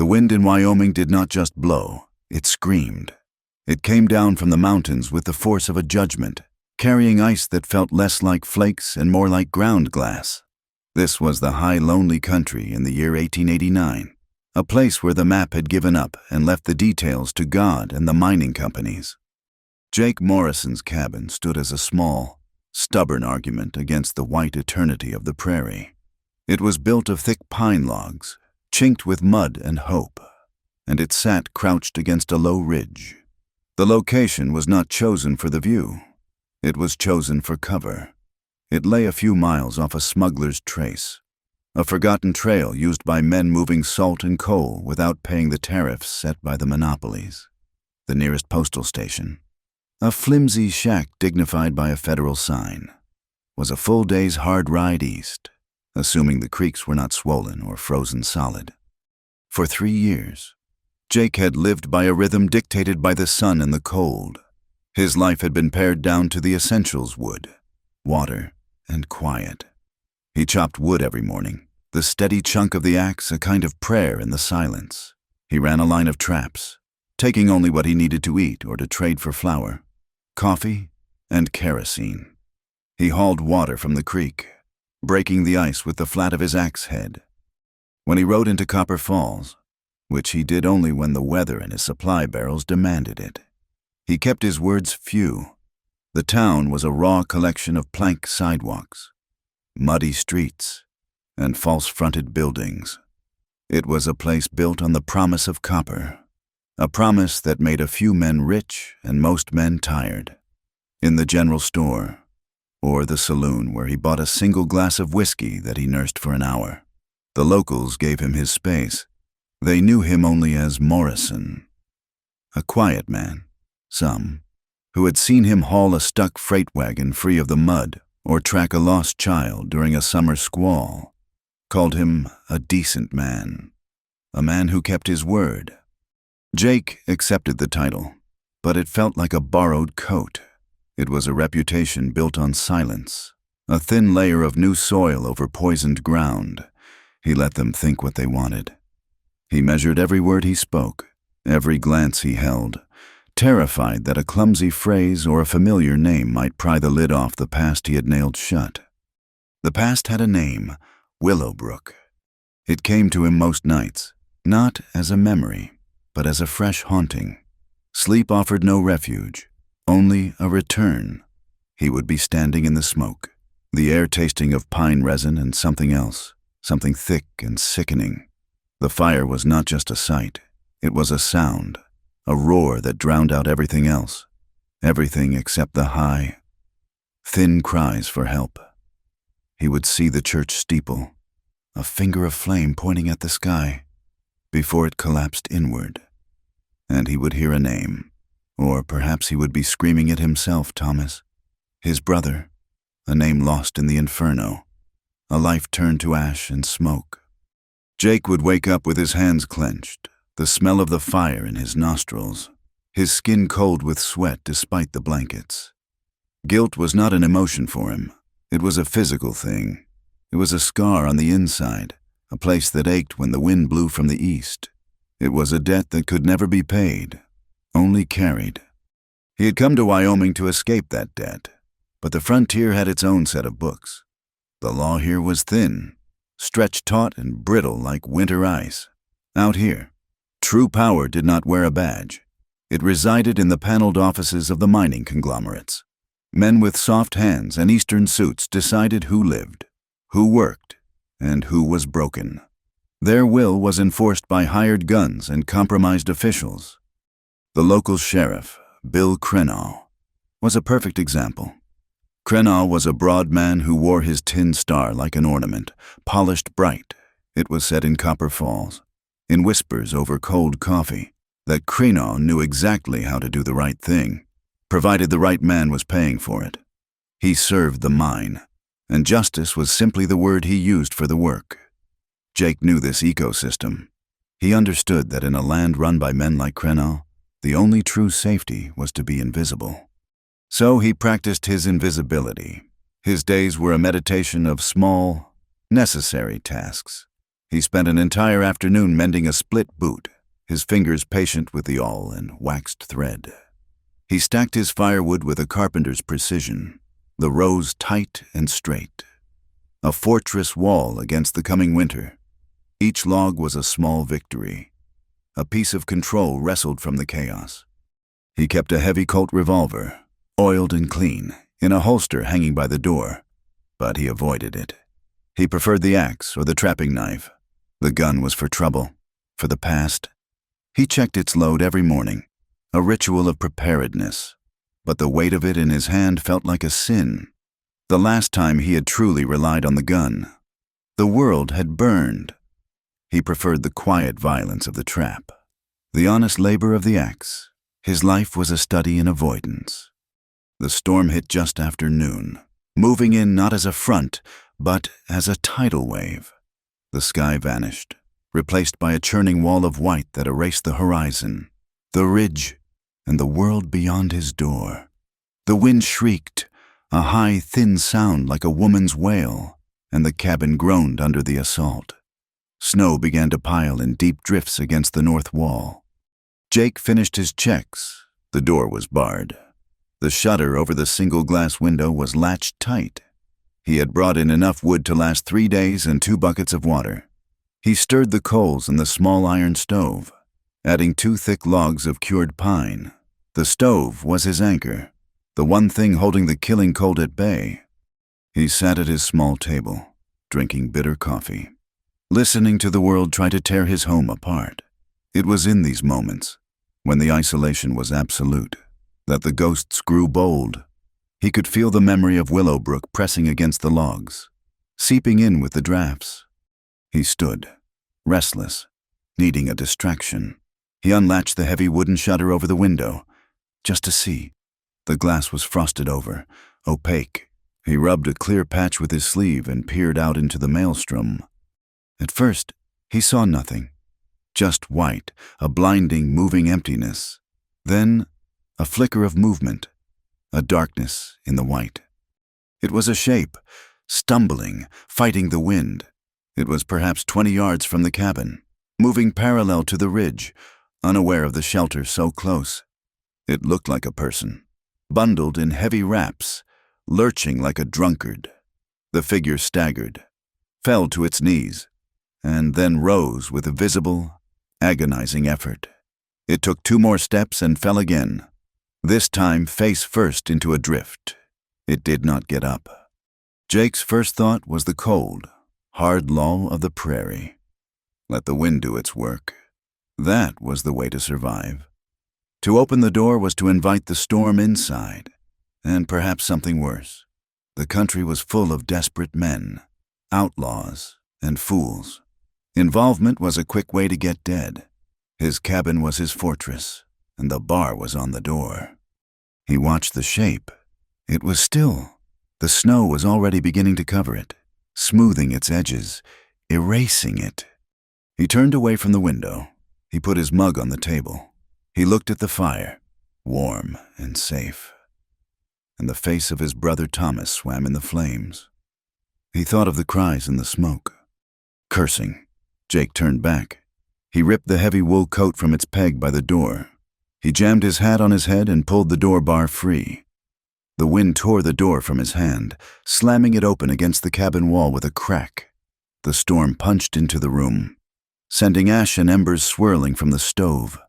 The wind in Wyoming did not just blow, it screamed. It came down from the mountains with the force of a judgment, carrying ice that felt less like flakes and more like ground glass. This was the high, lonely country in the year 1889, a place where the map had given up and left the details to God and the mining companies. Jake Morrison's cabin stood as a small, stubborn argument against the white eternity of the prairie. It was built of thick pine logs, chinked with mud and hope, and it sat crouched against a low ridge. The location was not chosen for the view. It was chosen for cover. It lay a few miles off a smuggler's trace, a forgotten trail used by men moving salt and coal without paying the tariffs set by the monopolies. The nearest postal station, a flimsy shack dignified by a federal sign, was a full day's hard ride east, assuming the creeks were not swollen or frozen solid. For 3 years, Jake had lived by a rhythm dictated by the sun and the cold. His life had been pared down to the essentials: wood, water, and quiet. He chopped wood every morning, the steady chunk of the axe a kind of prayer in the silence. He ran a line of traps, taking only what he needed to eat or to trade for flour, coffee, and kerosene. He hauled water from the creek, breaking the ice with the flat of his axe head. When he rode into Copper Falls, which he did only when the weather and his supply barrels demanded it, he kept his words few. The town was a raw collection of plank sidewalks, muddy streets, and false-fronted buildings. It was a place built on the promise of copper, a promise that made a few men rich and most men tired. In the general store, or the saloon where he bought a single glass of whiskey that he nursed for an hour, the locals gave him his space. They knew him only as Morrison, a quiet man. Some, who had seen him haul a stuck freight wagon free of the mud or track a lost child during a summer squall, called him a decent man, a man who kept his word. Jake accepted the title, but it felt like a borrowed coat. It was a reputation built on silence, a thin layer of new soil over poisoned ground. He let them think what they wanted. He measured every word he spoke, every glance he held, terrified that a clumsy phrase or a familiar name might pry the lid off the past he had nailed shut. The past had a name: Willowbrook. It came to him most nights, not as a memory, but as a fresh haunting. Sleep offered no refuge, only a return. He would be standing in the smoke, the air tasting of pine resin and something else, something thick and sickening. The fire was not just a sight, it was a sound, a roar that drowned out everything else, everything except the high, thin cries for help. He would see the church steeple, a finger of flame pointing at the sky, before it collapsed inward. And he would hear a name, or perhaps he would be screaming it himself, Thomas, his brother, a name lost in the inferno, a life turned to ash and smoke. Jake would wake up with his hands clenched, the smell of the fire in his nostrils, his skin cold with sweat despite the blankets. Guilt was not an emotion for him. It was a physical thing. It was a scar on the inside, a place that ached when the wind blew from the east. It was a debt that could never be paid, only carried. He had come to Wyoming to escape that debt, but the frontier had its own set of books. The law here was thin, stretched taut and brittle like winter ice. Out here, true power did not wear a badge. It resided in the paneled offices of the mining conglomerates. Men with soft hands and Eastern suits decided who lived, who worked, and who was broken. Their will was enforced by hired guns and compromised officials. The local sheriff, Bill Krenaugh, was a perfect example. Krenaugh was a broad man who wore his tin star like an ornament, polished bright. It was said in Copper Falls, in whispers over cold coffee, that Krenaugh knew exactly how to do the right thing, provided the right man was paying for it. He served the mine, and justice was simply the word he used for the work. Jake knew this ecosystem. He understood that in a land run by men like Krenaugh, the only true safety was to be invisible. So he practiced his invisibility. His days were a meditation of small, necessary tasks. He spent an entire afternoon mending a split boot, his fingers patient with the awl and waxed thread. He stacked his firewood with a carpenter's precision, the rows tight and straight. A fortress wall against the coming winter. Each log was a small victory, a piece of control wrestled from the chaos. He kept a heavy Colt revolver, oiled and clean, in a holster hanging by the door, but he avoided it. He preferred the axe or the trapping knife. The gun was for trouble, for the past. He checked its load every morning, a ritual of preparedness, but the weight of it in his hand felt like a sin. The last time he had truly relied on the gun. The world had burned. He preferred the quiet violence of the trap, the honest labor of the axe. His life was a study in avoidance. The storm hit just after noon, moving in not as a front, but as a tidal wave. The sky vanished, replaced by a churning wall of white that erased the horizon, the ridge, and the world beyond his door. The wind shrieked, a high, thin sound like a woman's wail, and the cabin groaned under the assault. Snow began to pile in deep drifts against the north wall. Jake finished his checks. The door was barred. The shutter over the single-glass window was latched tight. He had brought in enough wood to last 3 days and 2 buckets of water. He stirred the coals in the small iron stove, adding 2 thick logs of cured pine. The stove was his anchor, the one thing holding the killing cold at bay. He sat at his small table, drinking bitter coffee, listening to the world try to tear his home apart. It was in these moments, when the isolation was absolute, that the ghosts grew bold. He could feel the memory of Willowbrook pressing against the logs, seeping in with the drafts. He stood, restless, needing a distraction. He unlatched the heavy wooden shutter over the window, just to see. The glass was frosted over, opaque. He rubbed a clear patch with his sleeve and peered out into the maelstrom. At first, he saw nothing. Just white, a blinding, moving emptiness. Then, a flicker of movement, a darkness in the white. It was a shape, stumbling, fighting the wind. It was perhaps 20 yards from the cabin, moving parallel to the ridge, unaware of the shelter so close. It looked like a person, bundled in heavy wraps, lurching like a drunkard. The figure staggered, fell to its knees, and then rose with a visible, agonizing effort. It took 2 more steps and fell again, this time face first into a drift. It did not get up. Jake's first thought was the cold, hard law of the prairie. Let the wind do its work. That was the way to survive. To open the door was to invite the storm inside, and perhaps something worse. The country was full of desperate men, outlaws, and fools. Involvement was a quick way to get dead. His cabin was his fortress, and the bar was on the door. He watched the shape. It was still. The snow was already beginning to cover it, smoothing its edges, erasing it. He turned away from the window. He put his mug on the table. He looked at the fire, warm and safe, and the face of his brother Thomas swam in the flames. He thought of the cries in the smoke. Cursing, Jake turned back. He ripped the heavy wool coat from its peg by the door. He jammed his hat on his head and pulled the door bar free. The wind tore the door from his hand, slamming it open against the cabin wall with a crack. The storm punched into the room, sending ash and embers swirling from the stove.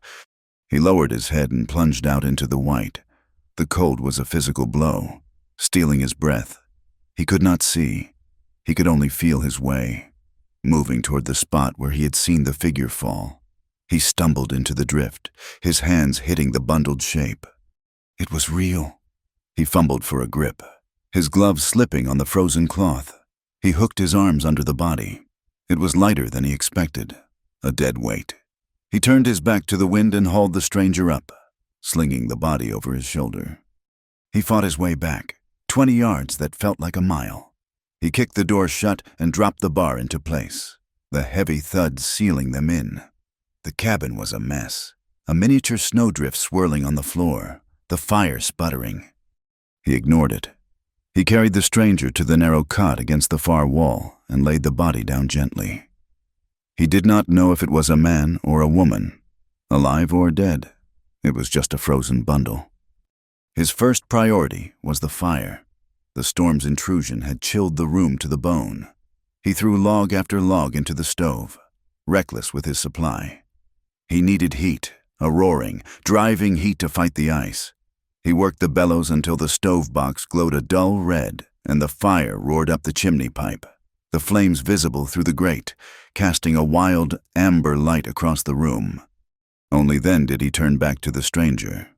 He lowered his head and plunged out into the white. The cold was a physical blow, stealing his breath. He could not see. He could only feel his way, moving toward the spot where he had seen the figure fall. He stumbled into the drift, his hands hitting the bundled shape. It was real. He fumbled for a grip, his gloves slipping on the frozen cloth. He hooked his arms under the body. It was lighter than he expected, a dead weight. He turned his back to the wind and hauled the stranger up, slinging the body over his shoulder. He fought his way back, 20 yards that felt like a mile. He kicked the door shut and dropped the bar into place, the heavy thud sealing them in. The cabin was a mess, a miniature snowdrift swirling on the floor, the fire sputtering. He ignored it. He carried the stranger to the narrow cot against the far wall and laid the body down gently. He did not know if it was a man or a woman, alive or dead. It was just a frozen bundle. His first priority was the fire. The storm's intrusion had chilled the room to the bone. He threw log after log into the stove, reckless with his supply. He needed heat, a roaring, driving heat to fight the ice. He worked the bellows until the stove box glowed a dull red and the fire roared up the chimney pipe, the flames visible through the grate, casting a wild, amber light across the room. Only then did he turn back to the stranger.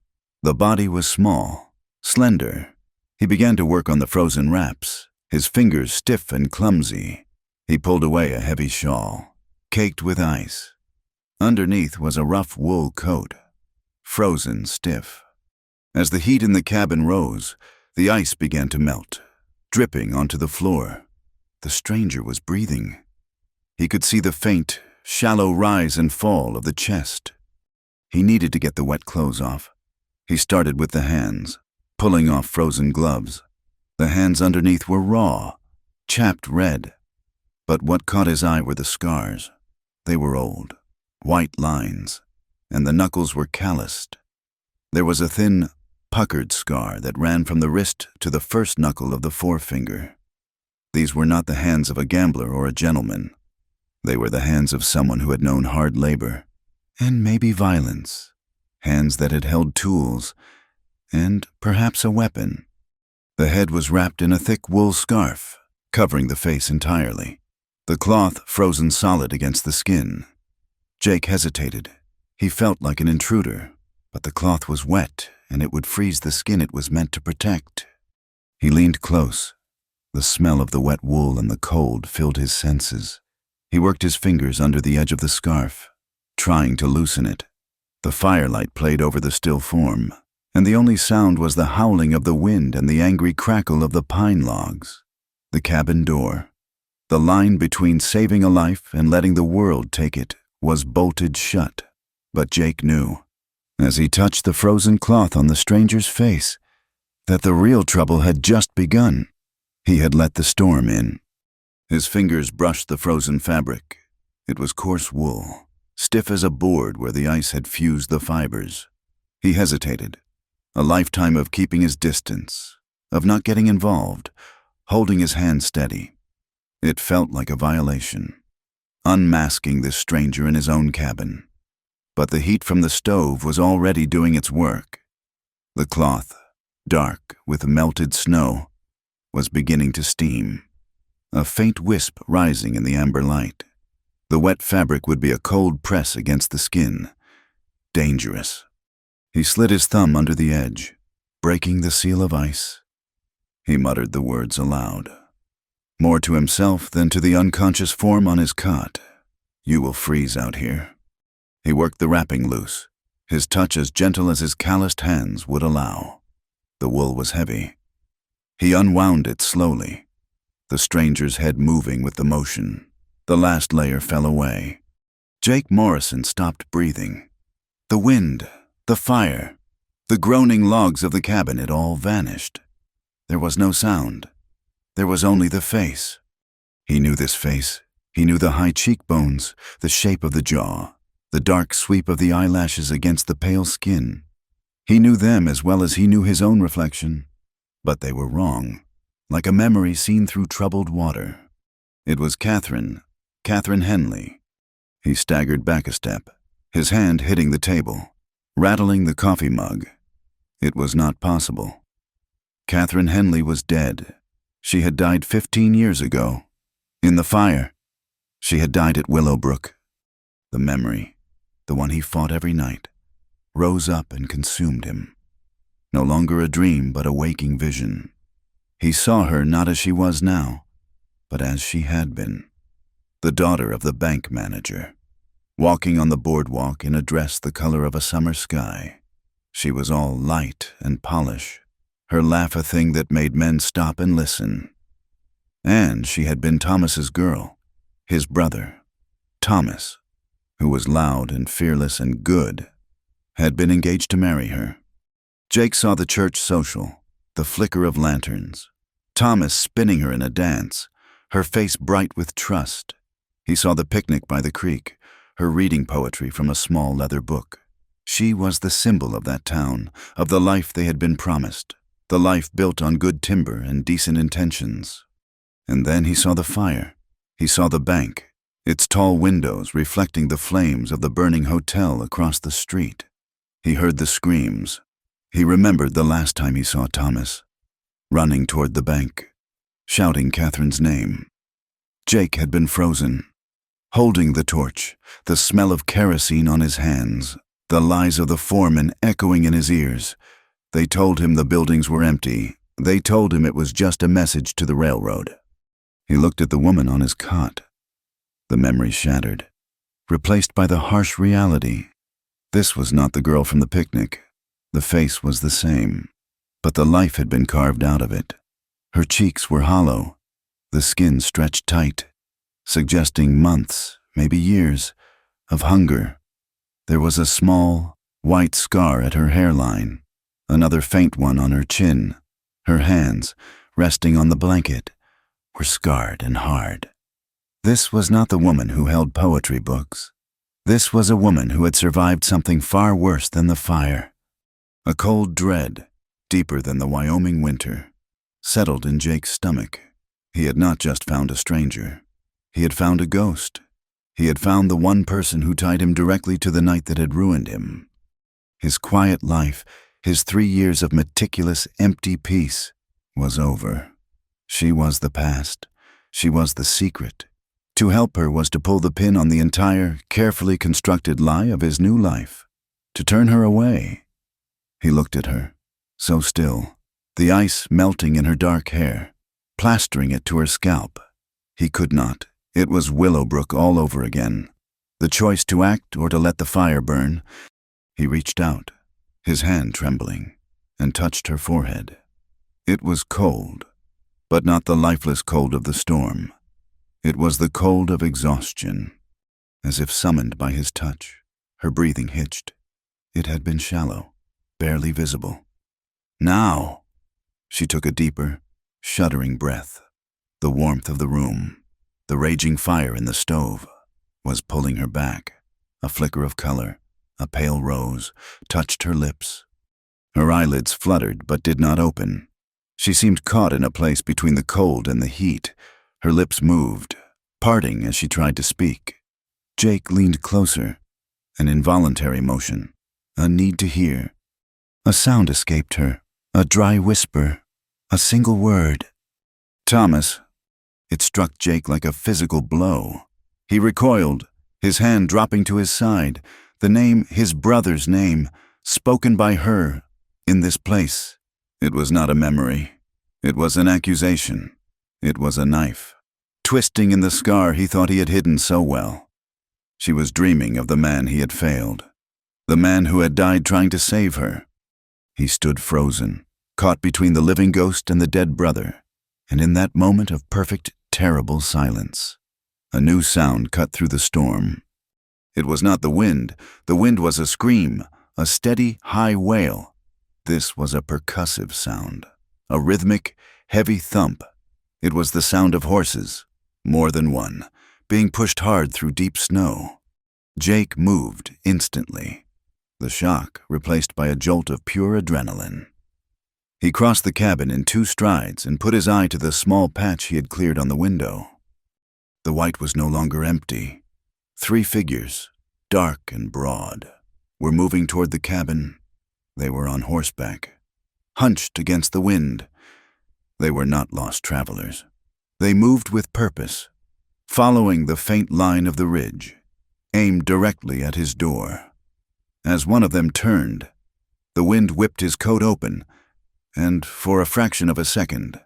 The body was small, slender. He began to work on the frozen wraps, his fingers stiff and clumsy. He pulled away a heavy shawl, caked with ice. Underneath was a rough wool coat, frozen stiff. As the heat in the cabin rose, the ice began to melt, dripping onto the floor. The stranger was breathing. He could see the faint, shallow rise and fall of the chest. He needed to get the wet clothes off. He started with the hands, pulling off frozen gloves. The hands underneath were raw, chapped red. But what caught his eye were the scars. They were old, white lines, and the knuckles were calloused. There was a thin, puckered scar that ran from the wrist to the first knuckle of the forefinger. These were not the hands of a gambler or a gentleman. They were the hands of someone who had known hard labor, and maybe violence, hands that had held tools, and perhaps a weapon. The head was wrapped in a thick wool scarf, covering the face entirely, the cloth frozen solid against the skin. Jake hesitated. He felt like an intruder, but the cloth was wet, and it would freeze the skin it was meant to protect. He leaned close. The smell of the wet wool and the cold filled his senses. He worked his fingers under the edge of the scarf, trying to loosen it. The firelight played over the still form, and the only sound was the howling of the wind and the angry crackle of the pine logs. The cabin door, the line between saving a life and letting the world take it, was bolted shut. But Jake knew, as he touched the frozen cloth on the stranger's face, that the real trouble had just begun. He had let the storm in. His fingers brushed the frozen fabric. It was coarse wool, stiff as a board where the ice had fused the fibers. He hesitated. A lifetime of keeping his distance, of not getting involved, holding his hand steady. It felt like a violation, unmasking this stranger in his own cabin. But the heat from the stove was already doing its work. The cloth, dark with melted snow, was beginning to steam, a faint wisp rising in the amber light. The wet fabric would be a cold press against the skin. Dangerous. He slid his thumb under the edge, breaking the seal of ice. He muttered the words aloud, more to himself than to the unconscious form on his cot. "You will freeze out here." He worked the wrapping loose, his touch as gentle as his calloused hands would allow. The wool was heavy. He unwound it slowly, the stranger's head moving with the motion. The last layer fell away. Jake Morrison stopped breathing. The wind, the fire, the groaning logs of the cabin had all vanished. There was no sound. There was only the face. He knew this face. He knew the high cheekbones, the shape of the jaw, the dark sweep of the eyelashes against the pale skin. He knew them as well as he knew his own reflection. But they were wrong, like a memory seen through troubled water. It was Catherine Henley. He staggered back a step, his hand hitting the table, rattling the coffee mug. It was not possible. Catherine Henley was dead. She had died 15 years ago. In the fire. She had died at Willowbrook. The memory, the one he fought every night, rose up and consumed him. No longer a dream, but a waking vision. He saw her not as she was now, but as she had been. The daughter of the bank manager, walking on the boardwalk in a dress the color of a summer sky. She was all light and polish, her laugh a thing that made men stop and listen. And she had been Thomas's girl, his brother. Thomas, who was loud and fearless and good, had been engaged to marry her. Jake saw the church social, the flicker of lanterns, Thomas spinning her in a dance, her face bright with trust. He saw the picnic by the creek, her reading poetry from a small leather book. She was the symbol of that town, of the life they had been promised, the life built on good timber and decent intentions. And then he saw the fire. He saw the bank, its tall windows reflecting the flames of the burning hotel across the street. He heard the screams. He remembered the last time he saw Thomas, running toward the bank, shouting Catherine's name. Jake had been frozen, holding the torch, the smell of kerosene on his hands, the lies of the foreman echoing in his ears. They told him the buildings were empty. They told him it was just a message to the railroad. He looked at the woman on his cot. The memory shattered, replaced by the harsh reality. This was not the girl from the picnic. The face was the same, but the life had been carved out of it. Her cheeks were hollow, the skin stretched tight, suggesting months, maybe years, of hunger. There was a small, white scar at her hairline, another faint one on her chin. Her hands, resting on the blanket, were scarred and hard. This was not the woman who held poetry books. This was a woman who had survived something far worse than the fire. A cold dread, deeper than the Wyoming winter, settled in Jake's stomach. He had not just found a stranger. He had found a ghost. He had found the one person who tied him directly to the night that had ruined him. His quiet life, his 3 years of meticulous, empty peace, was over. She was the past. She was the secret. To help her was to pull the pin on the entire, carefully constructed lie of his new life, to turn her away. He looked at her, so still, the ice melting in her dark hair, plastering it to her scalp. He could not. It was Willowbrook all over again. The choice to act or to let the fire burn. He reached out, his hand trembling, and touched her forehead. It was cold, but not the lifeless cold of the storm. It was the cold of exhaustion. As if summoned by his touch, her breathing hitched. It had been shallow, barely visible. Now! She took a deeper, shuddering breath. The warmth of the room, the raging fire in the stove, was pulling her back. A flicker of color, a pale rose, touched her lips. Her eyelids fluttered but did not open. She seemed caught in a place between the cold and the heat. Her lips moved, parting as she tried to speak. Jake leaned closer, an involuntary motion, a need to hear. A sound escaped her, a dry whisper, a single word. Thomas. It struck Jake like a physical blow. He recoiled, his hand dropping to his side, the name, his brother's name, spoken by her, in this place. It was not a memory. It was an accusation. It was a knife, twisting in the scar he thought he had hidden so well. She was dreaming of the man he had failed, the man who had died trying to save her. He stood frozen, caught between the living ghost and the dead brother, and in that moment of perfect, terrible silence, a new sound cut through the storm. It was not the wind. The wind was a scream, a steady, high wail. This was a percussive sound, a rhythmic, heavy thump. It was the sound of horses, more than one, being pushed hard through deep snow. Jake moved instantly, the shock replaced by a jolt of pure adrenaline. He crossed the cabin in 2 strides and put his eye to the small patch he had cleared on the window. The white was no longer empty. 3 figures, dark and broad, were moving toward the cabin. They were on horseback, hunched against the wind. They were not lost travelers. They moved with purpose, following the faint line of the ridge, aimed directly at his door. As one of them turned, the wind whipped his coat open, and for a fraction of a second,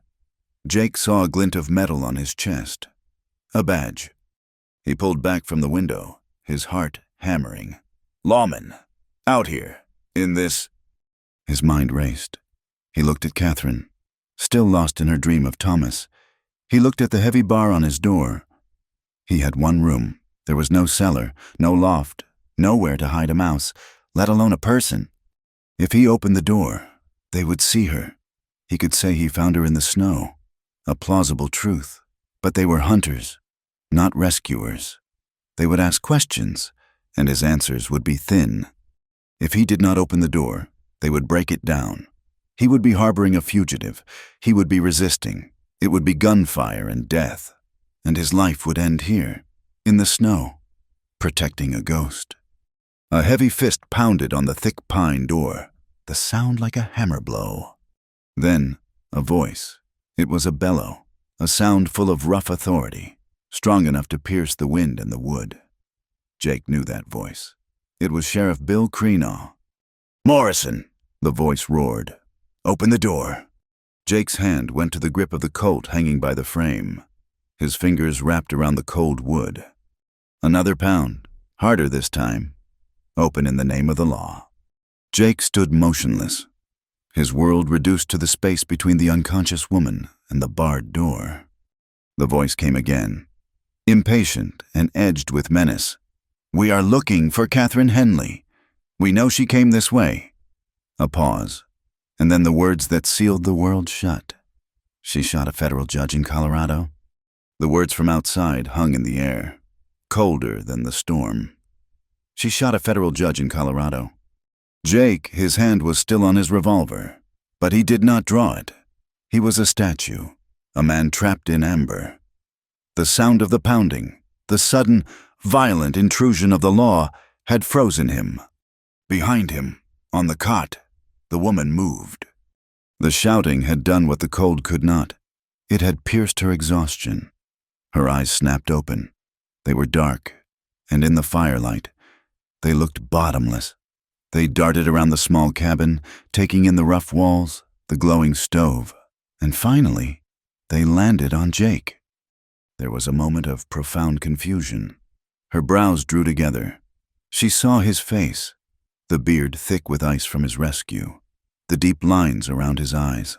Jake saw a glint of metal on his chest, a badge. He pulled back from the window, his heart hammering. Lawman, out here, in this. His mind raced. He looked at Catherine, still lost in her dream of Thomas. He looked at the heavy bar on his door. He had 1 room. There was no cellar, no loft, nowhere to hide a mouse, let alone a person. If he opened the door, they would see her. He could say he found her in the snow, a plausible truth. But they were hunters. not rescuers. They would ask questions, and his answers would be thin. If he did not open the door, they would break it down. He would be harboring a fugitive. He would be resisting. It would be gunfire and death. And his life would end here, in the snow, protecting a ghost. A heavy fist pounded on the thick pine door, the sound like a hammer blow. Then, a voice. It was a bellow, a sound full of rough authority, strong enough to pierce the wind and the wood. Jake knew that voice. It was Sheriff Bill Creenaw. "Morrison," the voice roared. "Open the door." Jake's hand went to the grip of the Colt hanging by the frame. His fingers wrapped around the cold wood. Another pound, harder this time. "Open in the name of the law." Jake stood motionless, his world reduced to the space between the unconscious woman and the barred door. The voice came again, impatient and edged with menace. "We are looking for Catherine Henley. We know she came this way." A pause, and then the words that sealed the world shut. "She shot a federal judge in Colorado." The words from outside hung in the air, colder than the storm. "She shot a federal judge in Colorado." Jake, his hand was still on his revolver, but he did not draw it. He was a statue, a man trapped in amber. The sound of the pounding, the sudden, violent intrusion of the law, had frozen him. Behind him, on the cot, the woman moved. The shouting had done what the cold could not. It had pierced her exhaustion. Her eyes snapped open. They were dark, and in the firelight, they looked bottomless. They darted around the small cabin, taking in the rough walls, the glowing stove, and finally, they landed on Jake. There was a moment of profound confusion. Her brows drew together. She saw his face, the beard thick with ice from his rescue, the deep lines around his eyes.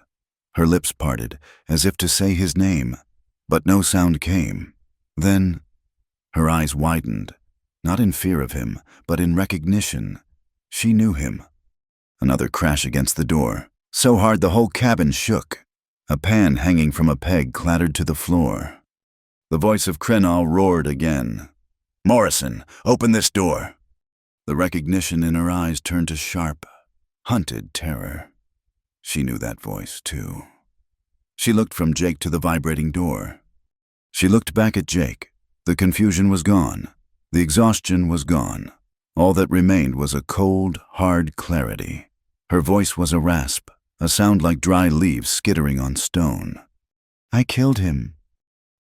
Her lips parted, as if to say his name, but no sound came. Then, her eyes widened, not in fear of him, but in recognition. She knew him. Another crash against the door, so hard the whole cabin shook. A pan hanging from a peg clattered to the floor. The voice of Creenaw roared again. "Morrison, open this door." The recognition in her eyes turned to sharp, hunted terror. She knew that voice, too. She looked from Jake to the vibrating door. She looked back at Jake. The confusion was gone. The exhaustion was gone. All that remained was a cold, hard clarity. Her voice was a rasp, a sound like dry leaves skittering on stone. "I killed him."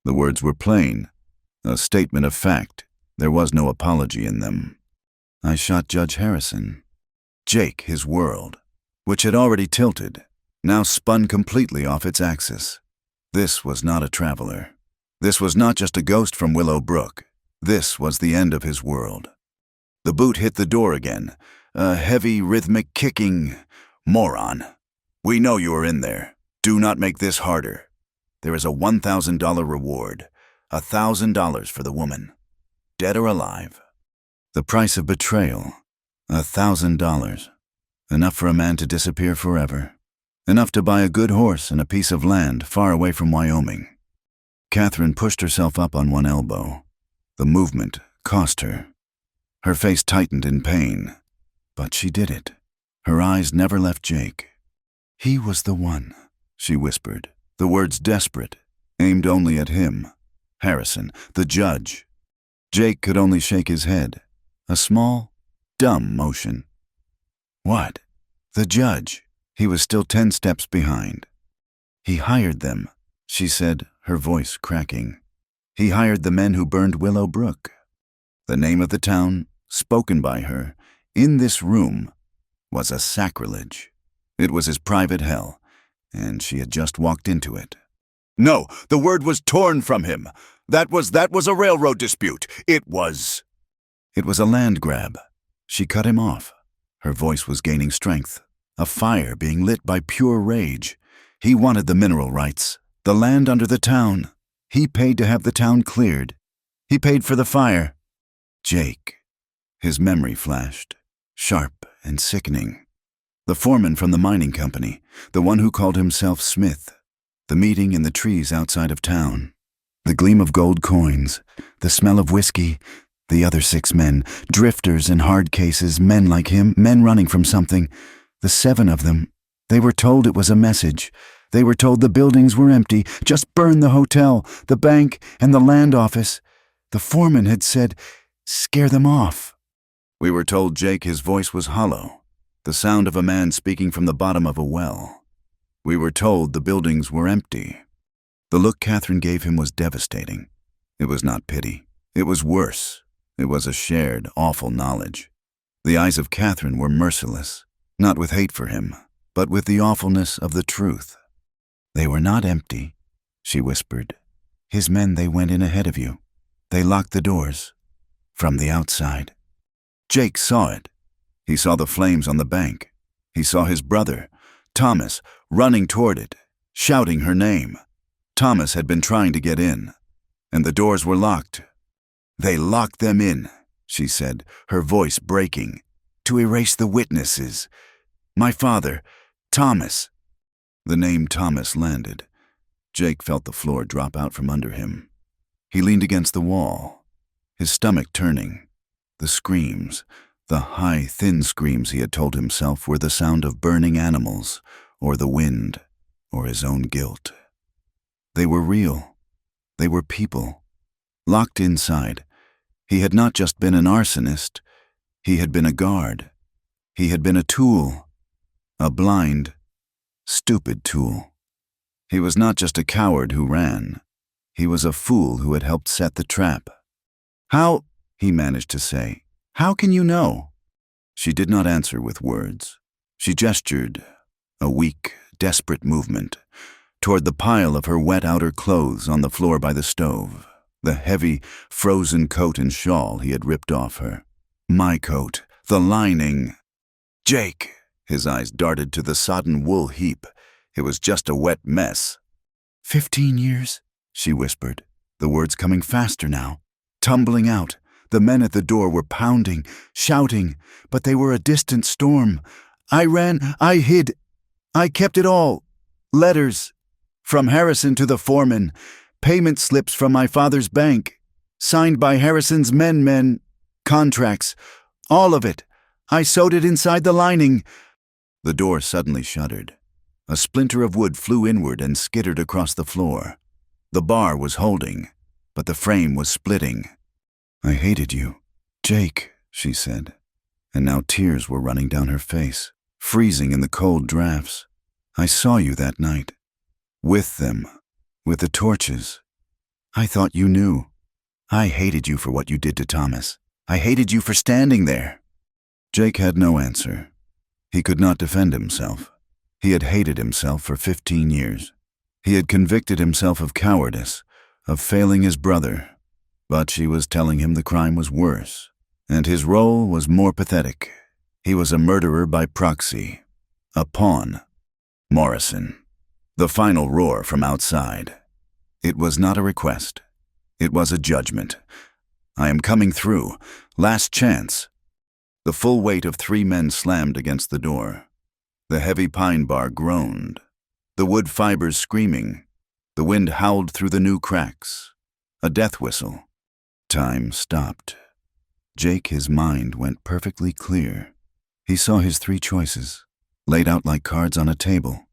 The words were plain, a statement of fact. There was no apology in them. "I shot Judge Harrison." Jake, his world, which had already tilted, now spun completely off its axis. This was not a traveler. This was not just a ghost from Willow Brook. This was the end of his world. The boot hit the door again, a heavy, rhythmic kicking. "Moron. We know you are in there. Do not make this harder. There is a $1,000 reward, $1,000 for the woman, dead or alive." The price of betrayal, $1,000. Enough for a man to disappear forever. Enough to buy a good horse and a piece of land far away from Wyoming. Catherine pushed herself up on one elbow. The movement cost her. Her face tightened in pain, but she did it. Her eyes never left Jake. "He was the one," she whispered, the words desperate, aimed only at him. Harrison, the judge. Jake could only shake his head, a small, dumb motion. What? The judge. He was still 10 steps behind. "He hired them," she said, her voice cracking. "He hired the men who burned Willow Brook." The name of the town, spoken by her, in this room, was a sacrilege. It was his private hell, and she had just walked into it. "No, the word was torn from him. That was a railroad dispute. It was a land grab." She cut him off. Her voice was gaining strength, a fire being lit by pure rage. He wanted the mineral rights, the land under the town. He paid to have the town cleared. He paid for the fire. Jake. His memory flashed, sharp and sickening. The foreman from the mining company, the one who called himself Smith. The meeting in the trees outside of town. The gleam of gold coins, the smell of whiskey, the other 6 men, drifters in hard cases, men like him, men running from something. The 7 of them. They were told it was a message. They were told the buildings were empty. Just burn the hotel, the bank, and the land office. The foreman had said, scare them off. We were told Jake, his voice was hollow, the sound of a man speaking from the bottom of a well. We were told the buildings were empty. The look Catherine gave him was devastating. It was not pity. It was worse. It was a shared, awful knowledge. The eyes of Catherine were merciless, not with hate for him, but with the awfulness of the truth. They were not empty, she whispered. His men, they went in ahead of you. They locked the doors. From the outside. Jake saw it. He saw the flames on the bank. He saw his brother, Thomas, running toward it, shouting her name. Thomas had been trying to get in, and the doors were locked. They locked them in, she said, her voice breaking, to erase the witnesses. My father, Thomas. The name Thomas landed. Jake felt the floor drop out from under him. He leaned against the wall, his stomach turning. The screams, the high, thin screams he had told himself were the sound of burning animals, or the wind, or his own guilt. They were real. They were people. Locked inside. He had not just been an arsonist. He had been a guard. He had been a tool. A blind, stupid tool. He was not just a coward who ran. He was a fool who had helped set the trap. How, he managed to say, how can you know? She did not answer with words. She gestured, a weak, desperate movement, toward the pile of her wet outer clothes on the floor by the stove, the heavy, frozen coat and shawl he had ripped off her. My coat, the lining. Jake! His eyes darted to the sodden wool heap. It was just a wet mess. 15 years, she whispered, the words coming faster now, tumbling out. The men at the door were pounding, shouting, but they were a distant storm. I ran, I hid, I kept it all. Letters. From Harrison to the foreman, payment slips from my father's bank, signed by Harrison's men, contracts, all of it. I sewed it inside the lining. The door suddenly shuddered. A splinter of wood flew inward and skittered across the floor. The bar was holding, but the frame was splitting. I hated you, Jake, she said, and now tears were running down her face, freezing in the cold drafts. I saw you that night. With them, with the torches. I thought you knew. I hated you for what you did to Thomas. I hated you for standing there. Jake had no answer. He could not defend himself. He had hated himself for 15 years. He had convicted himself of cowardice, of failing his brother. But she was telling him the crime was worse, and his role was more pathetic. He was a murderer by proxy. A pawn. Morrison. The final roar from outside. It was not a request. It was a judgment. I am coming through. Last chance. The full weight of 3 men slammed against the door. The heavy pine bar groaned. The wood fibers screaming. The wind howled through the new cracks. A death whistle. Time stopped. Jake, his mind went perfectly clear. He saw his 3 choices, laid out like cards on a table.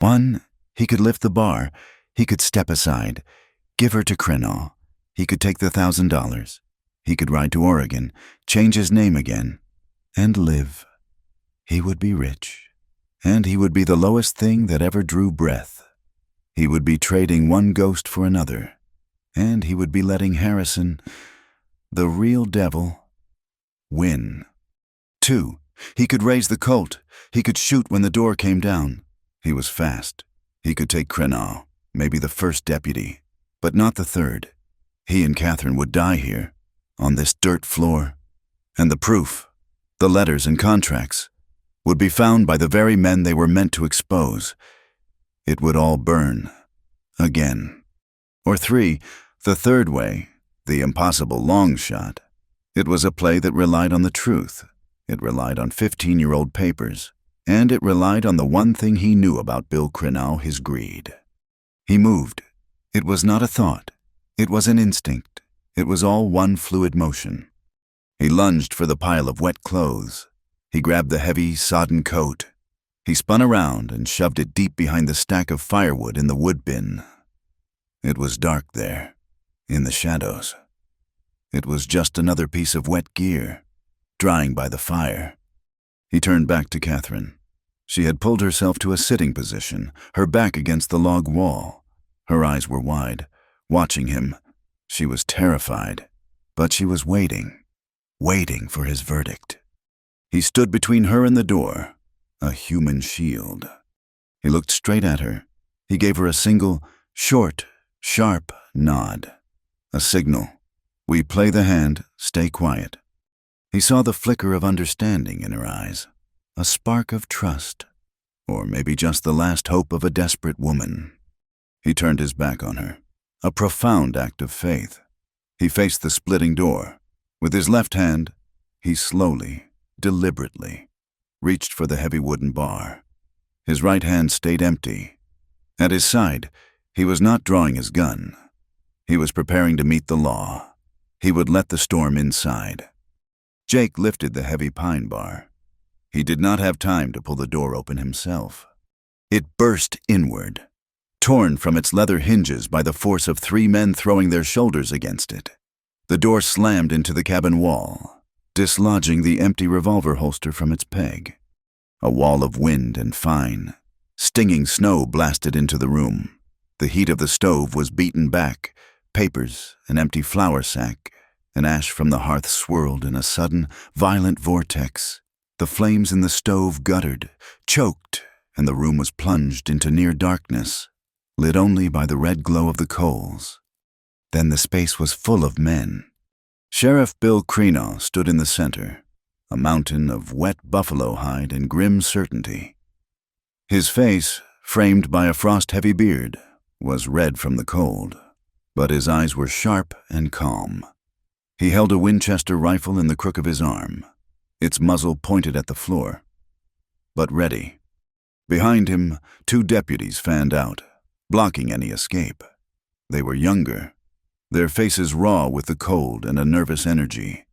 1, he could lift the bar. He could step aside, give her to Krenaugh. He could take the $1,000. He could ride to Oregon, change his name again, and live. He would be rich, and he would be the lowest thing that ever drew breath. He would be trading one ghost for another, and he would be letting Harrison, the real devil, win. 2, he could raise the Colt. He could shoot when the door came down. He was fast. He could take Krenaugh, maybe the 1st deputy, but not the 3rd. He and Catherine would die here, on this dirt floor. And the proof, the letters and contracts, would be found by the very men they were meant to expose. It would all burn. Again. Or 3, the 3rd way, the impossible long shot. It was a play that relied on the truth. It relied on 15-year-old papers. And it relied on the one thing he knew about Bill Krenaugh, his greed. He moved. It was not a thought. It was an instinct. It was all one fluid motion. He lunged for the pile of wet clothes. He grabbed the heavy, sodden coat. He spun around and shoved it deep behind the stack of firewood in the wood bin. It was dark there, in the shadows. It was just another piece of wet gear, drying by the fire. He turned back to Catherine. She had pulled herself to a sitting position, her back against the log wall. Her eyes were wide, watching him. She was terrified, but she was waiting for his verdict. He stood between her and the door, a human shield. He looked straight at her. He gave her a single, short, sharp nod. A signal. We play the hand, stay quiet. He saw the flicker of understanding in her eyes, a spark of trust, or maybe just the last hope of a desperate woman. He turned his back on her, a profound act of faith. He faced the splitting door. With his left hand, he slowly, deliberately, reached for the heavy wooden bar. His right hand stayed empty. At his side, he was not drawing his gun. He was preparing to meet the law. He would let the storm inside. Jake lifted the heavy pine bar. He did not have time to pull the door open himself. It burst inward, torn from its leather hinges by the force of 3 men throwing their shoulders against it. The door slammed into the cabin wall, dislodging the empty revolver holster from its peg. A wall of wind and fine, stinging snow blasted into the room. The heat of the stove was beaten back. Papers, an empty flour sack, and ash from the hearth swirled in a sudden, violent vortex. The flames in the stove guttered, choked, and the room was plunged into near darkness, lit only by the red glow of the coals. Then the space was full of men. Sheriff Bill Creenaw stood in the center, a mountain of wet buffalo hide and grim certainty. His face, framed by a frost-heavy beard, was red from the cold, but his eyes were sharp and calm. He held a Winchester rifle in the crook of his arm, its muzzle pointed at the floor, but ready. Behind him, 2 deputies fanned out, blocking any escape. They were younger, their faces raw with the cold and a nervous energy.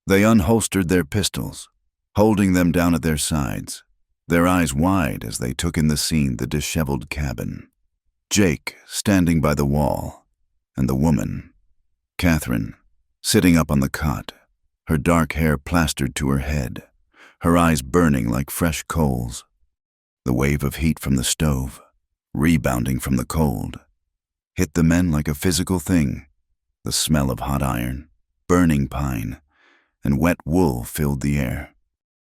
They unholstered their pistols, holding them down at their sides, their eyes wide as they took in the scene, the disheveled cabin. Jake standing by the wall, and the woman, Catherine, sitting up on the cot, her dark hair plastered to her head, her eyes burning like fresh coals. The wave of heat from the stove, rebounding from the cold, hit the men like a physical thing. The smell of hot iron, burning pine, and wet wool filled the air.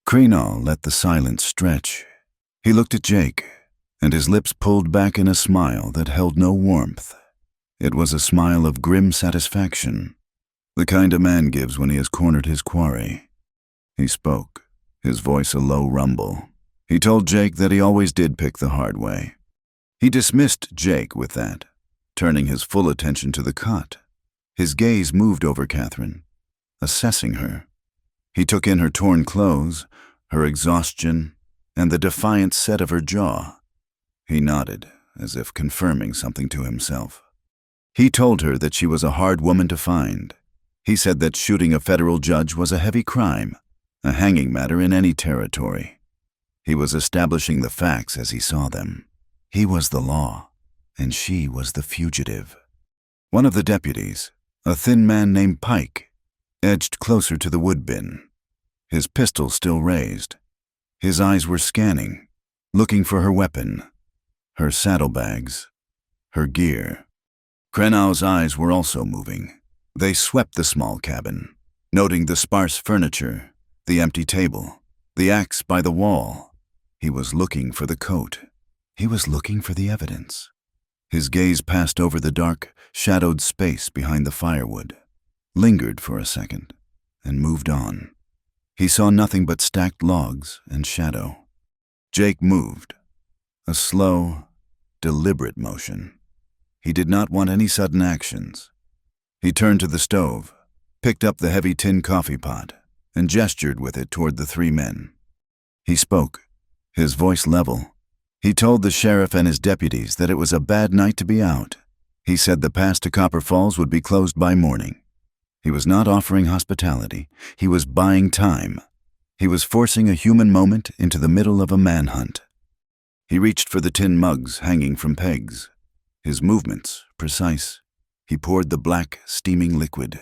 Creenaw let the silence stretch. He looked at Jake, and his lips pulled back in a smile that held no warmth. It was a smile of grim satisfaction, the kind a man gives when he has cornered his quarry. He spoke, his voice a low rumble. He told Jake that he always did pick the hard way. He dismissed Jake with that, turning his full attention to the cot. His gaze moved over Catherine, assessing her. He took in her torn clothes, her exhaustion, and the defiant set of her jaw. He nodded, as if confirming something to himself. He told her that she was a hard woman to find. He said that shooting a federal judge was a heavy crime, a hanging matter in any territory. He was establishing the facts as he saw them. He was the law, and she was the fugitive. One of the deputies, a thin man named Pike, edged closer to the wood bin, his pistol still raised. His eyes were scanning, looking for her weapon, her saddlebags, her gear. Crenow's eyes were also moving. They swept the small cabin, noting the sparse furniture, the empty table, the axe by the wall. He was looking for the coat. He was looking for the evidence. His gaze passed over the dark, shadowed space behind the firewood, lingered for a second, and moved on. He saw nothing but stacked logs and shadow. Jake moved, a slow, deliberate motion. He did not want any sudden actions. He turned to the stove, picked up the heavy tin coffee pot, and gestured with it toward the 3 men. He spoke, his voice level. He told the sheriff and his deputies that it was a bad night to be out. He said the pass to Copper Falls would be closed by morning. He was not offering hospitality. He was buying time. He was forcing a human moment into the middle of a manhunt. He reached for the tin mugs hanging from pegs. His movements precise. He poured the black, steaming liquid.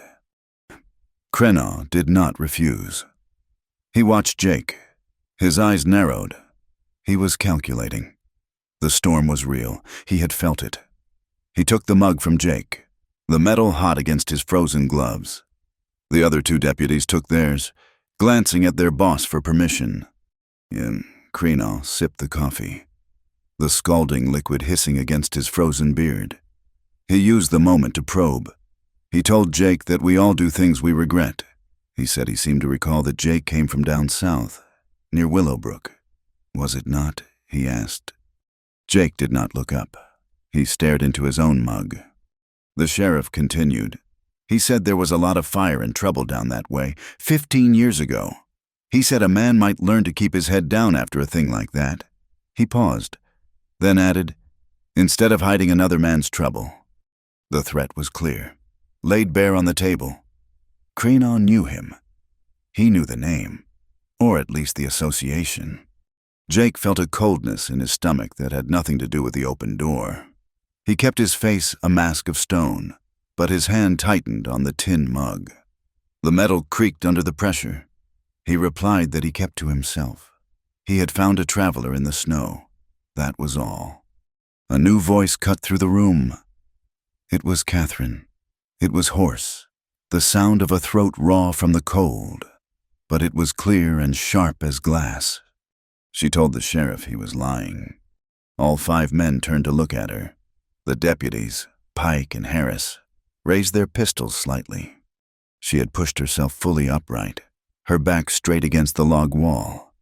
Krenaugh did not refuse. He watched Jake. His eyes narrowed. He was calculating. The storm was real. He had felt it. He took the mug from Jake, the metal hot against his frozen gloves. The other two deputies took theirs, glancing at their boss for permission. Krenaugh sipped the coffee, the scalding liquid hissing against his frozen beard. He used the moment to probe. He told Jake that we all do things we regret. He said he seemed to recall that Jake came from down south, near Willowbrook. Was it not? He asked. Jake did not look up. He stared into his own mug. The sheriff continued. He said there was a lot of fire and trouble down that way 15 years ago. He said a man might learn to keep his head down after a thing like that. He paused, then added, instead of hiding another man's trouble. The threat was clear, laid bare on the table. Krenaugh knew him. He knew the name, or at least the association. Jake felt a coldness in his stomach that had nothing to do with the open door. He kept his face a mask of stone, but his hand tightened on the tin mug. The metal creaked under the pressure. He replied that he kept to himself. He had found a traveler in the snow. That was all. A new voice cut through the room. It was Catherine. It was hoarse, the sound of a throat raw from the cold, but it was clear and sharp as glass. She told the sheriff he was lying. All 5 men turned to look at her. The deputies, Pike and Harris, raised their pistols slightly. She had pushed herself fully upright, her back straight against the log wall.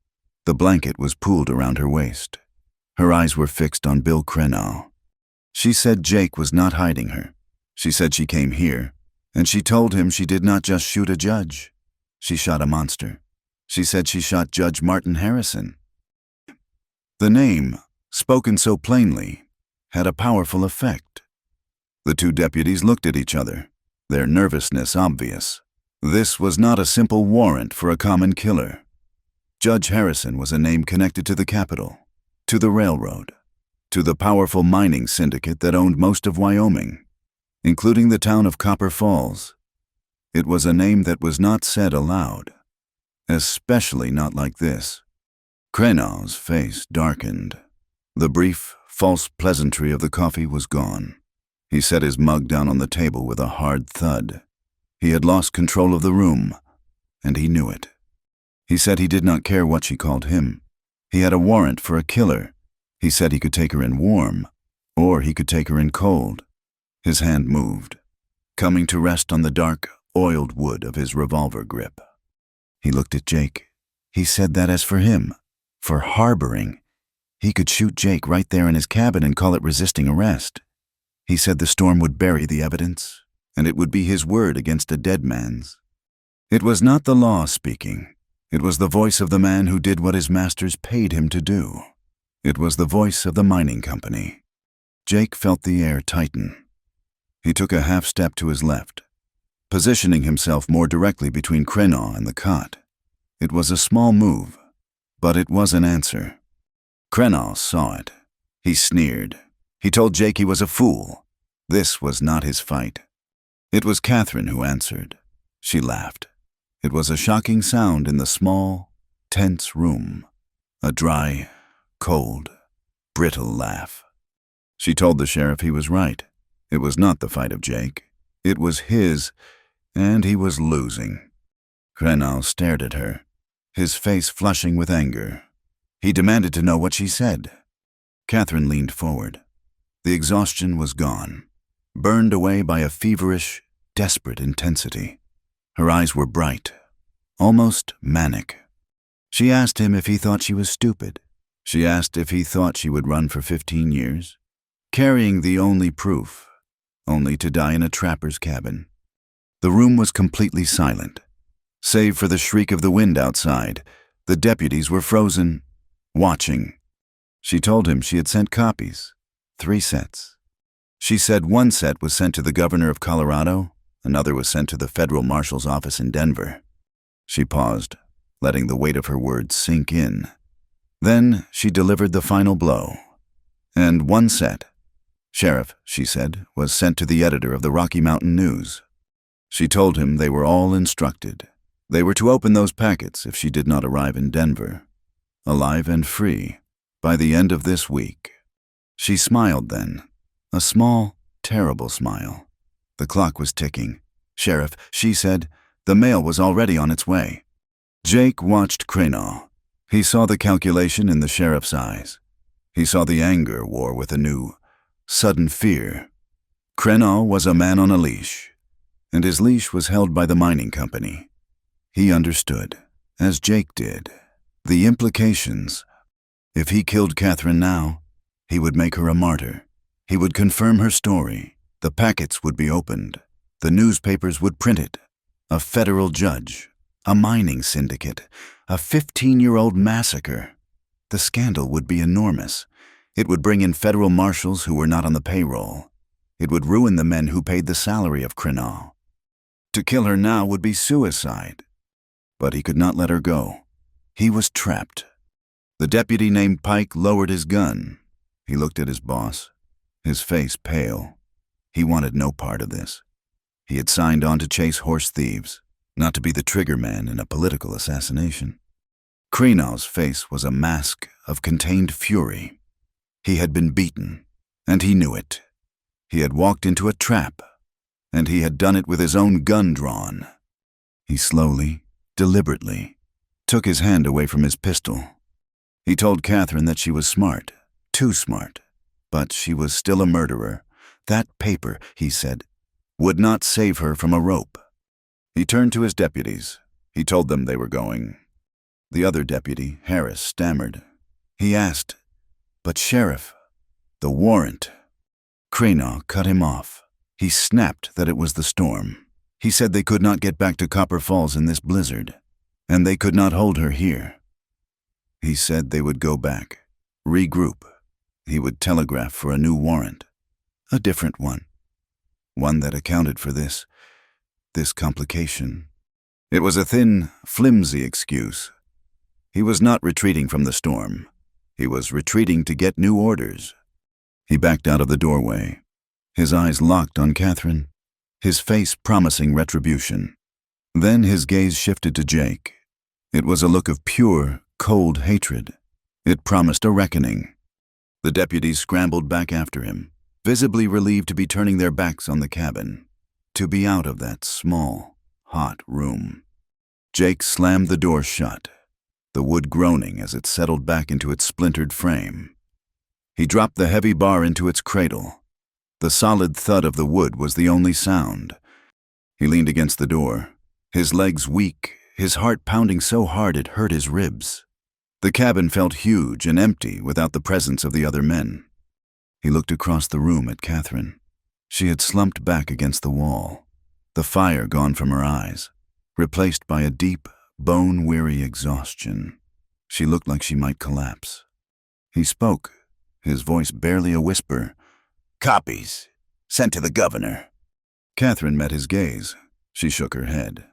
The blanket was pooled around her waist. Her eyes were fixed on Bill Krenaugh. She said Jake was not hiding her. She said she came here, and she told him she did not just shoot a judge. She shot a monster. She said she shot Judge Martin Harrison. The name, spoken so plainly, had a powerful effect. The 2 deputies looked at each other, their nervousness obvious. This was not a simple warrant for a common killer. Judge Harrison was a name connected to the Capitol, to the railroad, to the powerful mining syndicate that owned most of Wyoming, including the town of Copper Falls. It was a name that was not said aloud, especially not like this. Krenaugh's face darkened. The brief, false pleasantry of the coffee was gone. He set his mug down on the table with a hard thud. He had lost control of the room, and he knew it. He said he did not care what she called him. He had a warrant for a killer. He said he could take her in warm, or he could take her in cold. His hand moved, coming to rest on the dark, oiled wood of his revolver grip. He looked at Jake. He said that as for him, for harboring, he could shoot Jake right there in his cabin and call it resisting arrest. He said the storm would bury the evidence, and it would be his word against a dead man's. It was not the law speaking. It was the voice of the man who did what his masters paid him to do. It was the voice of the mining company. Jake felt the air tighten. He took a half step to his left, positioning himself more directly between Krenaugh and the cot. It was a small move, but it was an answer. Krenaugh saw it. He sneered. He told Jake he was a fool. This was not his fight. It was Catherine who answered. She laughed. It was a shocking sound in the small, tense room. A dry, cold, brittle laugh. She told the sheriff he was right. It was not the fight of Jake. It was his, and he was losing. Krenaugh stared at her, his face flushing with anger. He demanded to know what she said. Catherine leaned forward. The exhaustion was gone, burned away by a feverish, desperate intensity. Her eyes were bright, almost manic. She asked him if he thought she was stupid. She asked if he thought she would run for 15 years, carrying the only proof, only to die in a trapper's cabin. The room was completely silent. Save for the shriek of the wind outside, the deputies were frozen, watching. She told him she had sent copies, 3 sets. She said one set was sent to the governor of Colorado, another was sent to the federal marshal's office in Denver. She paused, letting the weight of her words sink in. Then she delivered the final blow. And one set, Sheriff, she said, was sent to the editor of the Rocky Mountain News. She told him they were all instructed. They were to open those packets if she did not arrive in Denver, alive and free, by the end of this week. She smiled then, a small, terrible smile. The clock was ticking. Sheriff, she said, the mail was already on its way. Jake watched Crainaw. He saw the calculation in the sheriff's eyes. He saw the anger war with a new, sudden fear. Crainaw was a man on a leash, and his leash was held by the mining company. He understood, as Jake did, the implications. If he killed Catherine now, he would make her a martyr. He would confirm her story. The packets would be opened. The newspapers would print it. A federal judge, a mining syndicate, a 15-year-old massacre. The scandal would be enormous. It would bring in federal marshals who were not on the payroll. It would ruin the men who paid the salary of Crainaw. To kill her now would be suicide. But he could not let her go. He was trapped. The deputy named Pike lowered his gun. He looked at his boss, his face pale. He wanted no part of this. He had signed on to chase horse thieves, not to be the trigger man in a political assassination. Crainaw's face was a mask of contained fury. He had been beaten, and he knew it. He had walked into a trap, and he had done it with his own gun drawn. He slowly, deliberately, took his hand away from his pistol. He told Catherine that she was smart, too smart, but she was still a murderer. That paper, he said, would not save her from a rope. He turned to his deputies. He told them they were going. The other deputy, Harris, stammered. He asked, "But Sheriff, the warrant." Crainaw cut him off. He snapped that it was the storm. He said they could not get back to Copper Falls in this blizzard, and they could not hold her here. He said they would go back, regroup. He would telegraph for a new warrant, a different one that accounted for this complication. It was a thin, flimsy excuse. He was not retreating from the storm. He was retreating to get new orders. He backed out of the doorway, his eyes locked on Catherine, his face promising retribution. Then his gaze shifted to Jake. It was a look of pure, cold hatred. It promised a reckoning. The deputies scrambled back after him, visibly relieved to be turning their backs on the cabin, to be out of that small, hot room. Jake slammed the door shut, the wood groaning as it settled back into its splintered frame. He dropped the heavy bar into its cradle. The solid thud of the wood was the only sound. He leaned against the door, his legs weak, his heart pounding so hard it hurt his ribs. The cabin felt huge and empty without the presence of the other men. He looked across the room at Catherine. She had slumped back against the wall, the fire gone from her eyes, replaced by a deep, bone-weary exhaustion. She looked like she might collapse. He spoke, his voice barely a whisper. "Copies. Sent to the governor." Catherine met his gaze. She shook her head.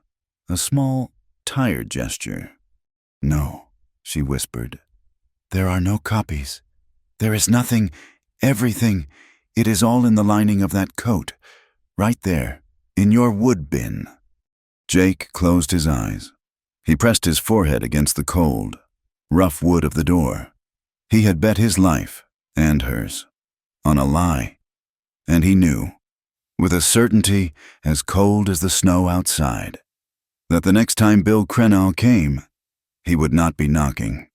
A small, tired gesture. "No," she whispered. "There are no copies. There is nothing, everything. It is all in the lining of that coat. Right there, in your wood bin." Jake closed his eyes. He pressed his forehead against the cold, rough wood of the door. He had bet his life, and hers, on a lie. And he knew, with a certainty as cold as the snow outside, that the next time Bill Crainaw came, he would not be knocking.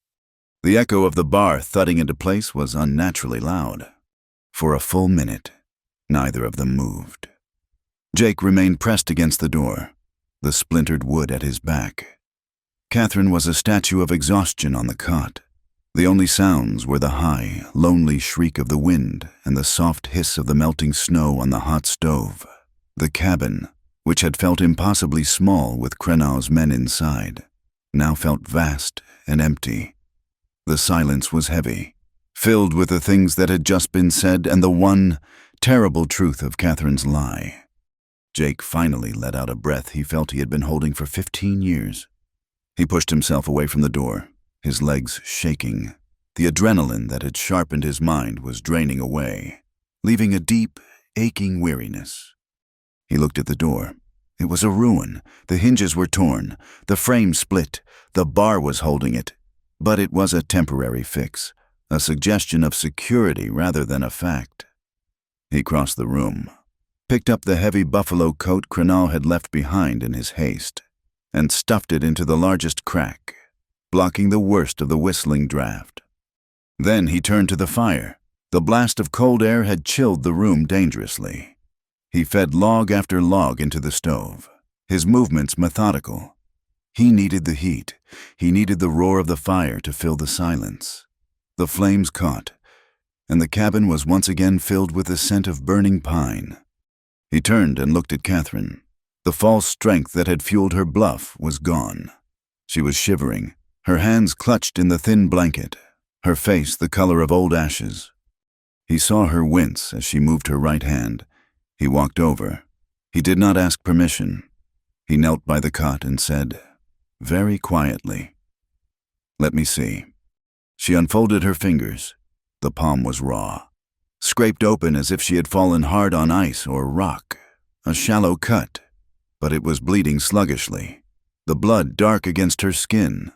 The echo of the bar thudding into place was unnaturally loud. For a full minute, neither of them moved. Jake remained pressed against the door, the splintered wood at his back. Catherine was a statue of exhaustion on the cot. The only sounds were the high, lonely shriek of the wind and the soft hiss of the melting snow on the hot stove. The cabin, which had felt impossibly small with Crainaw's men inside, now felt vast and empty. The silence was heavy, filled with the things that had just been said and the one terrible truth of Catherine's lie. Jake finally let out a breath he felt he had been holding for 15 years. He pushed himself away from the door, his legs shaking. The adrenaline that had sharpened his mind was draining away, leaving a deep, aching weariness. He looked at the door. It was a ruin. The hinges were torn, the frame split, the bar was holding it. But it was a temporary fix, a suggestion of security rather than a fact. He crossed the room, picked up the heavy buffalo coat Crenal had left behind in his haste, and stuffed it into the largest crack, blocking the worst of the whistling draft. Then he turned to the fire. The blast of cold air had chilled the room dangerously. He fed log after log into the stove, his movements methodical. He needed the heat. He needed the roar of the fire to fill the silence. The flames caught, and the cabin was once again filled with the scent of burning pine. He turned and looked at Catherine. The false strength that had fueled her bluff was gone. She was shivering, her hands clutched in the thin blanket, her face the color of old ashes. He saw her wince as she moved her right hand. He walked over. He did not ask permission. He knelt by the cot and said, very quietly, "Let me see." She unfolded her fingers. The palm was raw, scraped open as if she had fallen hard on ice or rock. A shallow cut, but it was bleeding sluggishly, the blood dark against her skin.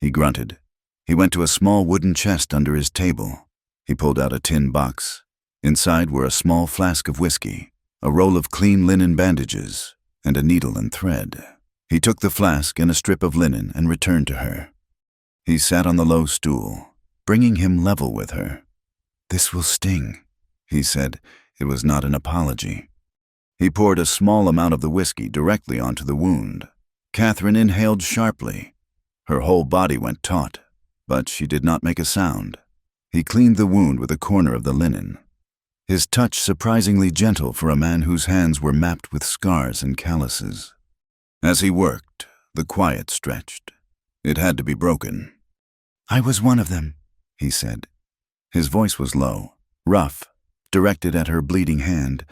He grunted. He went to a small wooden chest under his table. He pulled out a tin box. Inside were a small flask of whiskey, a roll of clean linen bandages, and a needle and thread. He took the flask and a strip of linen and returned to her. He sat on the low stool, bringing him level with her. "This will sting," he said. It was not an apology. He poured a small amount of the whiskey directly onto the wound. Catherine inhaled sharply. Her whole body went taut, but she did not make a sound. He cleaned the wound with a corner of the linen, his touch surprisingly gentle for a man whose hands were mapped with scars and calluses. As he worked, the quiet stretched. It had to be broken. "I was one of them," he said. His voice was low, rough, directed at her bleeding hand.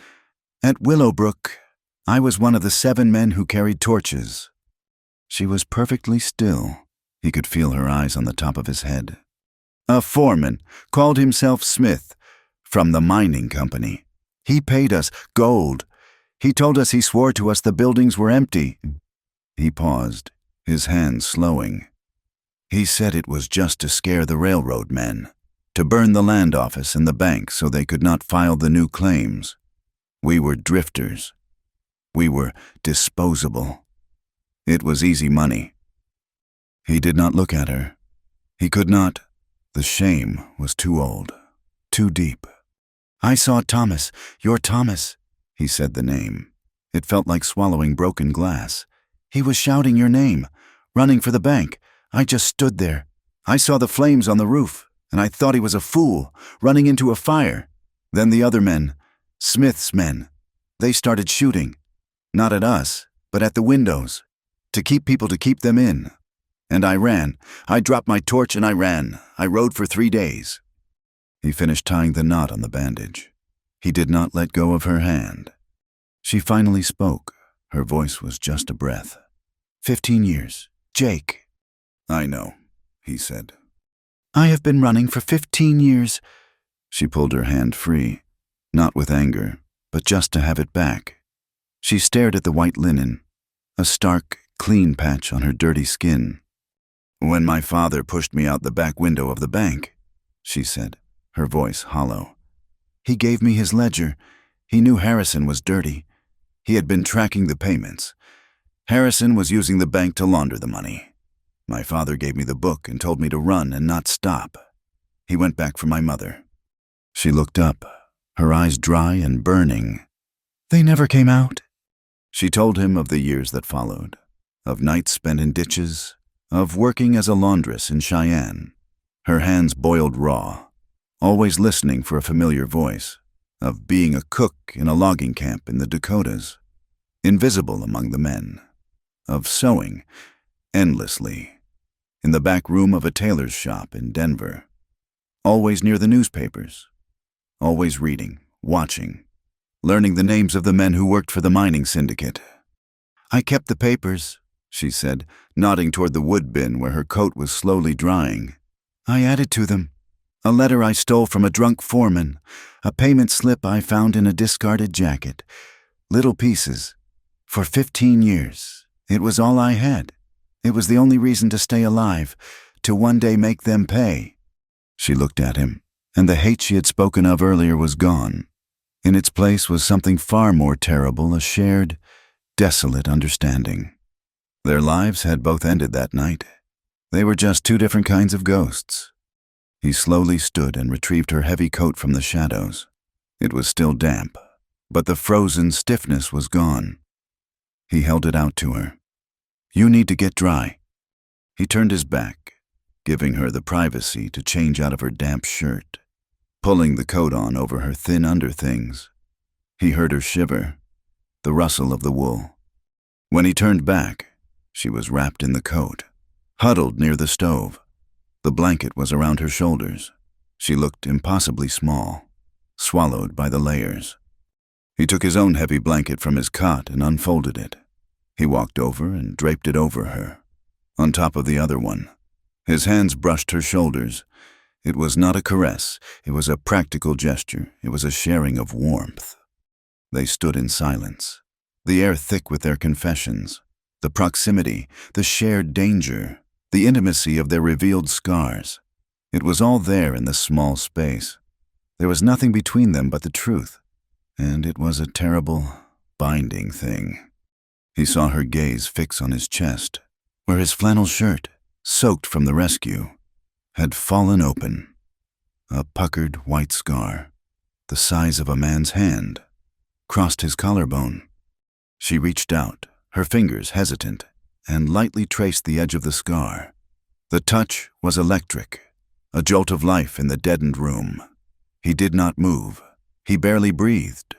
"At Willowbrook, I was one of the 7 men who carried torches." She was perfectly still. He could feel her eyes on the top of his head. "A foreman, called himself Smith, from the mining company. He paid us gold. He told us he swore to us the buildings were empty." He paused, his hands slowing. "He said it was just to scare the railroad men, to burn the land office and the bank so they could not file the new claims. We were drifters. We were disposable. It was easy money." He did not look at her. He could not. The shame was too old, too deep. "I saw Thomas, your Thomas," he said the name. It felt like swallowing broken glass. "He was shouting your name, running for the bank. I just stood there. I saw the flames on the roof, and I thought he was a fool, running into a fire. Then the other men, Smith's men, they started shooting. Not at us, but at the windows, to keep people to keep them in. And I ran. I dropped my torch and I ran. I rode for 3 days." He finished tying the knot on the bandage. He did not let go of her hand. She finally spoke. Her voice was just a breath. 15 years. Jake." "I know," he said. "I have been running for 15 years. She pulled her hand free, not with anger, but just to have it back. She stared at the white linen, a stark, clean patch on her dirty skin. "When my father pushed me out the back window of the bank," she said, her voice hollow. "He gave me his ledger. He knew Harrison was dirty. He had been tracking the payments. Harrison was using the bank to launder the money. My father gave me the book and told me to run and not stop. He went back for my mother." She looked up, her eyes dry and burning. "They never came out?" She told him of the years that followed, of nights spent in ditches, of working as a laundress in Cheyenne, her hands boiled raw, always listening for a familiar voice, of being a cook in a logging camp in the Dakotas, invisible among the men, of sewing, endlessly, in the back room of a tailor's shop in Denver, always near the newspapers, always reading, watching, learning the names of the men who worked for the mining syndicate. "I kept the papers," she said, nodding toward the wood bin where her coat was slowly drying. "I added to them. A letter I stole from a drunk foreman, a payment slip I found in a discarded jacket. Little pieces. For 15 years. It was all I had. It was the only reason to stay alive, to one day make them pay." She looked at him, and the hate she had spoken of earlier was gone. In its place was something far more terrible, a shared, desolate understanding. Their lives had both ended that night. They were just two different kinds of ghosts. He slowly stood and retrieved her heavy coat from the shadows. It was still damp, but the frozen stiffness was gone. He held it out to her. "You need to get dry." He turned his back, giving her the privacy to change out of her damp shirt, pulling the coat on over her thin underthings. He heard her shiver, the rustle of the wool. When he turned back, she was wrapped in the coat, huddled near the stove. The blanket was around her shoulders. She looked impossibly small, swallowed by the layers. He took his own heavy blanket from his cot and unfolded it. He walked over and draped it over her, on top of the other one. His hands brushed her shoulders. It was not a caress. It was a practical gesture. It was a sharing of warmth. They stood in silence, the air thick with their confessions, the proximity, the shared danger, the intimacy of their revealed scars. It was all there in the small space. There was nothing between them but the truth, and it was a terrible, binding thing. He saw her gaze fix on his chest, where his flannel shirt, soaked from the rescue, had fallen open. A puckered white scar, the size of a man's hand, crossed his collarbone. She reached out, her fingers hesitant, and lightly traced the edge of the scar. The touch was electric, a jolt of life in the deadened room. He did not move. He barely breathed.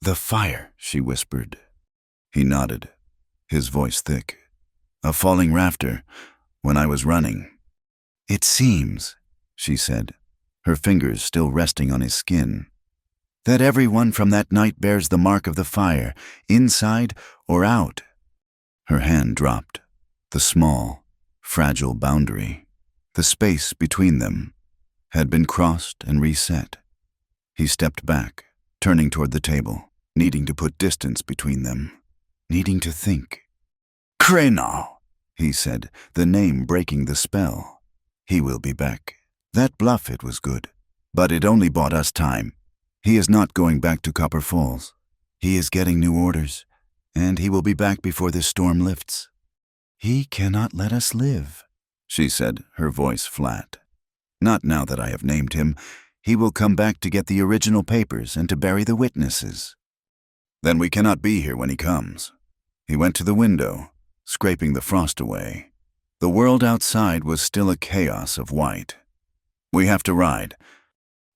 "The fire," she whispered. He nodded, his voice thick. "A falling rafter, when I was running." "It seems," she said, her fingers still resting on his skin, "that everyone from that night bears the mark of the fire, inside or out." Her hand dropped, the small, fragile boundary, the space between them, had been crossed and reset. He stepped back, turning toward the table, needing to put distance between them, needing to think. "Crenal," he said, the name breaking the spell. "He will be back. That bluff, it was good, but it only bought us time. He is not going back to Copper Falls. He is getting new orders, and he will be back before this storm lifts." "He cannot let us live," she said, her voice flat. "Not now that I have named him. He will come back to get the original papers and to bury the witnesses." "Then we cannot be here when he comes." He went to the window, scraping the frost away. The world outside was still a chaos of white. "We have to ride."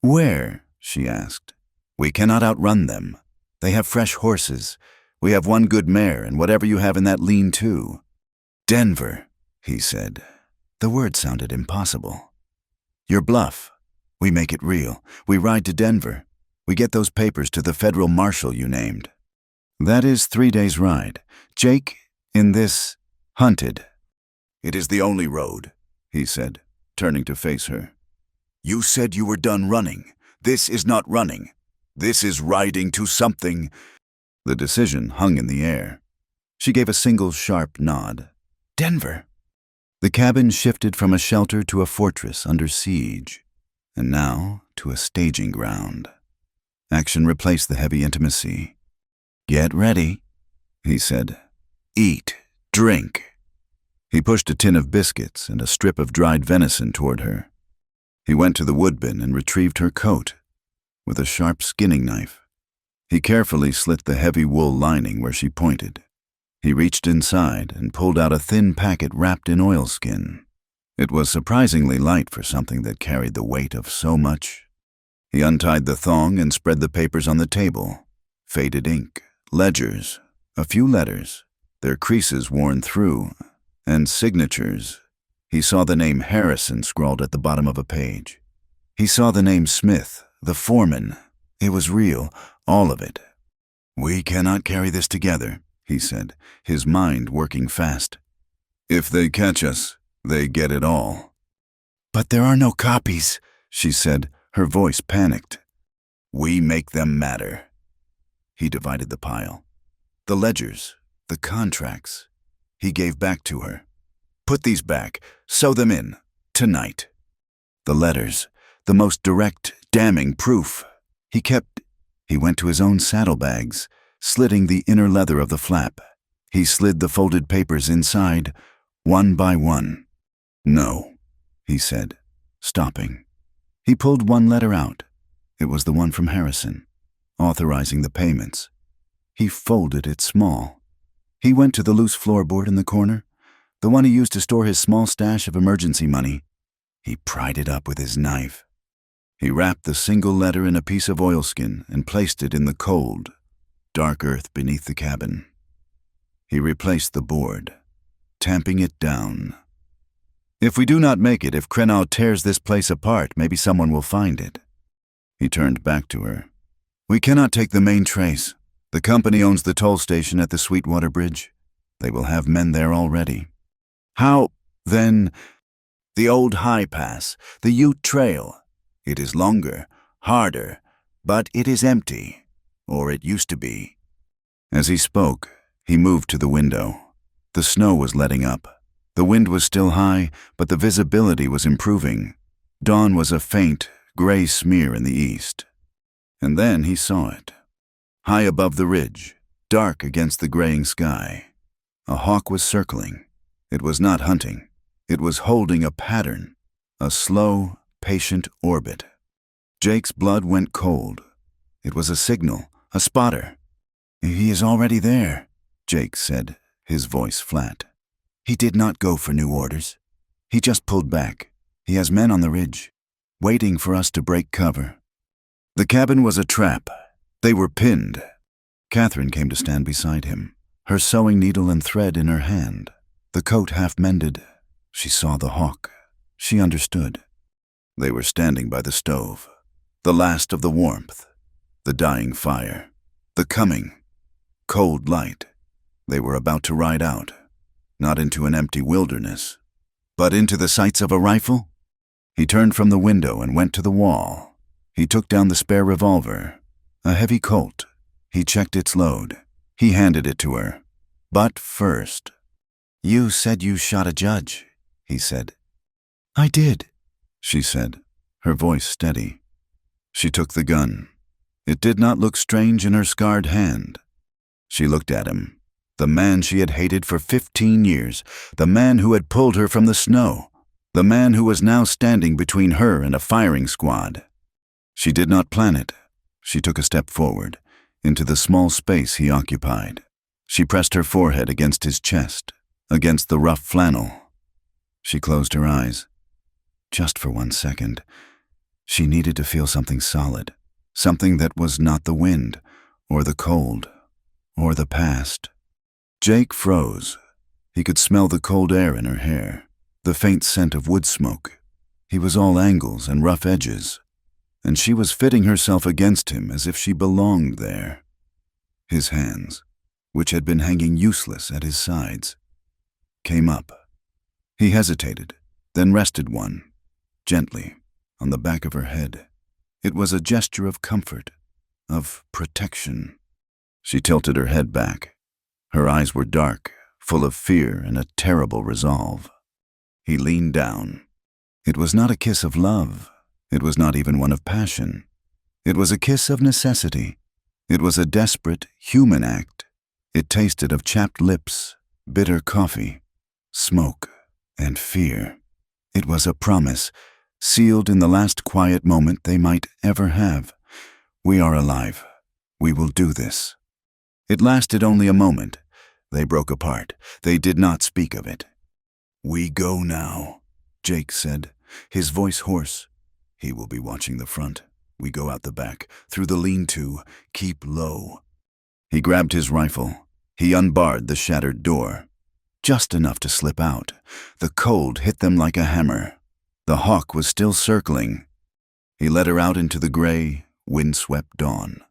"Where?" she asked. "We cannot outrun them. They have fresh horses. We have one good mare and whatever you have in that lean-to." "Denver," he said. The word sounded impossible. "Your bluff. We make it real. We ride to Denver. We get those papers to the federal marshal you named. That is 3 days' ride. Jake, in this, hunted." "It is the only road," he said, turning to face her. "You said you were done running. This is not running. This is riding to something." The decision hung in the air. She gave a single sharp nod. "Denver." The cabin shifted from a shelter to a fortress under siege, and now to a staging ground. Action replaced the heavy intimacy. "Get ready," he said. "Eat, drink." He pushed a tin of biscuits and a strip of dried venison toward her. He went to the woodbin and retrieved her coat with a sharp skinning knife. He carefully slit the heavy wool lining where she pointed. He reached inside and pulled out a thin packet wrapped in oilskin. It was surprisingly light for something that carried the weight of so much. He untied the thong and spread the papers on the table. Faded ink, ledgers, a few letters, their creases worn through, and signatures. He saw the name Harrison scrawled at the bottom of a page. He saw the name Smith, the foreman, It was real, all of it. "We cannot carry this together," he said, his mind working fast. "If they catch us, they get it all." "But there are no copies," she said, her voice panicked. "We make them matter." He divided the pile. The ledgers, the contracts, he gave back to her. "Put these back, sew them in, tonight." The letters, the most direct, damning proof. He went to his own saddlebags, slitting the inner leather of the flap. He slid the folded papers inside, one by one. "No," he said, stopping. He pulled one letter out. It was the one from Harrison, authorizing the payments. He folded it small. He went to the loose floorboard in the corner, the one he used to store his small stash of emergency money. He pried it up with his knife. He wrapped the single letter in a piece of oilskin and placed it in the cold, dark earth beneath the cabin. He replaced the board, tamping it down. "If we do not make it, if Krenau tears this place apart, maybe someone will find it." He turned back to her. "We cannot take the main trace. The company owns the toll station at the Sweetwater Bridge. They will have men there already." "How, then?" "The old high pass, the Ute Trail. It is longer, harder, but it is empty, or it used to be." As he spoke, he moved to the window. The snow was letting up. The wind was still high, but the visibility was improving. Dawn was a faint, gray smear in the east. And then he saw it. High above the ridge, dark against the graying sky. A hawk was circling. It was not hunting. It was holding a pattern, a slow, patient orbit. Jake's blood went cold. It was a signal, a spotter. "He is already there," Jake said, his voice flat. "He did not go for new orders. He just pulled back. He has men on the ridge, waiting for us to break cover." The cabin was a trap. They were pinned. Catherine came to stand beside him, her sewing needle and thread in her hand, the coat half mended. She saw the hawk. She understood. They were standing by the stove, the last of the warmth, the dying fire, the coming, cold light. They were about to ride out, not into an empty wilderness, but into the sights of a rifle. He turned from the window and went to the wall. He took down the spare revolver, a heavy Colt. He checked its load. He handed it to her. "But first." "You said you shot a judge," he said. "I did," she said, her voice steady. She took the gun. It did not look strange in her scarred hand. She looked at him, the man she had hated for 15 years, the man who had pulled her from the snow, the man who was now standing between her and a firing squad. She did not plan it. She took a step forward, into the small space he occupied. She pressed her forehead against his chest, against the rough flannel. She closed her eyes. Just for 1 second. She needed to feel something solid, something that was not the wind, or the cold, or the past. Jake froze. He could smell the cold air in her hair, the faint scent of wood smoke. He was all angles and rough edges, and she was fitting herself against him as if she belonged there. His hands, which had been hanging useless at his sides, came up. He hesitated, then rested one, gently, on the back of her head. It was a gesture of comfort, of protection. She tilted her head back. Her eyes were dark, full of fear and a terrible resolve. He leaned down. It was not a kiss of love. It was not even one of passion. It was a kiss of necessity. It was a desperate, human act. It tasted of chapped lips, bitter coffee, smoke, and fear. It was a promise, sealed in the last quiet moment they might ever have. "We are alive. We will do this." It lasted only a moment. They broke apart. They did not speak of it. "We go now," Jake said, his voice hoarse. "He will be watching the front. We go out the back, through the lean-to. Keep low." He grabbed his rifle. He unbarred the shattered door. Just enough to slip out. The cold hit them like a hammer. The hawk was still circling. He led her out into the gray, windswept dawn.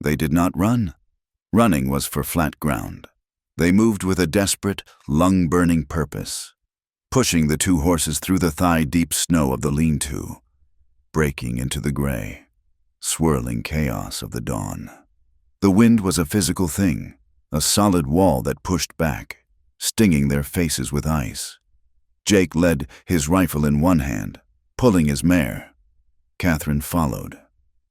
They did not run. Running was for flat ground. They moved with a desperate, lung-burning purpose, pushing the two horses through the thigh-deep snow of the lean-to, breaking into the gray, swirling chaos of the dawn. The wind was a physical thing, a solid wall that pushed back, stinging their faces with ice. Jake led, his rifle in one hand, pulling his mare. Catherine followed,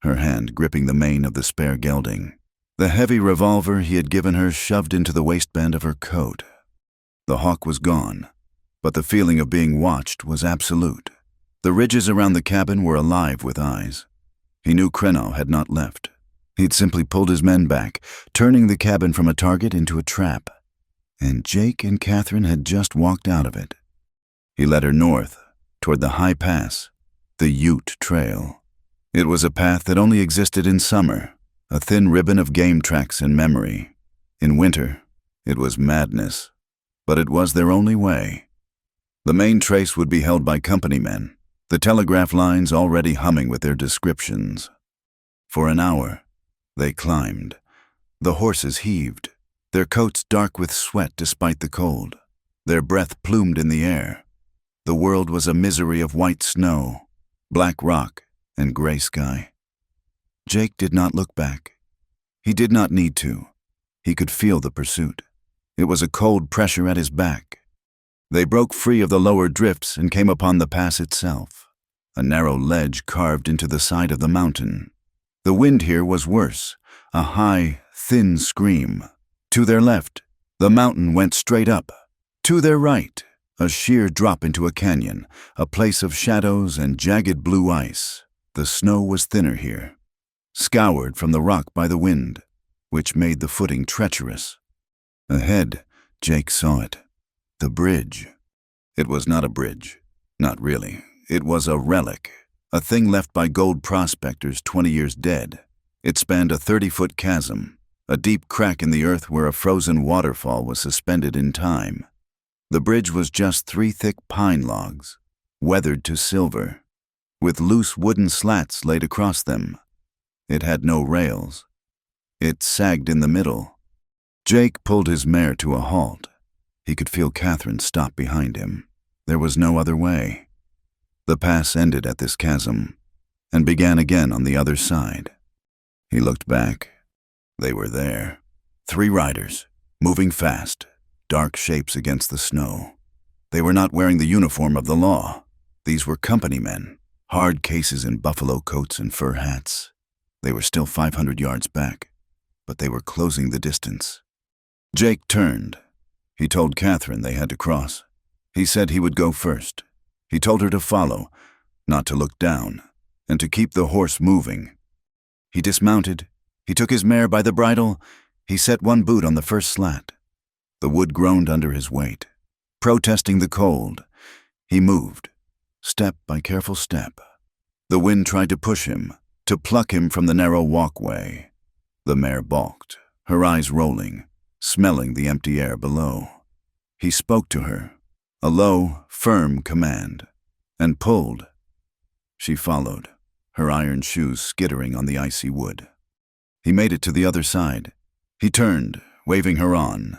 her hand gripping the mane of the spare gelding, the heavy revolver he had given her shoved into the waistband of her coat. The hawk was gone, but the feeling of being watched was absolute. The ridges around the cabin were alive with eyes. He knew Krenau had not left. He'd simply pulled his men back, turning the cabin from a target into a trap. And Jake and Catherine had just walked out of it. He led her north, toward the high pass, the Ute Trail. It was a path that only existed in summer, a thin ribbon of game tracks in memory. In winter, it was madness, but it was their only way. The main trace would be held by company men, the telegraph lines already humming with their descriptions. For an hour, they climbed. The horses heaved, their coats dark with sweat despite the cold, their breath plumed in the air. The world was a misery of white snow, black rock, and gray sky. Jake did not look back. He did not need to. He could feel the pursuit. It was a cold pressure at his back. They broke free of the lower drifts and came upon the pass itself, a narrow ledge carved into the side of the mountain. The wind here was worse, a high, thin scream. To their left, the mountain went straight up. To their right, a sheer drop into a canyon, a place of shadows and jagged blue ice. The snow was thinner here, scoured from the rock by the wind, which made the footing treacherous. Ahead, Jake saw it. The bridge. It was not a bridge. Not really. It was a relic, a thing left by gold prospectors 20 years dead. It spanned a 30-foot chasm, a deep crack in the earth where a frozen waterfall was suspended in time. The bridge was just 3 thick pine logs, weathered to silver, with loose wooden slats laid across them. It had no rails. It sagged in the middle. Jake pulled his mare to a halt. He could feel Catherine stop behind him. There was no other way. The pass ended at this chasm and began again on the other side. He looked back. They were there. 3 riders, moving fast, dark shapes against the snow. They were not wearing the uniform of the law. These were company men, hard cases in buffalo coats and fur hats. They were still 500 yards back, but they were closing the distance. Jake turned. He told Catherine they had to cross. He said he would go first. He told her to follow, not to look down, and to keep the horse moving. He dismounted. He took his mare by the bridle. He set one boot on the first slat. The wood groaned under his weight. Protesting the cold, he moved, step by careful step. The wind tried to push him, to pluck him from the narrow walkway. The mare balked, her eyes rolling, smelling the empty air below. He spoke to her, a low, firm command, and pulled. She followed, her iron shoes skittering on the icy wood. He made it to the other side. He turned, waving her on.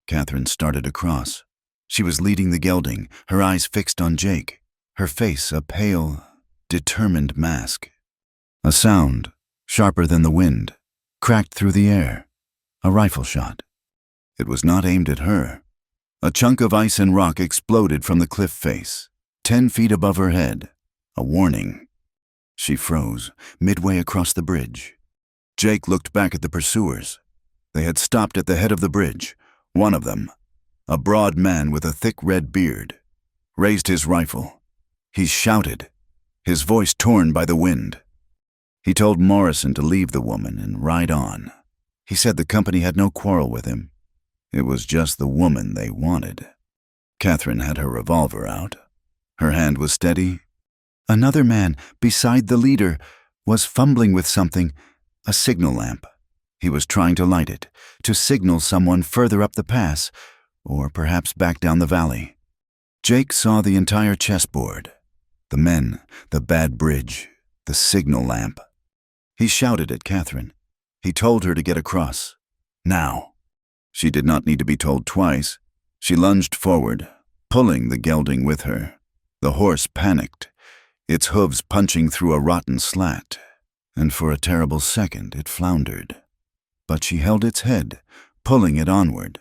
Catherine started across. She was leading the gelding, her eyes fixed on Jake, her face a pale, determined mask. A sound, sharper than the wind, cracked through the air. A rifle shot. It was not aimed at her. A chunk of ice and rock exploded from the cliff face, 10 feet above her head. A warning. She froze, midway across the bridge. Jake looked back at the pursuers. They had stopped at the head of the bridge. One of them, a broad man with a thick red beard, raised his rifle. He shouted, his voice torn by the wind. He told Morrison to leave the woman and ride on. He said the company had no quarrel with him. It was just the woman they wanted. Catherine had her revolver out. Her hand was steady. Another man, beside the leader, was fumbling with something, a signal lamp. He was trying to light it, to signal someone further up the pass, or perhaps back down the valley. Jake saw the entire chessboard. The men, the bad bridge, the signal lamp. He shouted at Catherine. He told her to get across. Now. She did not need to be told twice. She lunged forward, pulling the gelding with her. The horse panicked, its hooves punching through a rotten slat, and for a terrible second it floundered. But she held its head, pulling it onward.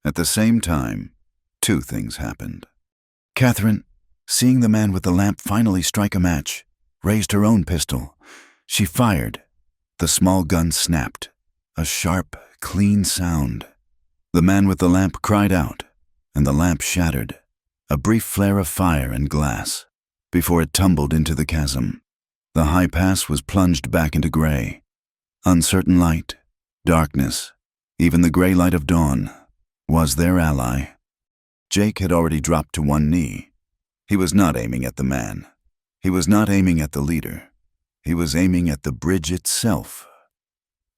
At the same time, two things happened. Catherine, seeing the man with the lamp finally strike a match, raised her own pistol. She fired. The small gun snapped. A sharp, clean sound. The man with the lamp cried out, and the lamp shattered. A brief flare of fire and glass, before it tumbled into the chasm. The high pass was plunged back into gray. Uncertain light, darkness, even the gray light of dawn, was their ally. Jake had already dropped to one knee. He was not aiming at the man. He was not aiming at the leader. He was aiming at the bridge itself.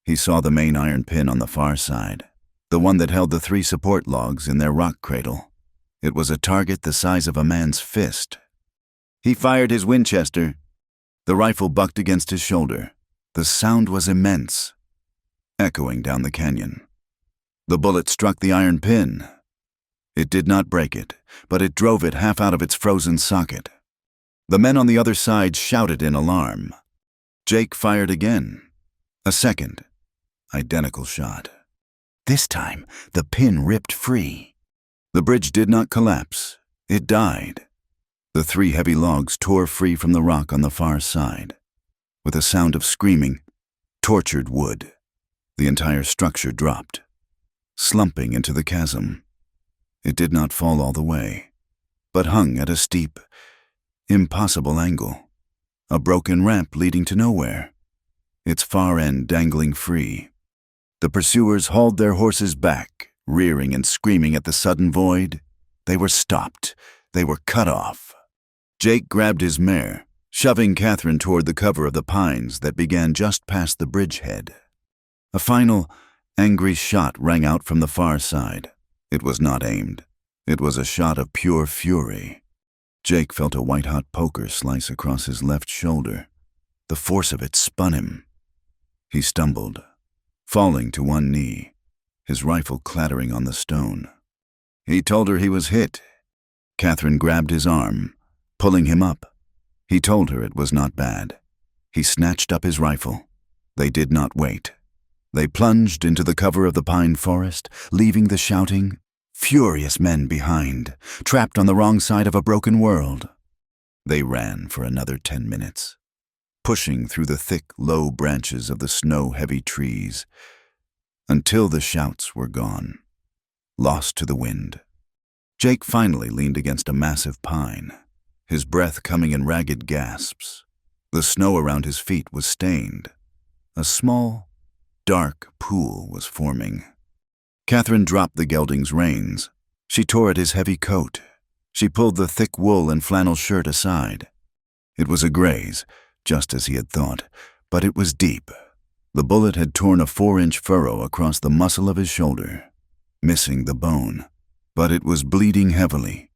He saw the main iron pin on the far side, the one that held the 3 support logs in their rock cradle. It was a target the size of a man's fist. He fired his Winchester. The rifle bucked against his shoulder. The sound was immense, echoing down the canyon. The bullet struck the iron pin. It did not break it, but it drove it half out of its frozen socket. The men on the other side shouted in alarm. Jake fired again. A second, identical shot. This time, the pin ripped free. The bridge did not collapse. It died. The 3 heavy logs tore free from the rock on the far side. With a sound of screaming, tortured wood, the entire structure dropped, slumping into the chasm. It did not fall all the way, but hung at a steep, impossible angle, a broken ramp leading to nowhere, its far end dangling free. The pursuers hauled their horses back, rearing and screaming at the sudden void. They were stopped. They were cut off. Jake grabbed his mare, shoving Catherine toward the cover of the pines that began just past the bridgehead. A final, angry shot rang out from the far side. It was not aimed. It was a shot of pure fury. Jake felt a white-hot poker slice across his left shoulder. The force of it spun him. He stumbled, falling to one knee, his rifle clattering on the stone. He told her he was hit. Catherine grabbed his arm, pulling him up. He told her it was not bad. He snatched up his rifle. They did not wait. They plunged into the cover of the pine forest, leaving the shouting, furious men behind, trapped on the wrong side of a broken world. They ran for another 10 minutes, pushing through the thick, low branches of the snow-heavy trees, until the shouts were gone, lost to the wind. Jake finally leaned against a massive pine, his breath coming in ragged gasps. The snow around his feet was stained. A small, dark pool was forming. Catherine dropped the gelding's reins. She tore at his heavy coat. She pulled the thick wool and flannel shirt aside. It was a graze, just as he had thought, but it was deep. The bullet had torn a 4-inch furrow across the muscle of his shoulder, missing the bone, but it was bleeding heavily.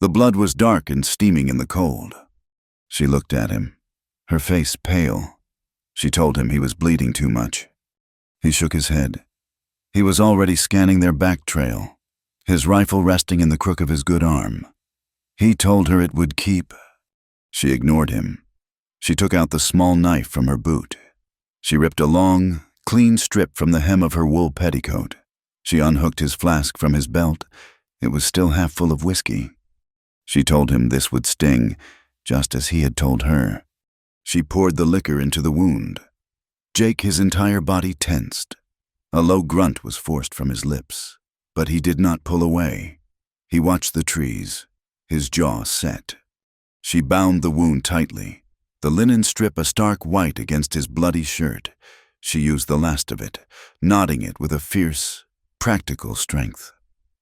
The blood was dark and steaming in the cold. She looked at him, her face pale. She told him he was bleeding too much. He shook his head. He was already scanning their back trail, his rifle resting in the crook of his good arm. He told her it would keep. She ignored him. She took out the small knife from her boot. She ripped a long, clean strip from the hem of her wool petticoat. She unhooked his flask from his belt. It was still half full of whiskey. She told him this would sting, just as he had told her. She poured the liquor into the wound. Jake, his entire body tensed. A low grunt was forced from his lips, but he did not pull away. He watched the trees, his jaw set. She bound the wound tightly, the linen strip a stark white against his bloody shirt. She used the last of it, knotting it with a fierce, practical strength.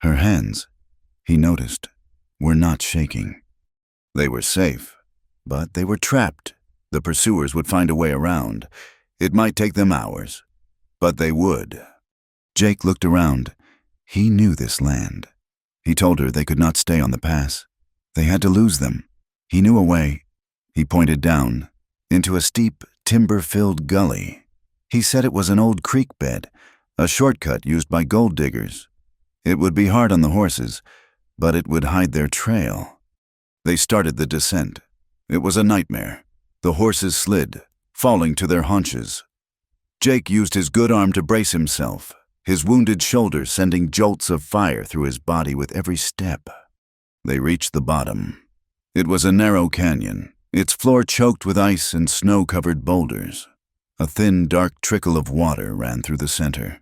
Her hands, he noticed, were not shaking. They were safe, but they were trapped. The pursuers would find a way around. It might take them hours, but they would. Jake looked around. He knew this land. He told her they could not stay on the pass. They had to lose them. He knew a way. He pointed down, into a steep, timber-filled gully. He said it was an old creek bed, a shortcut used by gold diggers. It would be hard on the horses, but it would hide their trail. They started the descent. It was a nightmare. The horses slid, falling to their haunches. Jake used his good arm to brace himself, his wounded shoulder sending jolts of fire through his body with every step. They reached the bottom. It was a narrow canyon, its floor choked with ice and snow-covered boulders. A thin, dark trickle of water ran through the center,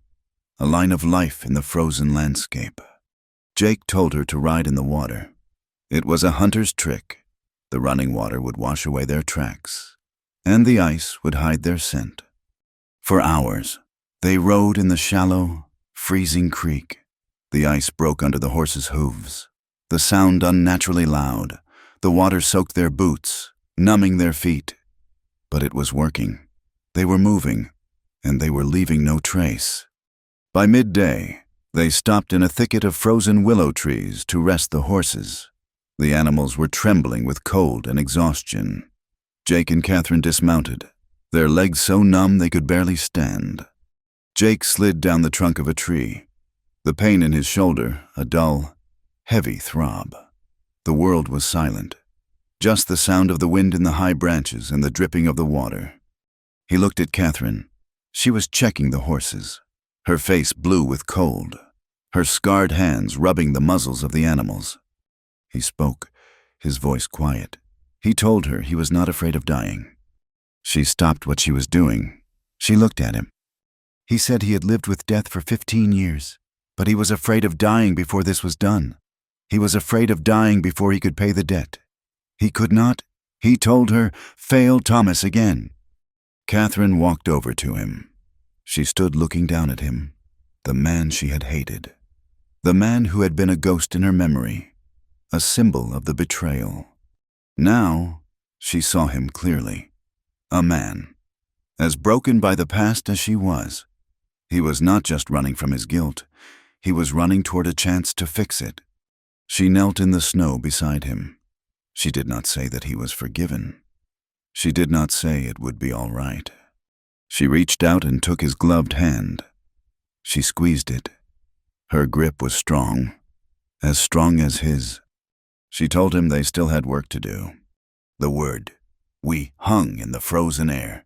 a line of life in the frozen landscape. Jake told her to ride in the water. It was a hunter's trick. The running water would wash away their tracks, and the ice would hide their scent. For hours, they rode in the shallow, freezing creek. The ice broke under the horses' hooves. The sound unnaturally loud. The water soaked their boots, numbing their feet. But it was working. They were moving, and they were leaving no trace. By midday, they stopped in a thicket of frozen willow trees to rest the horses. The animals were trembling with cold and exhaustion. Jake and Catherine dismounted, their legs so numb they could barely stand. Jake slid down the trunk of a tree, the pain in his shoulder a dull, heavy throb. The world was silent, just the sound of the wind in the high branches and the dripping of the water. He looked at Catherine. She was checking the horses, her face blue with cold, her scarred hands rubbing the muzzles of the animals. He spoke, his voice quiet. He told her he was not afraid of dying. She stopped what she was doing. She looked at him. He said he had lived with death for 15 years, but he was afraid of dying before this was done. He was afraid of dying before he could pay the debt. He could not, he told her, fail Thomas again. Catherine walked over to him. She stood looking down at him, the man she had hated, the man who had been a ghost in her memory, a symbol of the betrayal. Now, she saw him clearly. A man, as broken by the past as she was. He was not just running from his guilt. He was running toward a chance to fix it. She knelt in the snow beside him. She did not say that he was forgiven. She did not say it would be all right. She reached out and took his gloved hand. She squeezed it. Her grip was strong as his. She told him they still had work to do. The word, we hung in the frozen air.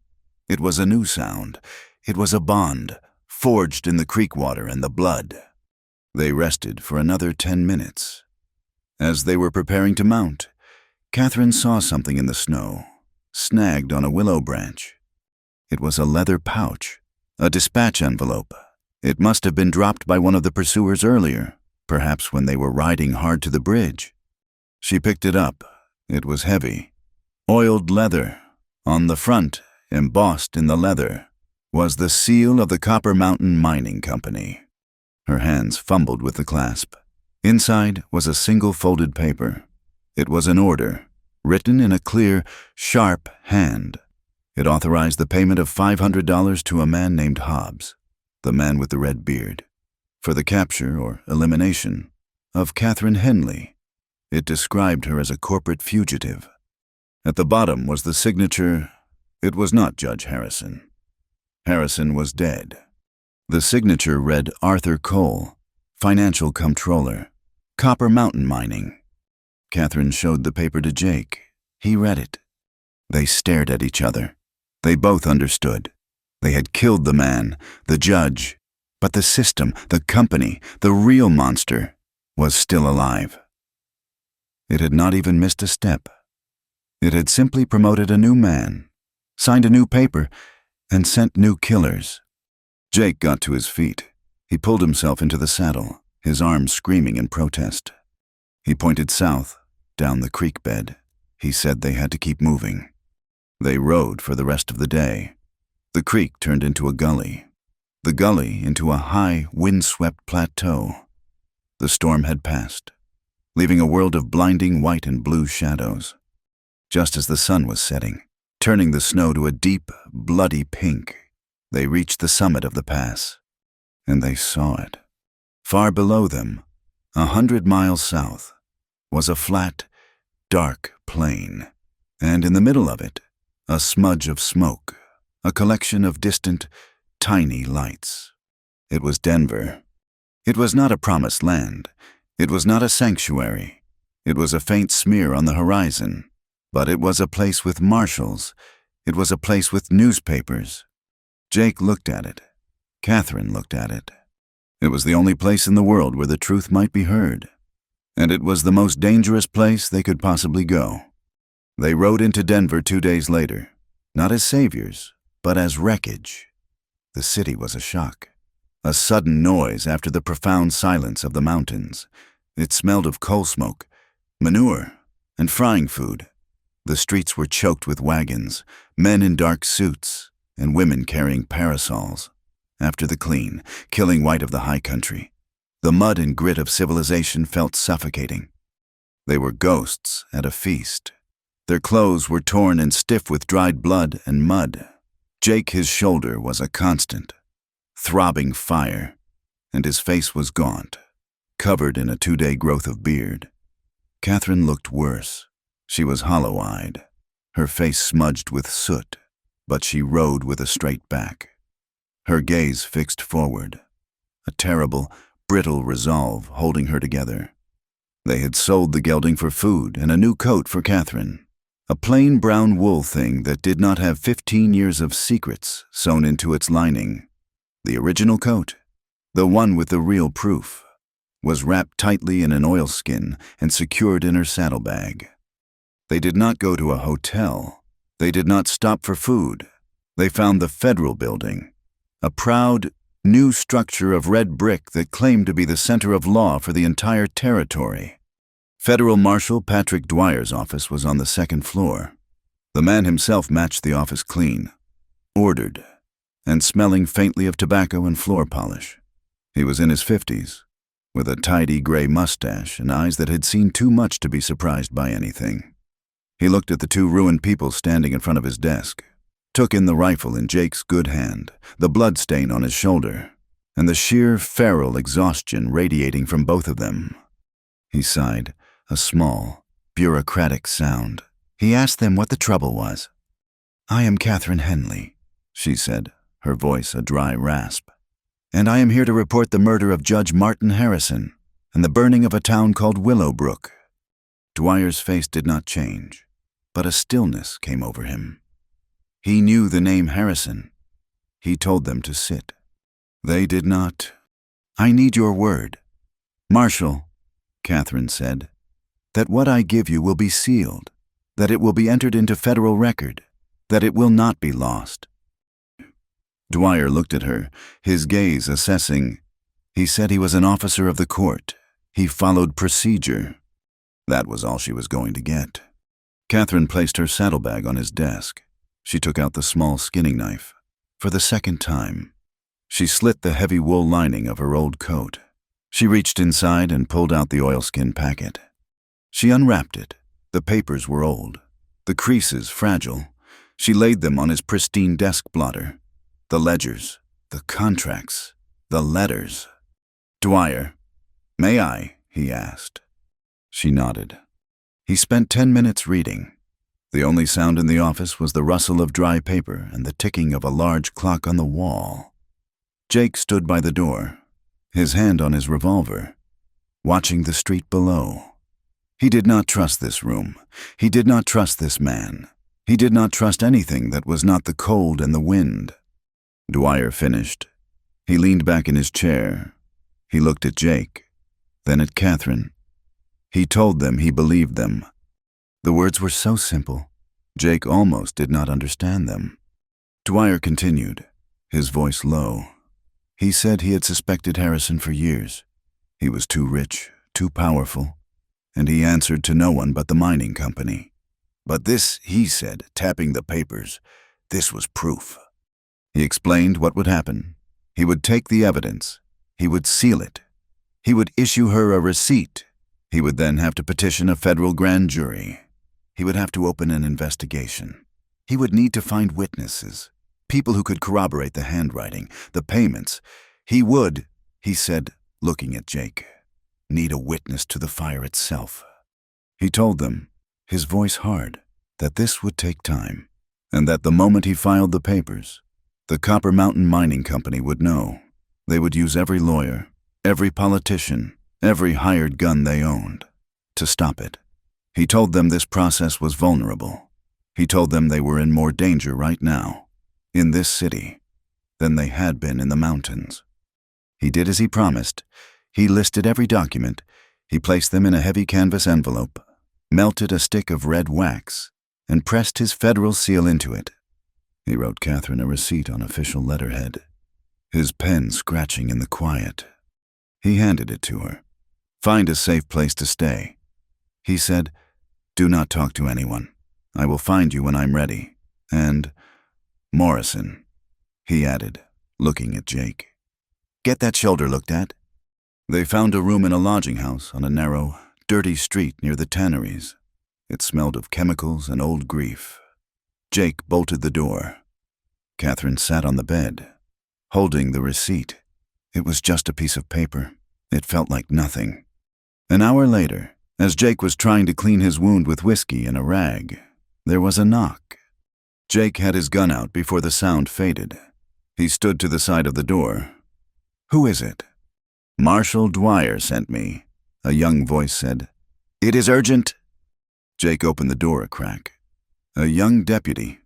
It was a new sound. It was a bond, forged in the creek water and the blood. They rested for another 10 minutes. As they were preparing to mount, Catherine saw something in the snow, snagged on a willow branch. It was a leather pouch, a dispatch envelope. It must have been dropped by one of the pursuers earlier, perhaps when they were riding hard to the bridge. She picked it up. It was heavy. Oiled leather. On the front, embossed in the leather, was the seal of the Copper Mountain Mining Company. Her hands fumbled with the clasp. Inside was a single folded paper. It was an order, written in a clear, sharp hand. It authorized the payment of $500 to a man named Hobbs, the man with the red beard, for the capture or elimination of Catherine Henley. It described her as a corporate fugitive. At the bottom was the signature. It was not Judge Harrison. Harrison was dead. The signature read Arthur Cole, Financial Comptroller, Copper Mountain Mining. Catherine showed the paper to Jake. He read it. They stared at each other. They both understood. They had killed the man, the judge, but the system, the company, the real monster, was still alive. It had not even missed a step. It had simply promoted a new man, signed a new paper, and sent new killers. Jake got to his feet. He pulled himself into the saddle, his arms screaming in protest. He pointed south, down the creek bed. He said they had to keep moving. They rode for the rest of the day. The creek turned into a gully. The gully into a high, wind-swept plateau. The storm had passed, leaving a world of blinding white and blue shadows. Just as the sun was setting, turning the snow to a deep, bloody pink, they reached the summit of the pass, and they saw it. Far below them, 100 miles south, was a flat, dark plain, and in the middle of it, a smudge of smoke, a collection of distant, tiny lights. It was Denver. It was not a promised land. It was not a sanctuary. It was a faint smear on the horizon. But it was a place with marshals. It was a place with newspapers. Jake looked at it. Catherine looked at it. It was the only place in the world where the truth might be heard. And it was the most dangerous place they could possibly go. They rode into Denver 2 days later, not as saviors, but as wreckage. The city was a shock. A sudden noise after the profound silence of the mountains. It smelled of coal smoke, manure, and frying food. The streets were choked with wagons, men in dark suits, and women carrying parasols. After the clean, killing white of the high country, the mud and grit of civilization felt suffocating. They were ghosts at a feast. Their clothes were torn and stiff with dried blood and mud. Jake, his shoulder, was a constant, throbbing fire, and his face was gaunt, covered in a 2-day growth of beard. Catherine looked worse. She was hollow-eyed, her face smudged with soot, but she rode with a straight back. Her gaze fixed forward, a terrible, brittle resolve holding her together. They had sold the gelding for food and a new coat for Catherine, a plain brown wool thing that did not have 15 years of secrets sewn into its lining. The original coat, the one with the real proof, was wrapped tightly in an oilskin and secured in her saddlebag. They did not go to a hotel. They did not stop for food. They found the Federal Building, a proud, new structure of red brick that claimed to be the center of law for the entire territory. Federal Marshal Patrick Dwyer's office was on the 2nd floor. The man himself matched the office clean, ordered, and smelling faintly of tobacco and floor polish. He was in his 50s, with a tidy gray mustache and eyes that had seen too much to be surprised by anything. He looked at the 2 ruined people standing in front of his desk, took in the rifle in Jake's good hand, the blood stain on his shoulder, and the sheer feral exhaustion radiating from both of them. He sighed, a small, bureaucratic sound. He asked them what the trouble was. "I am Catherine Henley," she said, her voice a dry rasp. "And I am here to report the murder of Judge Martin Harrison and the burning of a town called Willowbrook." Dwyer's face did not change, but a stillness came over him. He knew the name Harrison. He told them to sit. They did not. "I need your word, Marshal," Catherine said, "that what I give you will be sealed, that it will be entered into federal record, that it will not be lost." Dwyer looked at her, his gaze assessing. He said he was an officer of the court. He followed procedure. That was all she was going to get. Catherine placed her saddlebag on his desk. She took out the small skinning knife. For the 2nd time, she slit the heavy wool lining of her old coat. She reached inside and pulled out the oilskin packet. She unwrapped it. The papers were old, the creases fragile. She laid them on his pristine desk blotter. The ledgers, the contracts, the letters. "Dwyer, may I?" he asked. She nodded. He spent 10 minutes reading. The only sound in the office was the rustle of dry paper and the ticking of a large clock on the wall. Jake stood by the door, his hand on his revolver, watching the street below. He did not trust this room. He did not trust this man. He did not trust anything that was not the cold and the wind. Dwyer finished. He leaned back in his chair. He looked at Jake, then at Catherine. He told them he believed them. The words were so simple, Jake almost did not understand them. Dwyer continued, his voice low. He said he had suspected Harrison for years. He was too rich, too powerful, and he answered to no one but the mining company. But this, he said, tapping the papers, this was proof. He explained what would happen. He would take the evidence. He would seal it. He would issue her a receipt. He would then have to petition a federal grand jury. He would have to open an investigation. He would need to find witnesses, people who could corroborate the handwriting, the payments. He would, he said, looking at Jake, need a witness to the fire itself. He told them, his voice hard, that this would take time. and that the moment he filed the papers, the Copper Mountain Mining Company would know. They would use every lawyer, every politician, every hired gun they owned to stop it. He told them this process was vulnerable. He told them they were in more danger right now, in this city, than they had been in the mountains. He did as he promised. He listed every document. He placed them in a heavy canvas envelope, melted a stick of red wax, and pressed his federal seal into it. He wrote Catherine a receipt on official letterhead, his pen scratching in the quiet. He handed it to her. "Find a safe place to stay." He said, "Do not talk to anyone. I will find you when I'm ready. And Morrison," he added, looking at Jake. "Get that shoulder looked at." They found a room in a lodging house on a narrow, dirty street near the tanneries. It smelled of chemicals and old grief. Jake bolted the door. Catherine sat on the bed, holding the receipt. It was just a piece of paper. It felt like nothing. An hour later, as Jake was trying to clean his wound with whiskey and a rag, there was a knock. Jake had his gun out before the sound faded. He stood to the side of the door. "Who is it?" "Marshal Dwyer sent me," a young voice said. "It is urgent." Jake opened the door a crack. A young deputy,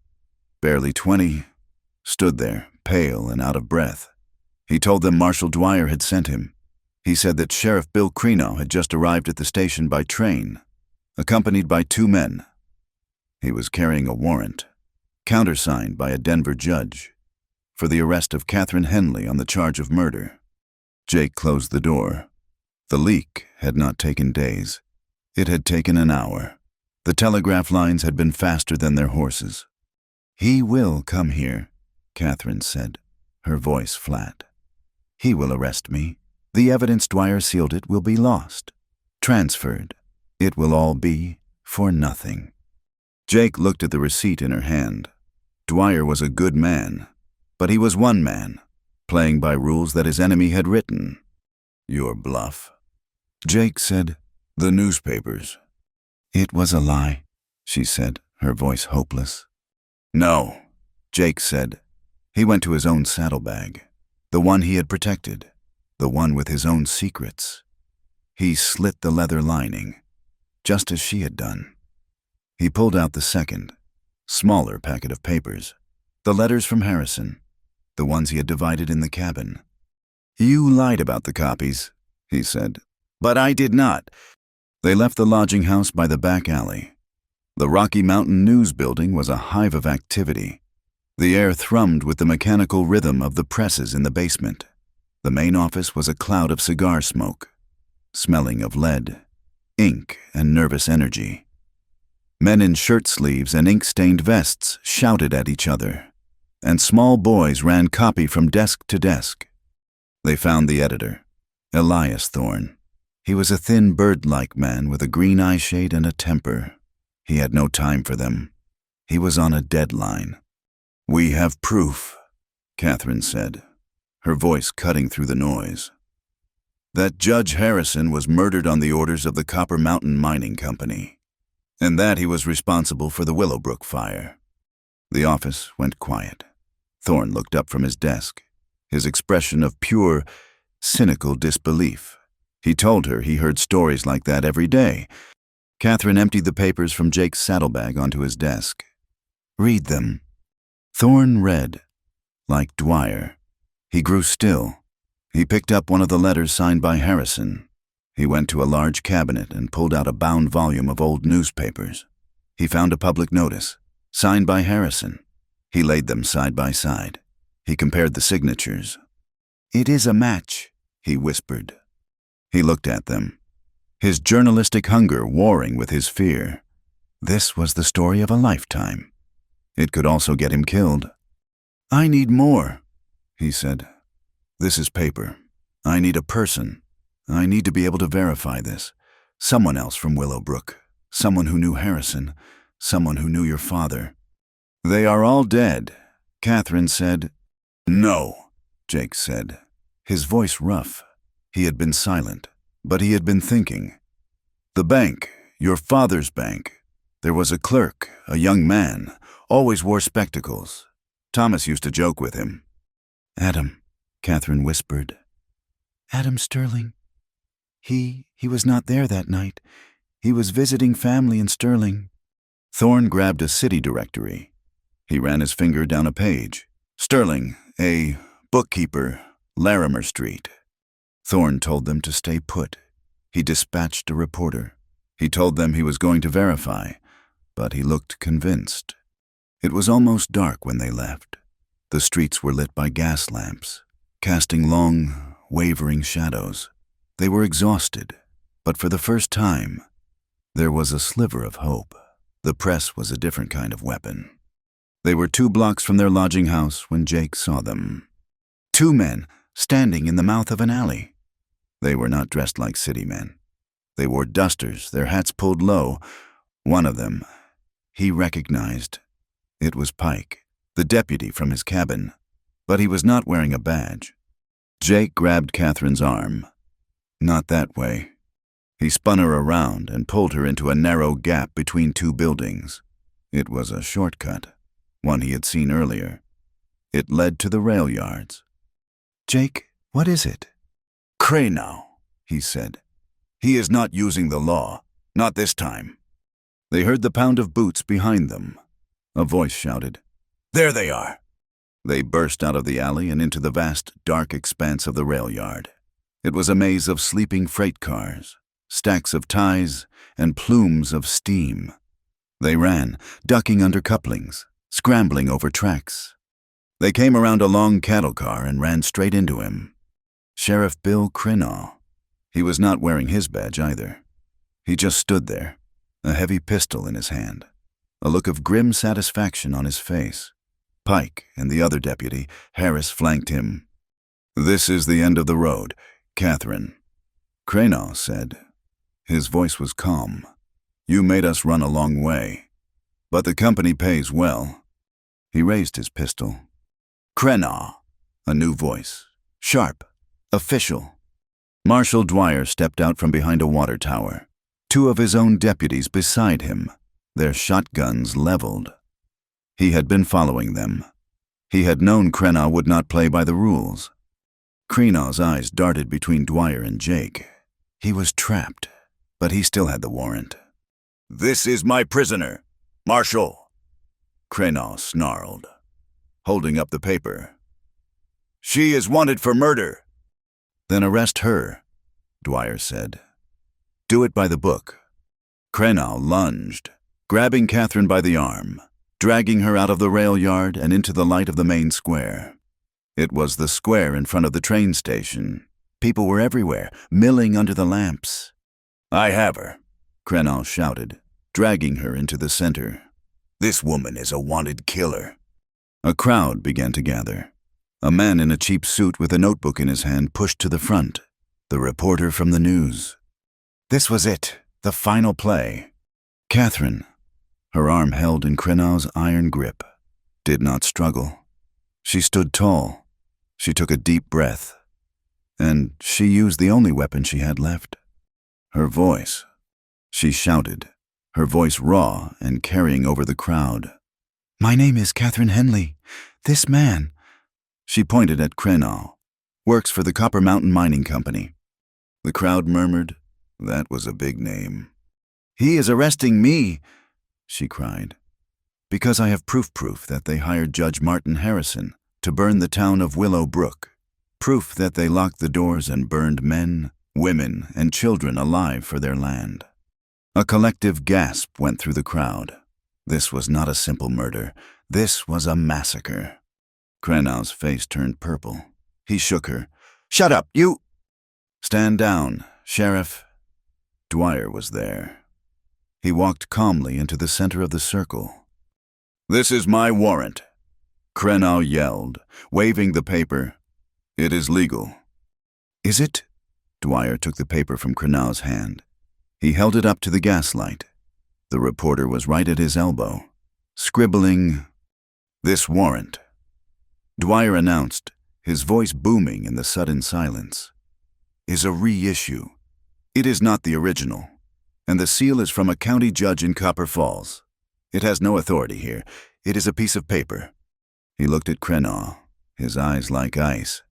barely 20, stood there, pale and out of breath. He told them Marshal Dwyer had sent him. He said that Sheriff Bill Creno had just arrived at the station by train, accompanied by 2 men. He was carrying a warrant, countersigned by a Denver judge, for the arrest of Catherine Henley on the charge of murder. Jake closed the door. The leak had not taken days. It had taken an hour. The telegraph lines had been faster than their horses. "He will come here," Catherine said, her voice flat. "He will arrest me. The evidence Dwyer sealed it will be lost, transferred. It will all be for nothing." Jake looked at the receipt in her hand. Dwyer was a good man, but he was one man, playing by rules that his enemy had written. "Your bluff." Jake said, "The newspapers." "It was a lie," she said, her voice hopeless. "No," Jake said. He went to his own saddlebag, the one he had protected, the one with his own secrets. He slit the leather lining, just as she had done. He pulled out the second, smaller packet of papers, the letters from Harrison, the ones he had divided in the cabin. "You lied about the copies," he said. "But I did not." They left the lodging house by the back alley. The Rocky Mountain News Building was a hive of activity. The air thrummed with the mechanical rhythm of the presses in the basement. The main office was a cloud of cigar smoke, smelling of lead, ink, and nervous energy. Men in shirt sleeves and ink-stained vests shouted at each other, and small boys ran copy from desk to desk. They found the editor, Elias Thorne. He was a thin bird-like man with a green eyeshade and a temper. He had no time for them. He was on a deadline. "We have proof," Catherine said, her voice cutting through the noise, "that Judge Harrison was murdered on the orders of the Copper Mountain Mining Company, and that he was responsible for the Willowbrook fire." The office went quiet. Thorne looked up from his desk, his expression of pure, cynical disbelief. He told her he heard stories like that every day. Catherine emptied the papers from Jake's saddlebag onto his desk. "Read them." Thorne read. Like Dwyer, he grew still. He picked up one of the letters signed by Harrison. He went to a large cabinet and pulled out a bound volume of old newspapers. He found a public notice, signed by Harrison. He laid them side by side. He compared the signatures. "It is a match," he whispered. He looked at them, his journalistic hunger warring with his fear. This was the story of a lifetime. It could also get him killed. "I need more," he said. "This is paper. I need a person. I need to be able to verify this. Someone else from Willowbrook. Someone who knew Harrison. Someone who knew your father." "They are all dead," Catherine said. "No," Jake said, his voice rough. He had been silent, but he had been thinking. "The bank, your father's bank. There was a clerk, a young man. Always wore spectacles. Thomas used to joke with him. "Adam," Catherine whispered. "Adam Sterling. He was not there that night. He was visiting family in Sterling." Thorne grabbed a city directory. He ran his finger down a page. Sterling, a bookkeeper, Larimer Street. Thorne told them to stay put. He dispatched a reporter. He told them he was going to verify, but he looked convinced. It was almost dark when they left. The streets were lit by gas lamps, casting long, wavering shadows. They were exhausted, but for the first time, there was a sliver of hope. The press was a different kind of weapon. They were 2 blocks from their lodging house when Jake saw them. 2 men standing in the mouth of an alley. They were not dressed like city men. They wore dusters, their hats pulled low. One of them, he recognized. It was Pike, the deputy from his cabin, but he was not wearing a badge. Jake grabbed Catherine's arm. "Not that way." He spun her around and pulled her into a narrow gap between 2 buildings. It was a shortcut, one he had seen earlier. It led to the rail yards. "Jake, what is it?" "Crenow," he said. "He is not using the law. Not this time." They heard the pound of boots behind them. A voice shouted, "There they are!" They burst out of the alley and into the vast, dark expanse of the rail yard. It was a maze of sleeping freight cars, stacks of ties, and plumes of steam. They ran, ducking under couplings, scrambling over tracks. They came around a long cattle car and ran straight into him. Sheriff Bill Crenow. He was not wearing his badge either. He just stood there, a heavy pistol in his hand, a look of grim satisfaction on his face. Pike and the other deputy, Harris, flanked him. "This is the end of the road, Catherine," Crenow said. His voice was calm. "You made us run a long way, but the company pays well." He raised his pistol. "Crenow," a new voice, sharp, official. Marshal Dwyer stepped out from behind a water tower, 2 of his own deputies beside him, their shotguns leveled. He had been following them. He had known Crenow would not play by the rules. Crenow's eyes darted between Dwyer and Jake. He was trapped, but he still had the warrant. "This is my prisoner, Marshal," Crenow snarled, holding up the paper. "She is wanted for murder." "Then arrest her," Dwyer said. "Do it by the book." Crenow lunged, grabbing Catherine by the arm, dragging her out of the rail yard and into the light of the main square. It was the square in front of the train station. People were everywhere, milling under the lamps. "I have her," Crenow shouted, dragging her into the center. "This woman is a wanted killer." A crowd began to gather. A man in a cheap suit with a notebook in his hand pushed to the front, the reporter from the news. This was it, the final play. Catherine, her arm held in Crenow's iron grip, did not struggle. She stood tall. She took a deep breath. And she used the only weapon she had left. Her voice. She shouted, her voice raw and carrying over the crowd. "My name is Catherine Henley. This man," she pointed at Crenow, "works for the Copper Mountain Mining Company." The crowd murmured, "That was a big name." "He is arresting me," she cried, "because I have proof that they hired Judge Martin Harrison to burn the town of Willow Brook. Proof that they locked the doors and burned men, women, and children alive for their land." A collective gasp went through the crowd. This was not a simple murder. This was a massacre. Crenow's face turned purple. He shook her. "Shut up, you!" "Stand down, Sheriff." Dwyer was there. He walked calmly into the center of the circle. "This is my warrant," Crenow yelled, waving the paper. "It is legal." "Is it?" Dwyer took the paper from Crenow's hand. He held it up to the gaslight. The reporter was right at his elbow, scribbling, "This warrant," Dwyer announced, his voice booming in the sudden silence, "is a reissue. It is not the original, and the seal is from a county judge in Copper Falls. It has no authority here. It is a piece of paper." He looked at Krenaw, his eyes like ice.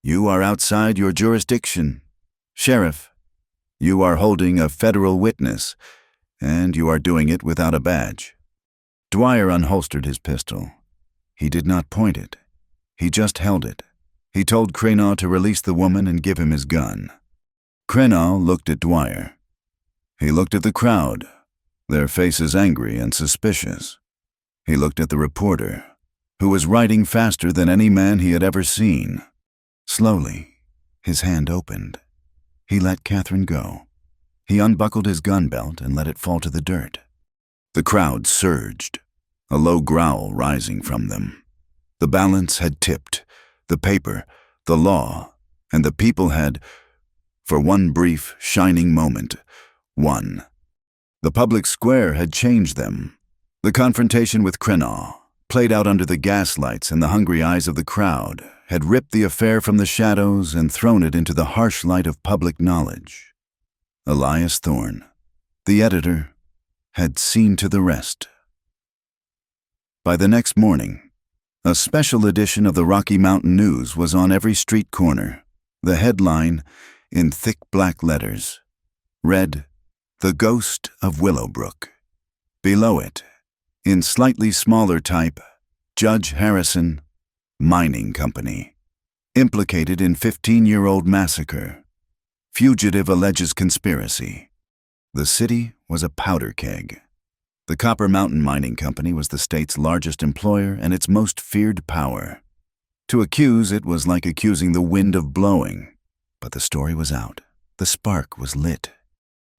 "You are outside your jurisdiction. Sheriff, you are holding a federal witness, and you are doing it without a badge." Dwyer unholstered his pistol. He did not point it. He just held it. He told Krenaw to release the woman and give him his gun. Krenaw looked at Dwyer. He looked at the crowd, their faces angry and suspicious. He looked at the reporter, who was writing faster than any man he had ever seen. Slowly, his hand opened. He let Catherine go. He unbuckled his gun belt and let it fall to the dirt. The crowd surged, a low growl rising from them. The balance had tipped. The paper, the law, and the people had, for one brief, shining moment, won. The public square had changed them. The confrontation with Krenaw, played out under the gaslights and the hungry eyes of the crowd, had ripped the affair from the shadows and thrown it into the harsh light of public knowledge. Elias Thorne, the editor, had seen to the rest. By the next morning, a special edition of the Rocky Mountain News was on every street corner. The headline, in thick black letters, read, "The Ghost of Willowbrook." Below it, in slightly smaller type, Judge Harrison, Mining Company, implicated in 15-year-old massacre. Fugitive alleges conspiracy. The city was a powder keg. The Copper Mountain Mining Company was the state's largest employer and its most feared power. To accuse it was like accusing the wind of blowing. But the story was out. The spark was lit.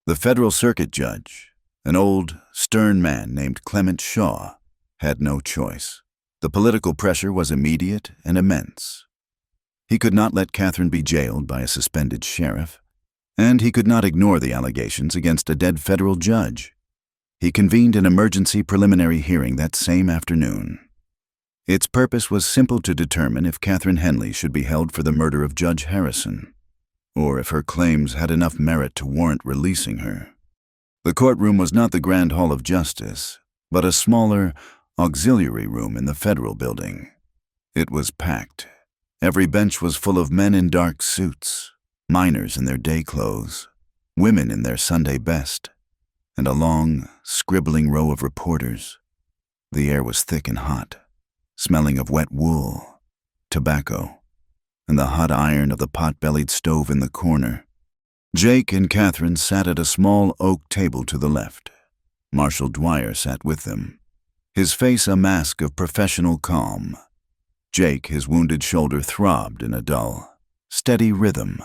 The federal circuit judge, an old, stern man named Clement Shaw, had no choice. The political pressure was immediate and immense. He could not let Catherine be jailed by a suspended sheriff, and he could not ignore the allegations against a dead federal judge. He convened an emergency preliminary hearing that same afternoon. Its purpose was simple: to determine if Catherine Henley should be held for the murder of Judge Harrison, or if her claims had enough merit to warrant releasing her. The courtroom was not the Grand Hall of Justice, but a smaller, auxiliary room in the federal building. It was packed. Every bench was full of men in dark suits, miners in their day clothes, women in their Sunday best, and a long, scribbling row of reporters. The air was thick and hot, smelling of wet wool, tobacco, and the hot iron of the pot-bellied stove in the corner. Jake and Catherine sat at a small oak table to the left. Marshal Dwyer sat with them, his face a mask of professional calm. Jake, his wounded shoulder, throbbed in a dull, steady rhythm,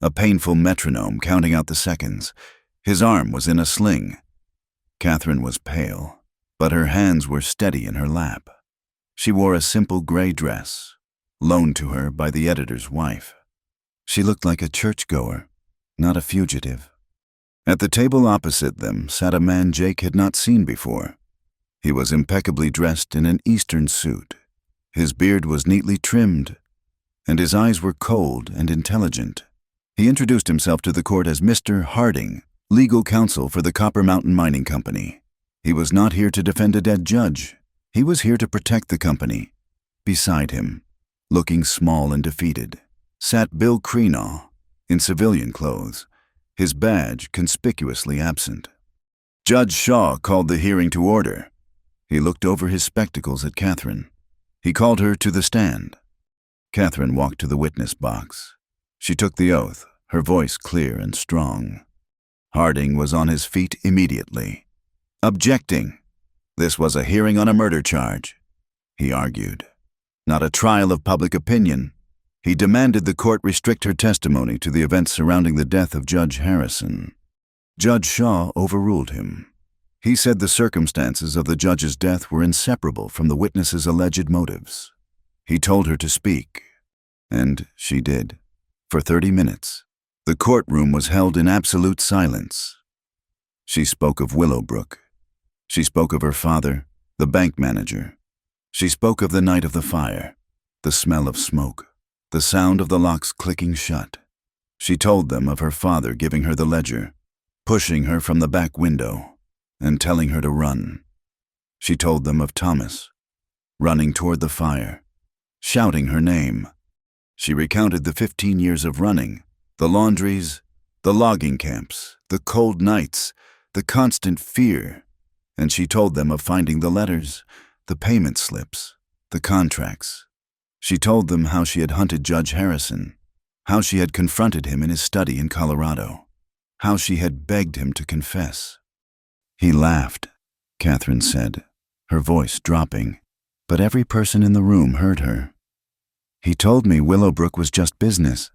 a painful metronome counting out the seconds. His arm was in a sling. Catherine was pale, but her hands were steady in her lap. She wore a simple gray dress, loaned to her by the editor's wife. She looked like a churchgoer, not a fugitive. At the table opposite them sat a man Jake had not seen before. He was impeccably dressed in an Eastern suit. His beard was neatly trimmed, and his eyes were cold and intelligent. He introduced himself to the court as Mr. Harding, legal counsel for the Copper Mountain Mining Company. He was not here to defend a dead judge. He was here to protect the company. Beside him, looking small and defeated, sat Bill Krenaw, in civilian clothes, his badge conspicuously absent. Judge Shaw called the hearing to order. He looked over his spectacles at Catherine. He called her to the stand. Catherine walked to the witness box. She took the oath, her voice clear and strong. Harding was on his feet immediately. "Objecting. This was a hearing on a murder charge," he argued, "not a trial of public opinion." He demanded the court restrict her testimony to the events surrounding the death of Judge Harrison. Judge Shaw overruled him. He said the circumstances of the judge's death were inseparable from the witness's alleged motives. He told her to speak, and she did. For 30 minutes, the courtroom was held in absolute silence. She spoke of Willowbrook. She spoke of her father, the bank manager. She spoke of the night of the fire, the smell of smoke, the sound of the locks clicking shut. She told them of her father giving her the ledger, pushing her from the back window, and telling her to run. She told them of Thomas, running toward the fire, shouting her name. She recounted the 15 years of running, the laundries, the logging camps, the cold nights, the constant fear, and she told them of finding the letters, the payment slips, the contracts. She told them how she had hunted Judge Harrison, how she had confronted him in his study in Colorado, how she had begged him to confess. He laughed, Catherine said, her voice dropping, but every person in the room heard her. He told me Willowbrook was just business.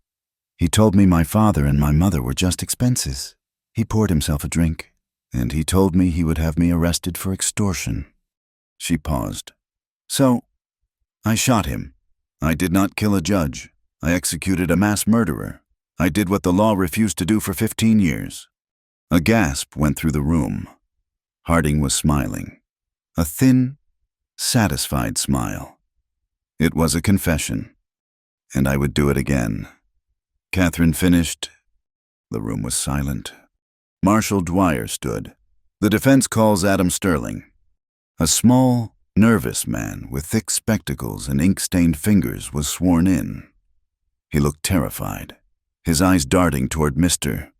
He told me my father and my mother were just expenses. He poured himself a drink, and he told me he would have me arrested for extortion. She paused. So, I shot him. I did not kill a judge. I executed a mass murderer. I did what the law refused to do for 15 years. A gasp went through the room. Harding was smiling. A thin, satisfied smile. It was a confession, and I would do it again. Catherine finished. The room was silent. Marshal Dwyer stood. The defense calls Adam Sterling. A small, nervous man with thick spectacles and ink-stained fingers was sworn in. He looked terrified, his eyes darting toward Mr.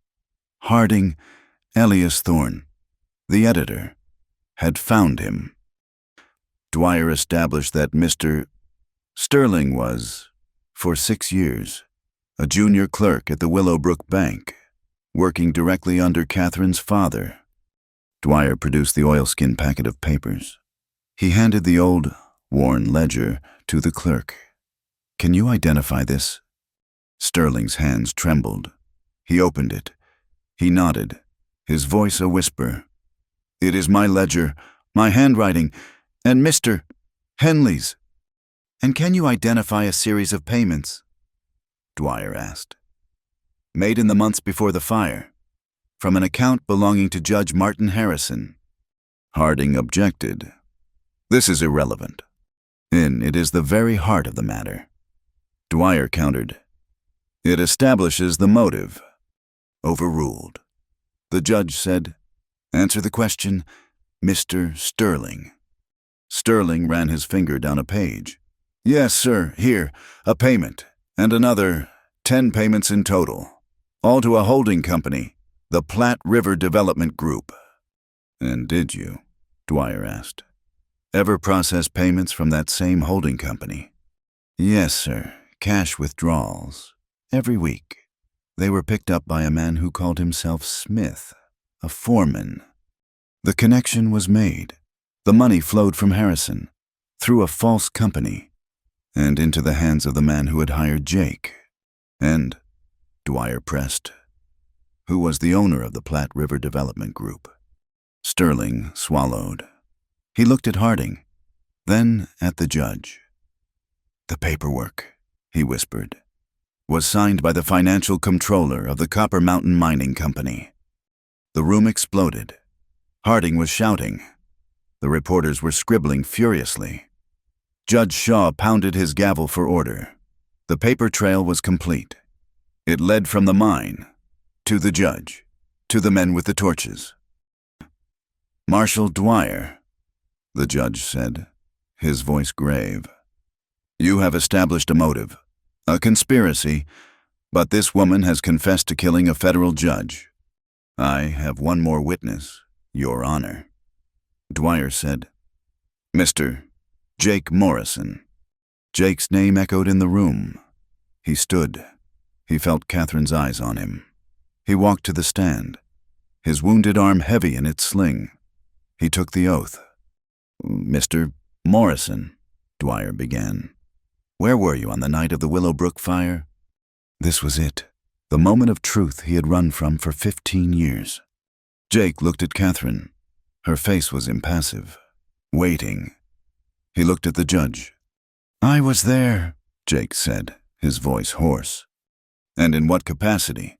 Harding Elias Thorne, the editor, had found him. Dwyer established that Mr. Sterling was, for 6 years, a junior clerk at the Willowbrook Bank, working directly under Catherine's father. Dwyer produced the oilskin packet of papers. He handed the old, worn ledger to the clerk. Can you identify this? Sterling's hands trembled. He opened it. He nodded, his voice a whisper. It is my ledger, my handwriting, and Mr. Henley's. And can you identify a series of payments? Dwyer asked. Made in the months before the fire, from an account belonging to Judge Martin Harrison. Harding objected. This is irrelevant. It is the very heart of the matter. Dwyer countered. It establishes the motive. Overruled. The judge said, Answer the question, Mr. Sterling. Sterling ran his finger down a page. Yes, sir, here, a payment, and another 10 payments in total, all to a holding company, the Platte River Development Group. And did you, Dwyer asked, ever process payments from that same holding company? Yes, sir, cash withdrawals, every week. They were picked up by a man who called himself Smith, a foreman. The connection was made. The money flowed from Harrison, through a false company, and into the hands of the man who had hired Jake. And, Dwyer pressed, who was the owner of the Platte River Development Group. Sterling swallowed. He looked at Harding, then at the judge. The paperwork, he whispered, was signed by the financial controller of the Copper Mountain Mining Company. The room exploded. Harding was shouting. The reporters were scribbling furiously. Judge Shaw pounded his gavel for order. The paper trail was complete. It led from the mine, to the judge, to the men with the torches. Marshal Dwyer, the judge said, his voice grave. You have established a motive, a conspiracy, but this woman has confessed to killing a federal judge. I have one more witness, Your Honor. Dwyer said, Mr. Jake Morrison. Jake's name echoed in the room. He stood. He felt Catherine's eyes on him. He walked to the stand, his wounded arm heavy in its sling. He took the oath. Mr. Morrison, Dwyer began. Where were you on the night of the Willowbrook fire? This was it, the moment of truth he had run from for 15 years. Jake looked at Catherine. Her face was impassive, waiting. He looked at the judge. I was there, Jake said, his voice hoarse. And in what capacity?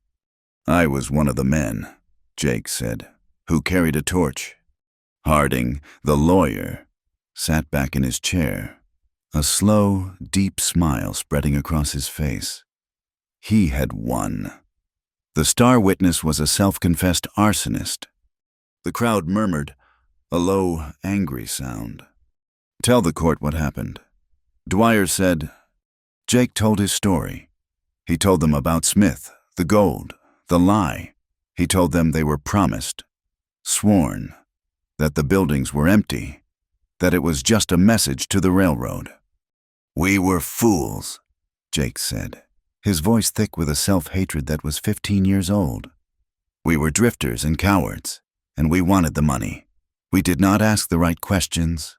I was one of the men, Jake said, who carried a torch. Harding, the lawyer, sat back in his chair, a slow, deep smile spreading across his face. He had won. The star witness was a self-confessed arsonist. The crowd murmured, a low, angry sound. "Tell the court what happened." Dwyer said. Jake told his story. He told them about Smith, the gold, the lie. He told them they were promised, sworn, that the buildings were empty, that it was just a message to the railroad. "We were fools," Jake said, his voice thick with a self-hatred that was 15 years old. "We were drifters and cowards, and we wanted the money. We did not ask the right questions."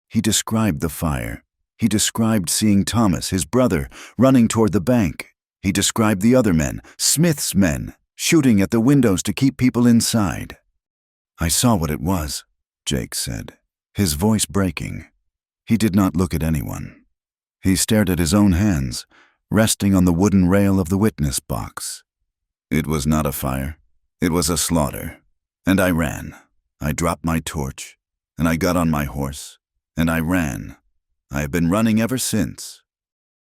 He described the fire. He described seeing Thomas, his brother, running toward the bank. He described the other men, Smith's men, shooting at the windows to keep people inside. "I saw what it was," Jake said, his voice breaking. He did not look at anyone. He stared at his own hands, resting on the wooden rail of the witness box. "It was not a fire. It was a slaughter. And I ran. I dropped my torch, and I got on my horse, and I ran. I have been running ever since."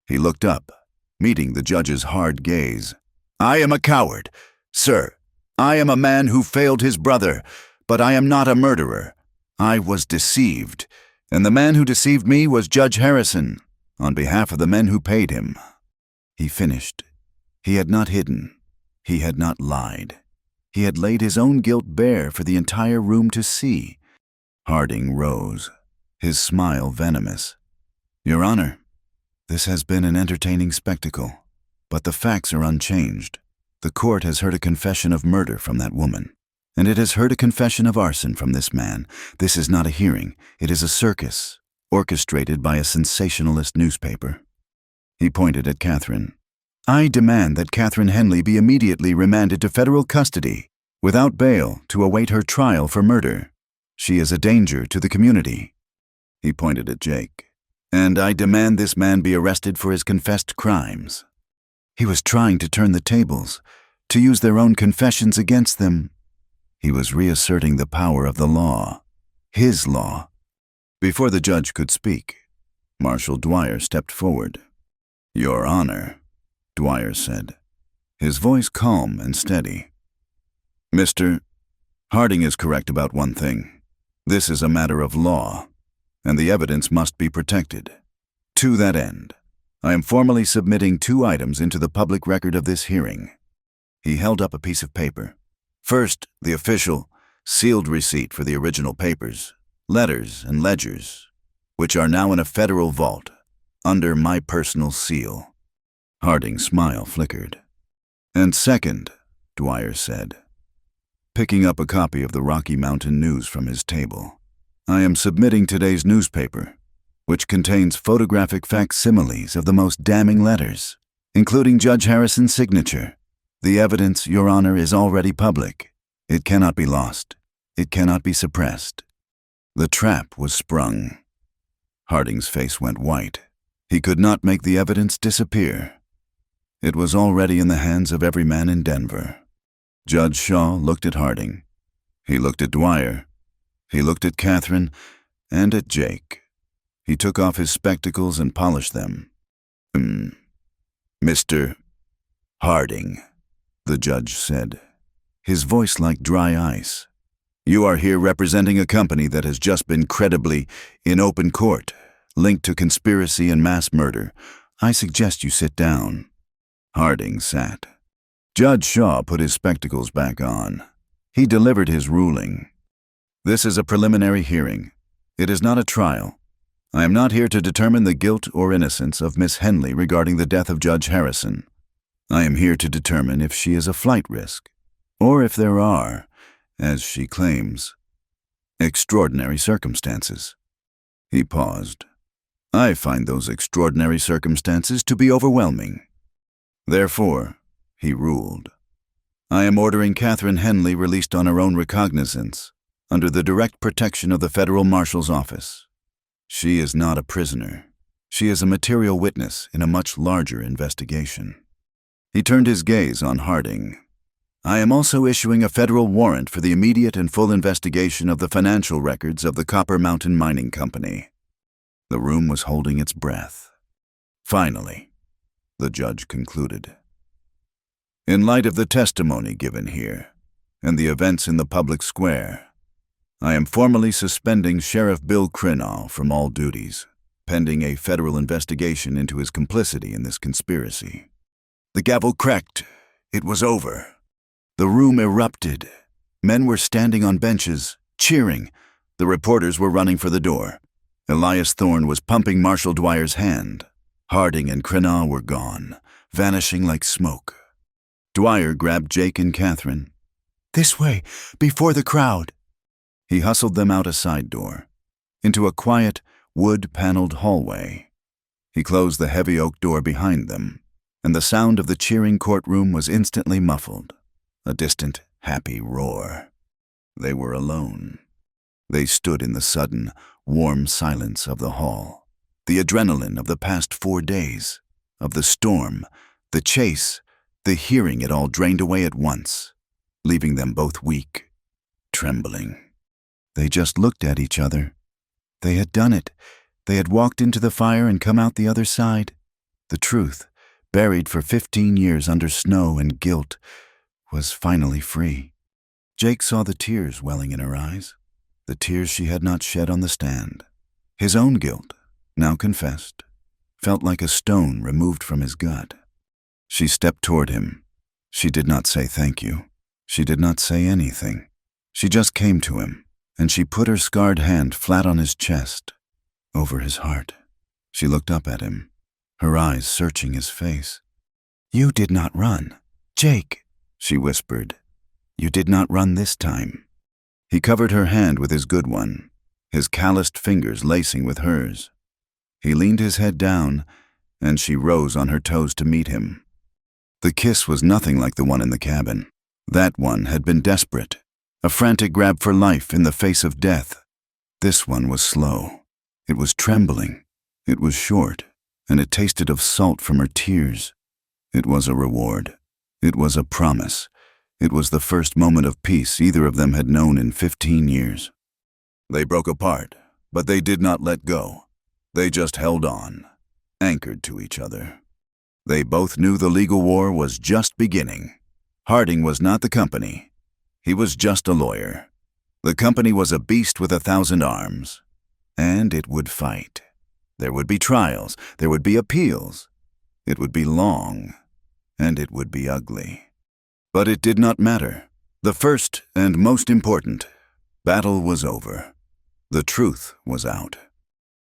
He looked up, meeting the judge's hard gaze. "I am a coward, sir. I am a man who failed his brother, but I am not a murderer. I was deceived, and the man who deceived me was Judge Harrison, on behalf of the men who paid him." He finished. He had not hidden. He had not lied. He had laid his own guilt bare for the entire room to see. Harding rose, his smile venomous. "Your Honor, this has been an entertaining spectacle, but the facts are unchanged. The court has heard a confession of murder from that woman, and it has heard a confession of arson from this man. This is not a hearing. It is a circus, orchestrated by a sensationalist newspaper." He pointed at Catherine. "I demand that Catherine Henley be immediately remanded to federal custody, without bail, to await her trial for murder. She is a danger to the community." He pointed at Jake. "And I demand this man be arrested for his confessed crimes." He was trying to turn the tables, to use their own confessions against them. He was reasserting the power of the law, his law. Before the judge could speak, Marshal Dwyer stepped forward. "Your Honor," Dwyer said, his voice calm and steady. "Mr. Harding is correct about one thing. This is a matter of law, and the evidence must be protected. To that end, I am formally submitting 2 items into the public record of this hearing." He held up a piece of paper. First, the official, sealed receipt for the original papers, letters, and ledgers, which are now in a federal vault, under my personal seal. Harding's smile flickered. "And second," Dwyer said, picking up a copy of the Rocky Mountain News from his table, "I am submitting today's newspaper, which contains photographic facsimiles of the most damning letters, including Judge Harrison's signature. The evidence, Your Honor, is already public. It cannot be lost. It cannot be suppressed." The trap was sprung. Harding's face went white. He could not make the evidence disappear. It was already in the hands of every man in Denver. Judge Shaw looked at Harding. He looked at Dwyer. He looked at Catherine and at Jake. He took off his spectacles and polished them. "Mr. Harding," the judge said, his voice like dry ice. "You are here representing a company that has just been credibly, in open court, linked to conspiracy and mass murder. I suggest you sit down." Harding sat. Judge Shaw put his spectacles back on. He delivered his ruling. "This is a preliminary hearing. It is not a trial. I am not here to determine the guilt or innocence of Miss Henley regarding the death of Judge Harrison. I am here to determine if she is a flight risk, or if there are, as she claims, extraordinary circumstances." He paused. "I find those extraordinary circumstances to be overwhelming. Therefore," he ruled, "I am ordering Catherine Henley released on her own recognizance, under the direct protection of the Federal Marshal's Office. She is not a prisoner. She is a material witness in a much larger investigation." He turned his gaze on Harding. "I am also issuing a federal warrant for the immediate and full investigation of the financial records of the Copper Mountain Mining Company." The room was holding its breath. "Finally," the judge concluded, "in light of the testimony given here, and the events in the public square, I am formally suspending Sheriff Bill Crinall from all duties, pending a federal investigation into his complicity in this conspiracy." The gavel cracked. It was over. The room erupted. Men were standing on benches, cheering. The reporters were running for the door. Elias Thorne was pumping Marshal Dwyer's hand. Harding and Crinall were gone, vanishing like smoke. Dwyer grabbed Jake and Catherine. "This way, before the crowd." He hustled them out a side door, into a quiet, wood-paneled hallway. He closed the heavy oak door behind them, and the sound of the cheering courtroom was instantly muffled. A distant, happy roar. They were alone. They stood in the sudden, warm silence of the hall. The adrenaline of the past 4 days, of the storm, the chase, the hearing it all drained away at once, leaving them both weak, trembling. They just looked at each other. They had done it. They had walked into the fire and come out the other side. The truth, buried for 15 years under snow and guilt, was finally free. Jake saw the tears welling in her eyes, the tears she had not shed on the stand. His own guilt, now confessed, felt like a stone removed from his gut. She stepped toward him. She did not say thank you. She did not say anything. She just came to him, and she put her scarred hand flat on his chest, over his heart. She looked up at him, her eyes searching his face. "You did not run. Jake," she whispered. "You did not run this time." He covered her hand with his good one, his calloused fingers lacing with hers. He leaned his head down, and she rose on her toes to meet him. The kiss was nothing like the one in the cabin. That one had been desperate, a frantic grab for life in the face of death. This one was slow. It was trembling. It was short, and it tasted of salt from her tears. It was a reward. It was a promise. It was the first moment of peace either of them had known in 15 years. They broke apart, but they did not let go. They just held on, anchored to each other. They both knew the legal war was just beginning. Harding was not the company. He was just a lawyer. The company was a beast with 1,000 arms. And it would fight. There would be trials. There would be appeals. It would be long. And it would be ugly. But it did not matter. The first and most important, battle was over. The truth was out.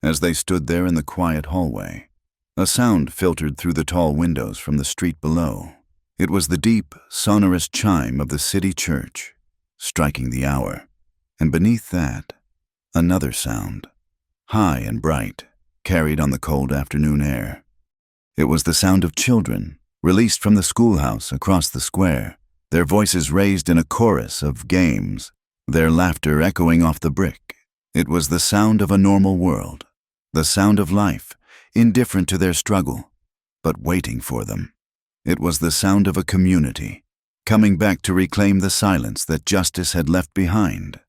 As they stood there in the quiet hallway, a sound filtered through the tall windows from the street below. It was the deep, sonorous chime of the city church, striking the hour. And beneath that, another sound, high and bright, carried on the cold afternoon air. It was the sound of children, released from the schoolhouse across the square, their voices raised in a chorus of games, their laughter echoing off the brick. It was the sound of a normal world, the sound of life, indifferent to their struggle, but waiting for them. It was the sound of a community, coming back to reclaim the silence that justice had left behind.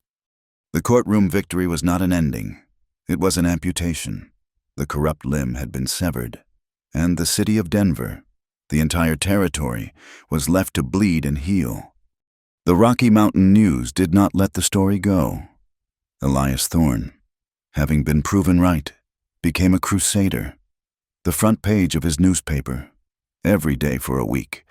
The courtroom victory was not an ending. It was an amputation. The corrupt limb had been severed, and the city of Denver, the entire territory, was left to bleed and heal. The Rocky Mountain News did not let the story go. Elias Thorne, having been proven right, became a crusader. The front page of his newspaper, every day for a week,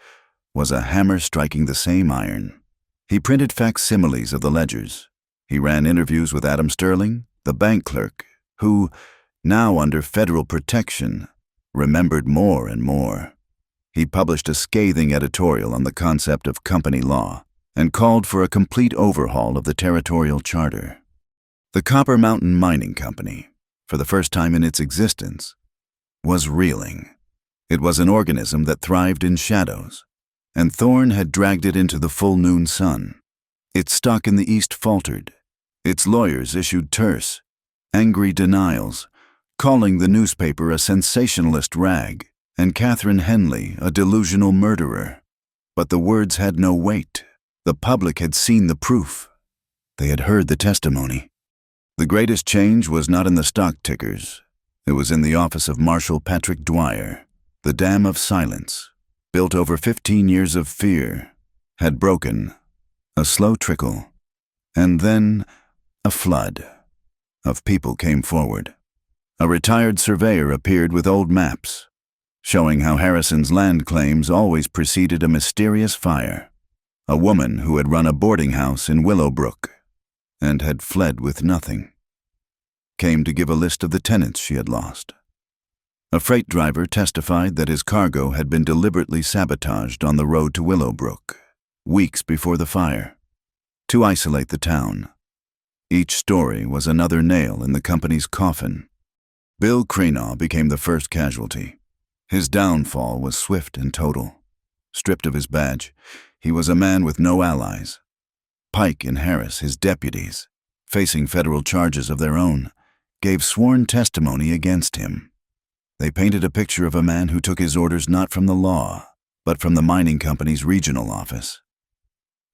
was a hammer striking the same iron. He printed facsimiles of the ledgers. He ran interviews with Adam Sterling, the bank clerk, who, now under federal protection, remembered more and more. He published a scathing editorial on the concept of company law and called for a complete overhaul of the territorial charter. The Copper Mountain Mining Company, for the first time in its existence, was reeling. It was an organism that thrived in shadows, and Thorne had dragged it into the full noon sun. Its stock in the East faltered. Its lawyers issued terse, angry denials, calling the newspaper a sensationalist rag and Catherine Henley a delusional murderer. But the words had no weight. The public had seen the proof. They had heard the testimony. The greatest change was not in the stock tickers. It was in the office of Marshal Patrick Dwyer. The dam of silence, built over 15 years of fear, had broken. A slow trickle, and then A flood of people came forward. A retired surveyor appeared with old maps, showing how Harrison's land claims always preceded a mysterious fire. A woman who had run a boarding house in Willowbrook and had fled with nothing came to give a list of the tenants she had lost. A freight driver testified that his cargo had been deliberately sabotaged on the road to Willowbrook weeks before the fire to isolate the town. Each story was another nail in the company's coffin. Bill Crenaw became the first casualty. His downfall was swift and total. Stripped of his badge, he was a man with no allies. Pike and Harris, his deputies, facing federal charges of their own, gave sworn testimony against him. They painted a picture of a man who took his orders not from the law, but from the mining company's regional office.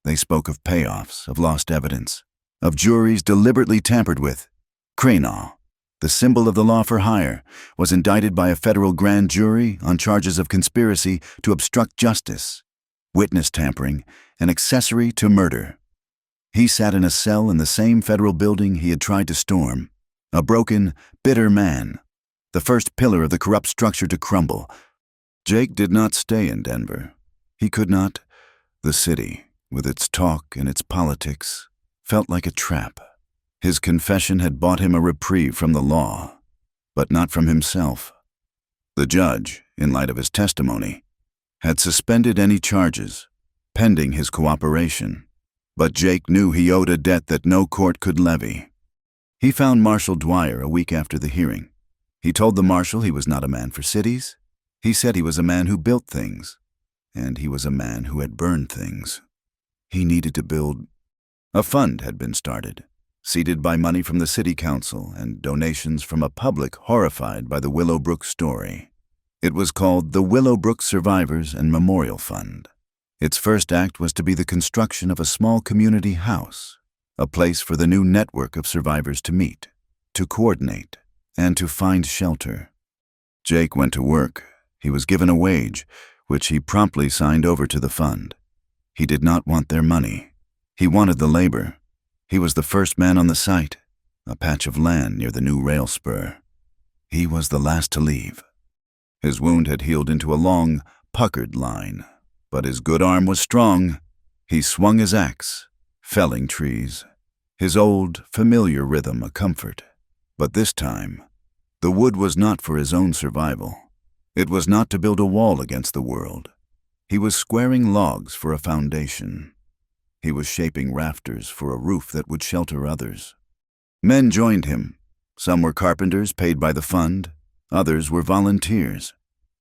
They spoke of payoffs, of lost evidence, of juries deliberately tampered with. Crenaw, the symbol of the law for hire, was indicted by a federal grand jury on charges of conspiracy to obstruct justice, witness tampering, and accessory to murder. He sat in a cell in the same federal building he had tried to storm, a broken, bitter man, the first pillar of the corrupt structure to crumble. Jake did not stay in Denver. He could not. The city, with its talk and its politics, felt like a trap. His confession had bought him a reprieve from the law, but not from himself. The judge, in light of his testimony, had suspended any charges, pending his cooperation, but Jake knew he owed a debt that no court could levy. He found Marshal Dwyer a week after the hearing. He told the marshal he was not a man for cities. He said he was a man who built things, and he was a man who had burned things. He needed to build. A fund had been started, seeded by money from the city council and donations from a public horrified by the Willowbrook story. It was called the Willowbrook Survivors and Memorial Fund. Its first act was to be the construction of a small community house, a place for the new network of survivors to meet, to coordinate, and to find shelter. Jake went to work. He was given a wage, which he promptly signed over to the fund. He did not want their money. He wanted the labor. He was the first man on the site, a patch of land near the new rail spur. He was the last to leave. His wound had healed into a long, puckered line, but his good arm was strong. He swung his axe, felling trees, his old, familiar rhythm a comfort. But this time, the wood was not for his own survival. It was not to build a wall against the world. He was squaring logs for a foundation. He was shaping rafters for a roof that would shelter others. Men joined him. Some were carpenters paid by the fund. Others were volunteers.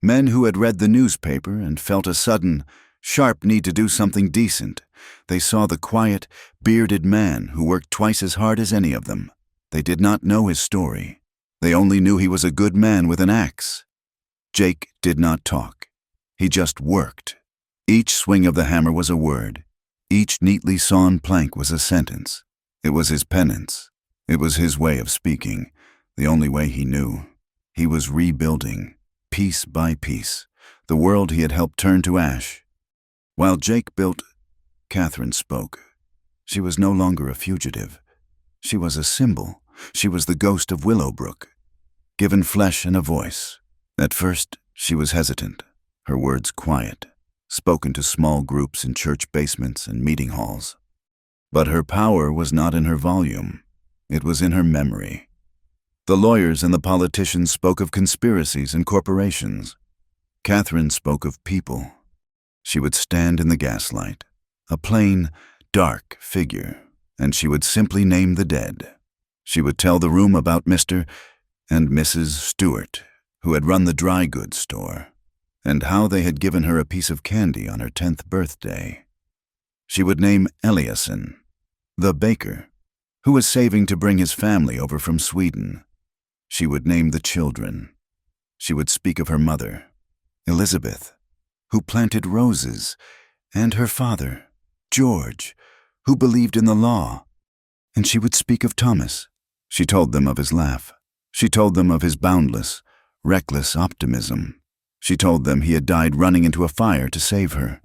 Men who had read the newspaper and felt a sudden, sharp need to do something decent. They saw the quiet, bearded man who worked twice as hard as any of them. They did not know his story. They only knew he was a good man with an axe. Jake did not talk. He just worked. Each swing of the hammer was a word. Each neatly sawn plank was a sentence. It was his penance. It was his way of speaking, the only way he knew. He was rebuilding, piece by piece, the world he had helped turn to ash. While Jake built, Catherine spoke. She was no longer a fugitive. She was a symbol. She was the ghost of Willowbrook, given flesh and a voice. At first, she was hesitant, her words quiet, spoken to small groups in church basements and meeting halls. But her power was not in her volume. It was in her memory. The lawyers and the politicians spoke of conspiracies and corporations. Catherine spoke of people. She would stand in the gaslight, a plain, dark figure, and she would simply name the dead. She would tell the room about Mr. and Mrs. Stewart, who had run the dry goods store, and how they had given her a piece of candy on her 10th birthday. She would name Eliasson, the baker, who was saving to bring his family over from Sweden. She would name the children. She would speak of her mother, Elizabeth, who planted roses, and her father, George, who believed in the law. And she would speak of Thomas. She told them of his laugh. She told them of his boundless, reckless optimism. She told them he had died running into a fire to save her.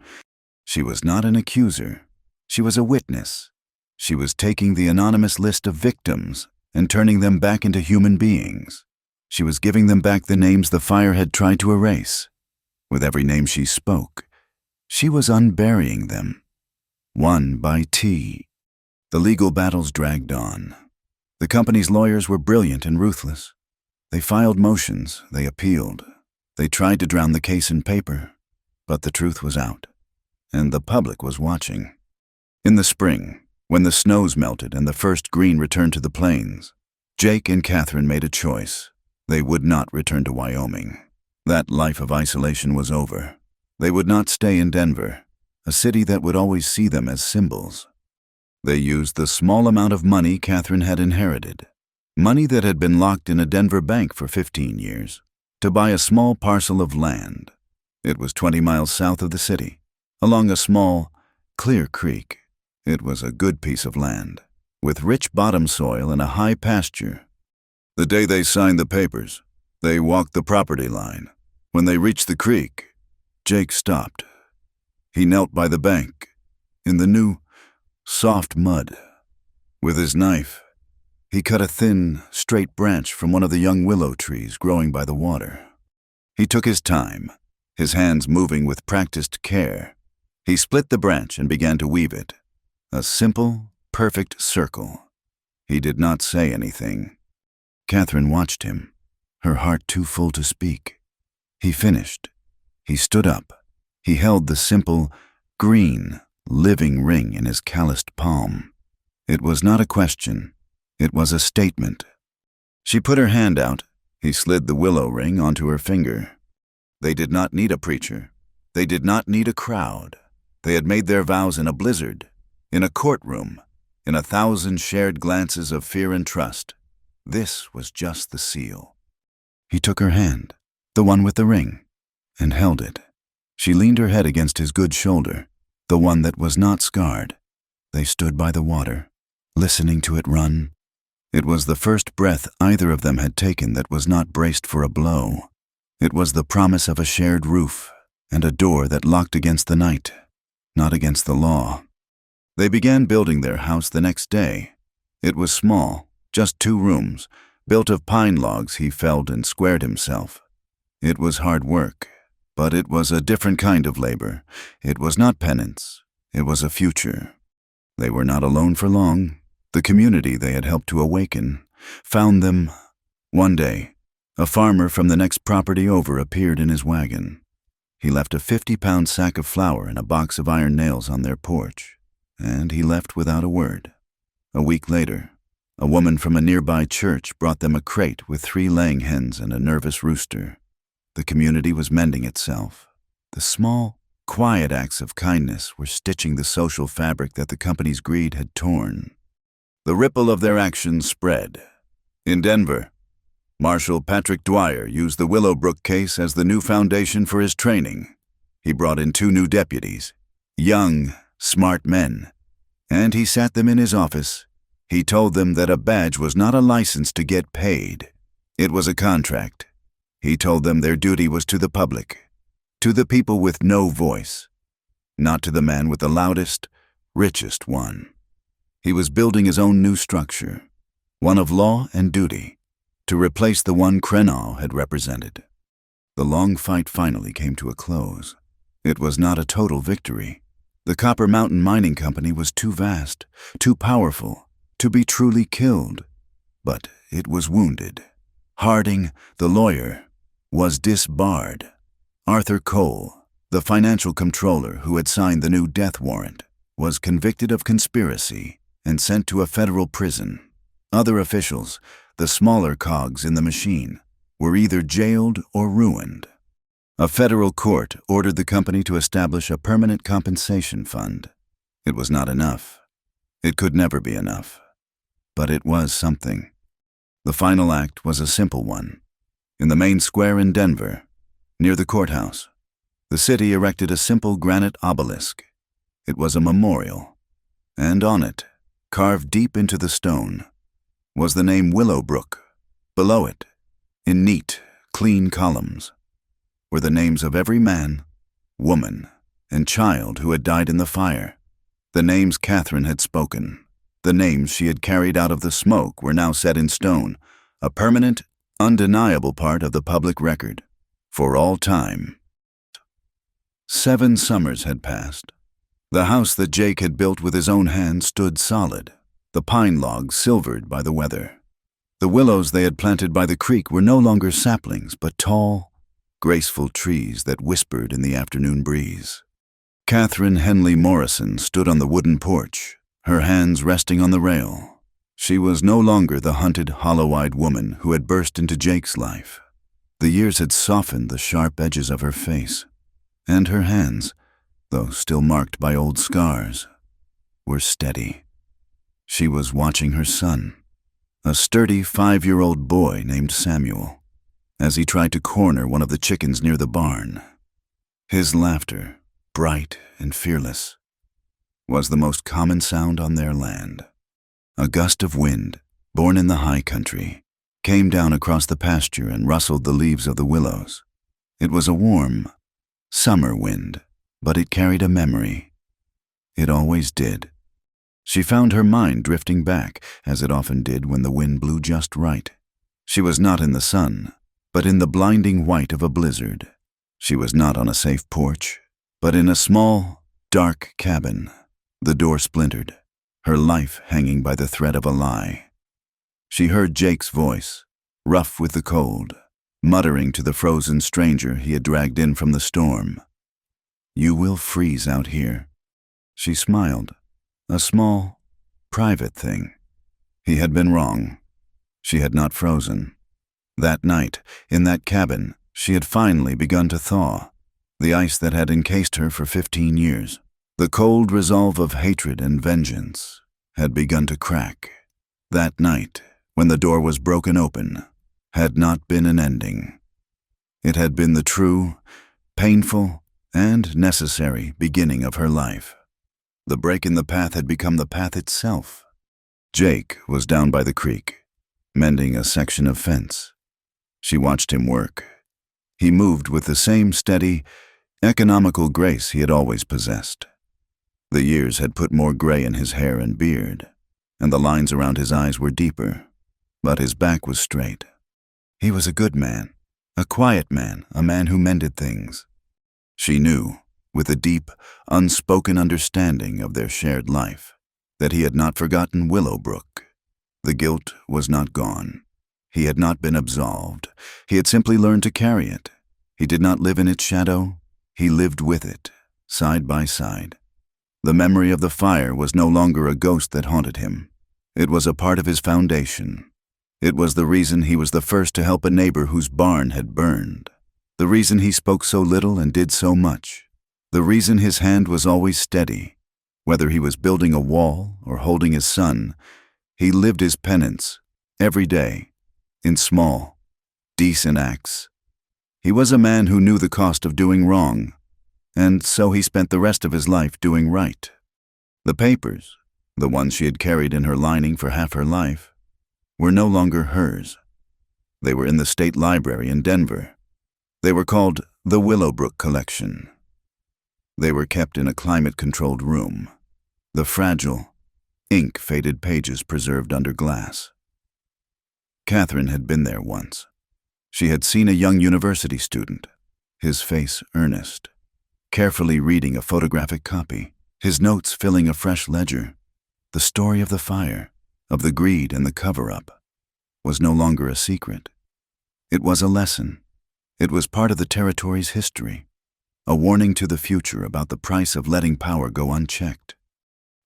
She was not an accuser. She was a witness. She was taking the anonymous list of victims and turning them back into human beings. She was giving them back the names the fire had tried to erase. With every name she spoke, she was unburying them, one by T. The legal battles dragged on. The company's lawyers were brilliant and ruthless. They filed motions, they appealed. They tried to drown the case in paper, but the truth was out, and the public was watching. In the spring, when the snows melted and the first green returned to the plains, Jake and Catherine made a choice. They would not return to Wyoming. That life of isolation was over. They would not stay in Denver, a city that would always see them as symbols. They used the small amount of money Catherine had inherited, money that had been locked in a Denver bank for 15 years, to buy a small parcel of land. It was 20 miles south of the city, along a small, clear creek. It was a good piece of land, with rich bottom soil and a high pasture. The day they signed the papers, they walked the property line. When they reached the creek, Jake stopped. He knelt by the bank, in the new, soft mud. With his knife, he cut a thin, straight branch from one of the young willow trees growing by the water. He took his time, his hands moving with practiced care. He split the branch and began to weave it. A simple, perfect circle. He did not say anything. Catherine watched him, her heart too full to speak. He finished. He stood up. He held the simple, green, living ring in his calloused palm. It was not a question. It was a statement. She put her hand out. He slid the willow ring onto her finger. They did not need a preacher. They did not need a crowd. They had made their vows in a blizzard, in a courtroom, in 1,000 shared glances of fear and trust. This was just the seal. He took her hand, the one with the ring, and held it. She leaned her head against his good shoulder, the one that was not scarred. They stood by the water, listening to it run. It was the first breath either of them had taken that was not braced for a blow. It was the promise of a shared roof and a door that locked against the night, not against the law. They began building their house the next day. It was small, just 2 rooms, built of pine logs he felled and squared himself. It was hard work, but it was a different kind of labor. It was not penance. It was a future. They were not alone for long. The community they had helped to awaken found them. One day, a farmer from the next property over appeared in his wagon. He left a 50-pound sack of flour and a box of iron nails on their porch, and he left without a word. A week later, a woman from a nearby church brought them a crate with 3 laying hens and a nervous rooster. The community was mending itself. The small, quiet acts of kindness were stitching the social fabric that the company's greed had torn. The ripple of their actions spread. In Denver, Marshal Patrick Dwyer used the Willowbrook case as the new foundation for his training. He brought in 2 new deputies, young, smart men, and he sat them in his office. He told them that a badge was not a license to get paid. It was a contract. He told them their duty was to the public, to the people with no voice, not to the man with the loudest, richest one. He was building his own new structure, one of law and duty, to replace the one Krenau had represented. The long fight finally came to a close. It was not a total victory. The Copper Mountain Mining Company was too vast, too powerful, to be truly killed, but it was wounded. Harding, the lawyer, was disbarred. Arthur Cole, the financial controller who had signed the new death warrant, was convicted of conspiracy and sent to a federal prison. Other officials, the smaller cogs in the machine, were either jailed or ruined. A federal court ordered the company to establish a permanent compensation fund. It was not enough. It could never be enough. But it was something. The final act was a simple one. In the main square in Denver, near the courthouse, the city erected a simple granite obelisk. It was a memorial, and on it, carved deep into the stone, was the name Willowbrook. Below it, in neat, clean columns, were the names of every man, woman, and child who had died in the fire, the names Catherine had spoken. The names she had carried out of the smoke were now set in stone, a permanent, undeniable part of the public record, for all time. 7 summers had passed. The house that Jake had built with his own hands stood solid, the pine logs silvered by the weather. The willows they had planted by the creek were no longer saplings, but tall, graceful trees that whispered in the afternoon breeze. Catherine Henley Morrison stood on the wooden porch, her hands resting on the rail. She was no longer the hunted, hollow-eyed woman who had burst into Jake's life. The years had softened the sharp edges of her face, and her hands, though still marked by old scars, were steady. She was watching her son, a sturdy 5-year-old boy named Samuel, as he tried to corner one of the chickens near the barn. His laughter, bright and fearless, was the most common sound on their land. A gust of wind, born in the high country, came down across the pasture and rustled the leaves of the willows. It was a warm, summer wind, but it carried a memory. It always did. She found her mind drifting back, as it often did when the wind blew just right. She was not in the sun, but in the blinding white of a blizzard. She was not on a safe porch, but in a small, dark cabin. The door splintered, her life hanging by the thread of a lie. She heard Jake's voice, rough with the cold, muttering to the frozen stranger he had dragged in from the storm. "You will freeze out here." She smiled. A small, private thing. He had been wrong. She had not frozen. That night, in that cabin, she had finally begun to thaw, the ice that had encased her for 15 years. The cold resolve of hatred and vengeance had begun to crack. That night, when the door was broken open, had not been an ending. It had been the true, painful, and necessary beginning of her life. The break in the path had become the path itself. Jake was down by the creek, mending a section of fence. She watched him work. He moved with the same steady, economical grace he had always possessed. The years had put more gray in his hair and beard, and the lines around his eyes were deeper, but his back was straight. He was a good man, a quiet man, a man who mended things. She knew, with a deep, unspoken understanding of their shared life, that he had not forgotten Willowbrook. The guilt was not gone. He had not been absolved. He had simply learned to carry it. He did not live in its shadow. He lived with it, side by side. The memory of the fire was no longer a ghost that haunted him. It was a part of his foundation. It was the reason he was the first to help a neighbor whose barn had burned. The reason he spoke so little and did so much. The reason his hand was always steady. Whether he was building a wall or holding his son, he lived his penance, every day, in small, decent acts. He was a man who knew the cost of doing wrong, and so he spent the rest of his life doing right. The papers, the ones she had carried in her lining for half her life, were no longer hers. They were in the State Library in Denver. They were called the Willowbrook Collection. They were kept in a climate-controlled room, the fragile, ink-faded pages preserved under glass. Catherine had been there once. She had seen a young university student, his face earnest, carefully reading a photographic copy, his notes filling a fresh ledger. The story of the fire, of the greed and the cover-up, was no longer a secret. It was a lesson. It was part of the territory's history, a warning to the future about the price of letting power go unchecked.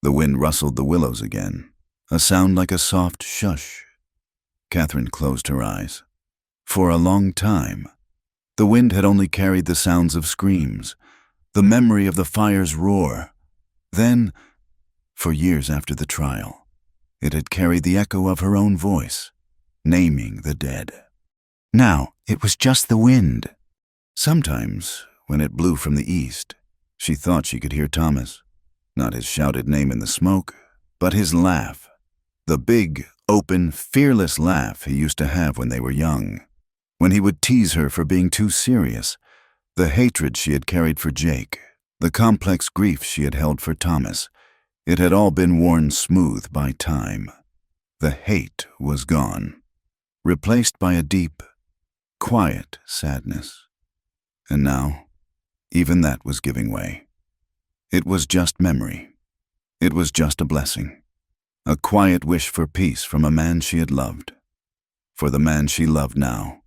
The wind rustled the willows again, a sound like a soft shush. Catherine closed her eyes. For a long time, the wind had only carried the sounds of screams, the memory of the fire's roar. Then, for years after the trial, it had carried the echo of her own voice, naming the dead. Now, it was just the wind. Sometimes, when it blew from the east, she thought she could hear Thomas, not his shouted name in the smoke, but his laugh, the big, open, fearless laugh he used to have when they were young, when he would tease her for being too serious, the hatred she had carried for Jake, the complex grief she had held for Thomas. It had all been worn smooth by time. The hate was gone, replaced by a deep, quiet sadness. And now, even that was giving way. It was just memory. It was just a blessing. A quiet wish for peace from a man she had loved. For the man she loved now.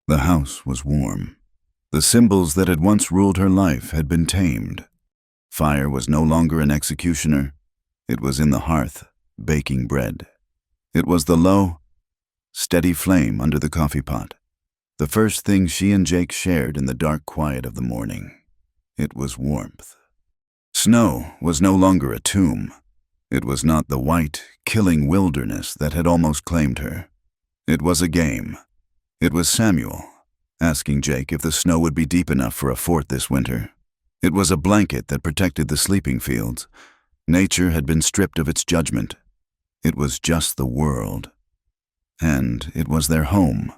The house was warm. The symbols that had once ruled her life had been tamed. Fire was no longer an executioner. It was in the hearth, baking bread. It was the low, steady flame under the coffee pot. The first thing she and Jake shared in the dark quiet of the morning. It was warmth. Snow was no longer a tomb. It was not the white, killing wilderness that had almost claimed her. It was a game. It was Samuel, asking Jake if the snow would be deep enough for a fort this winter. It was a blanket that protected the sleeping fields. Nature had been stripped of its judgment. It was just the world. And it was their home.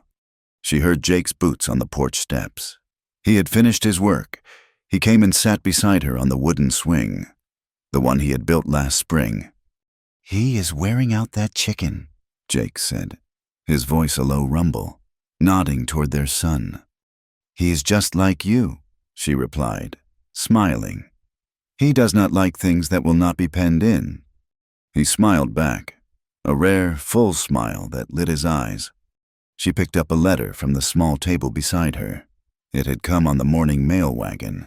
She heard Jake's boots on the porch steps. He had finished his work. He came and sat beside her on the wooden swing, the one he had built last spring. "He is wearing out that chicken," Jake said, his voice a low rumble, nodding toward their son. "He is just like you," she replied, smiling. "He does not like things that will not be penned in." He smiled back, a rare, full smile that lit his eyes. She picked up a letter from the small table beside her. It had come on the morning mail wagon.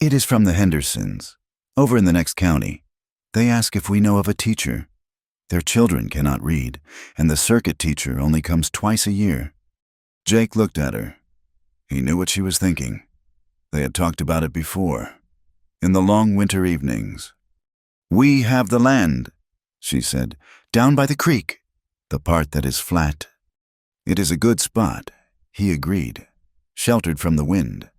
"It is from the Hendersons, over in the next county. They ask if we know of a teacher. Their children cannot read, and the circuit teacher only comes twice a year." Jake looked at her. He knew what she was thinking. They had talked about it before, in the long winter evenings. "We have the land," she said, "down by the creek, the part that is flat. It is a good spot," he agreed, sheltered from the wind.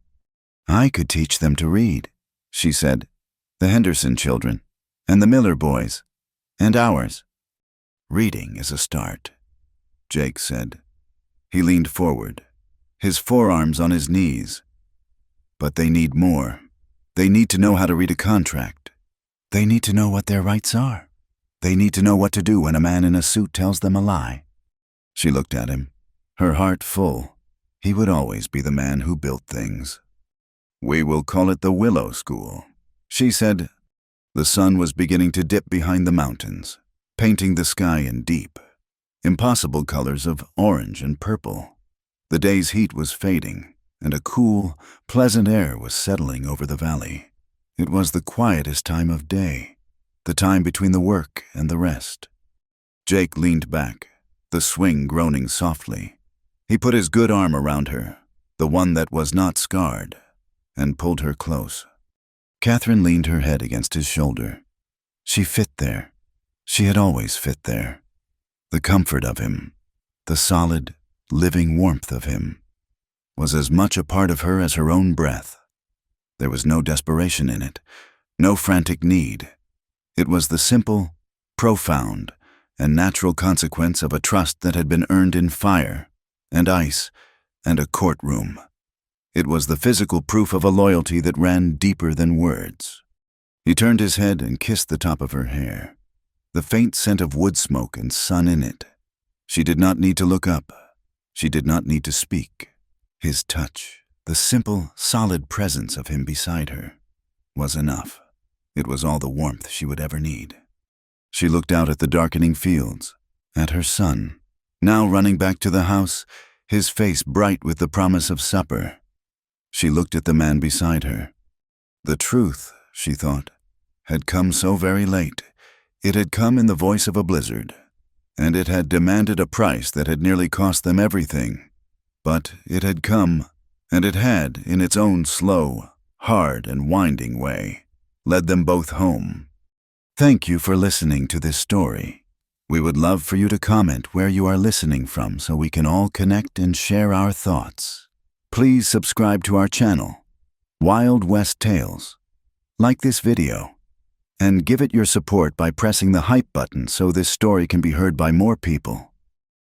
"I could teach them to read," she said, "the Henderson children, and the Miller boys, and ours." "Reading is a start," Jake said. He leaned forward, his forearms on his knees. "But they need more. They need to know how to read a contract. They need to know what their rights are. They need to know what to do when a man in a suit tells them a lie." She looked at him, her heart full. He would always be the man who built things. "We will call it the Willow School," she said. The sun was beginning to dip behind the mountains, painting the sky in deep, impossible colors of orange and purple. The day's heat was fading, and a cool, pleasant air was settling over the valley. It was the quietest time of day, the time between the work and the rest. Jake leaned back, the swing groaning softly. He put his good arm around her, the one that was not scarred, and pulled her close. Catherine leaned her head against his shoulder. She fit there. She had always fit there. The comfort of him, the solid, living warmth of him, was as much a part of her as her own breath. There was no desperation in it, no frantic need. It was the simple, profound, and natural consequence of a trust that had been earned in fire, and ice, and a courtroom. It was the physical proof of a loyalty that ran deeper than words. He turned his head and kissed the top of her hair, the faint scent of wood smoke and sun in it. She did not need to look up. She did not need to speak. His touch, the simple, solid presence of him beside her, was enough. It was all the warmth she would ever need. She looked out at the darkening fields, at her son, now running back to the house, his face bright with the promise of supper. She looked at the man beside her. The truth, she thought, had come so very late. It had come in the voice of a blizzard, and it had demanded a price that had nearly cost them everything. But it had come, and it had, in its own slow, hard, and winding way, led them both home. Thank you for listening to this story. We would love for you to comment where you are listening from so we can all connect and share our thoughts. Please subscribe to our channel, Wild West Tales. Like this video, and give it your support by pressing the hype button so this story can be heard by more people.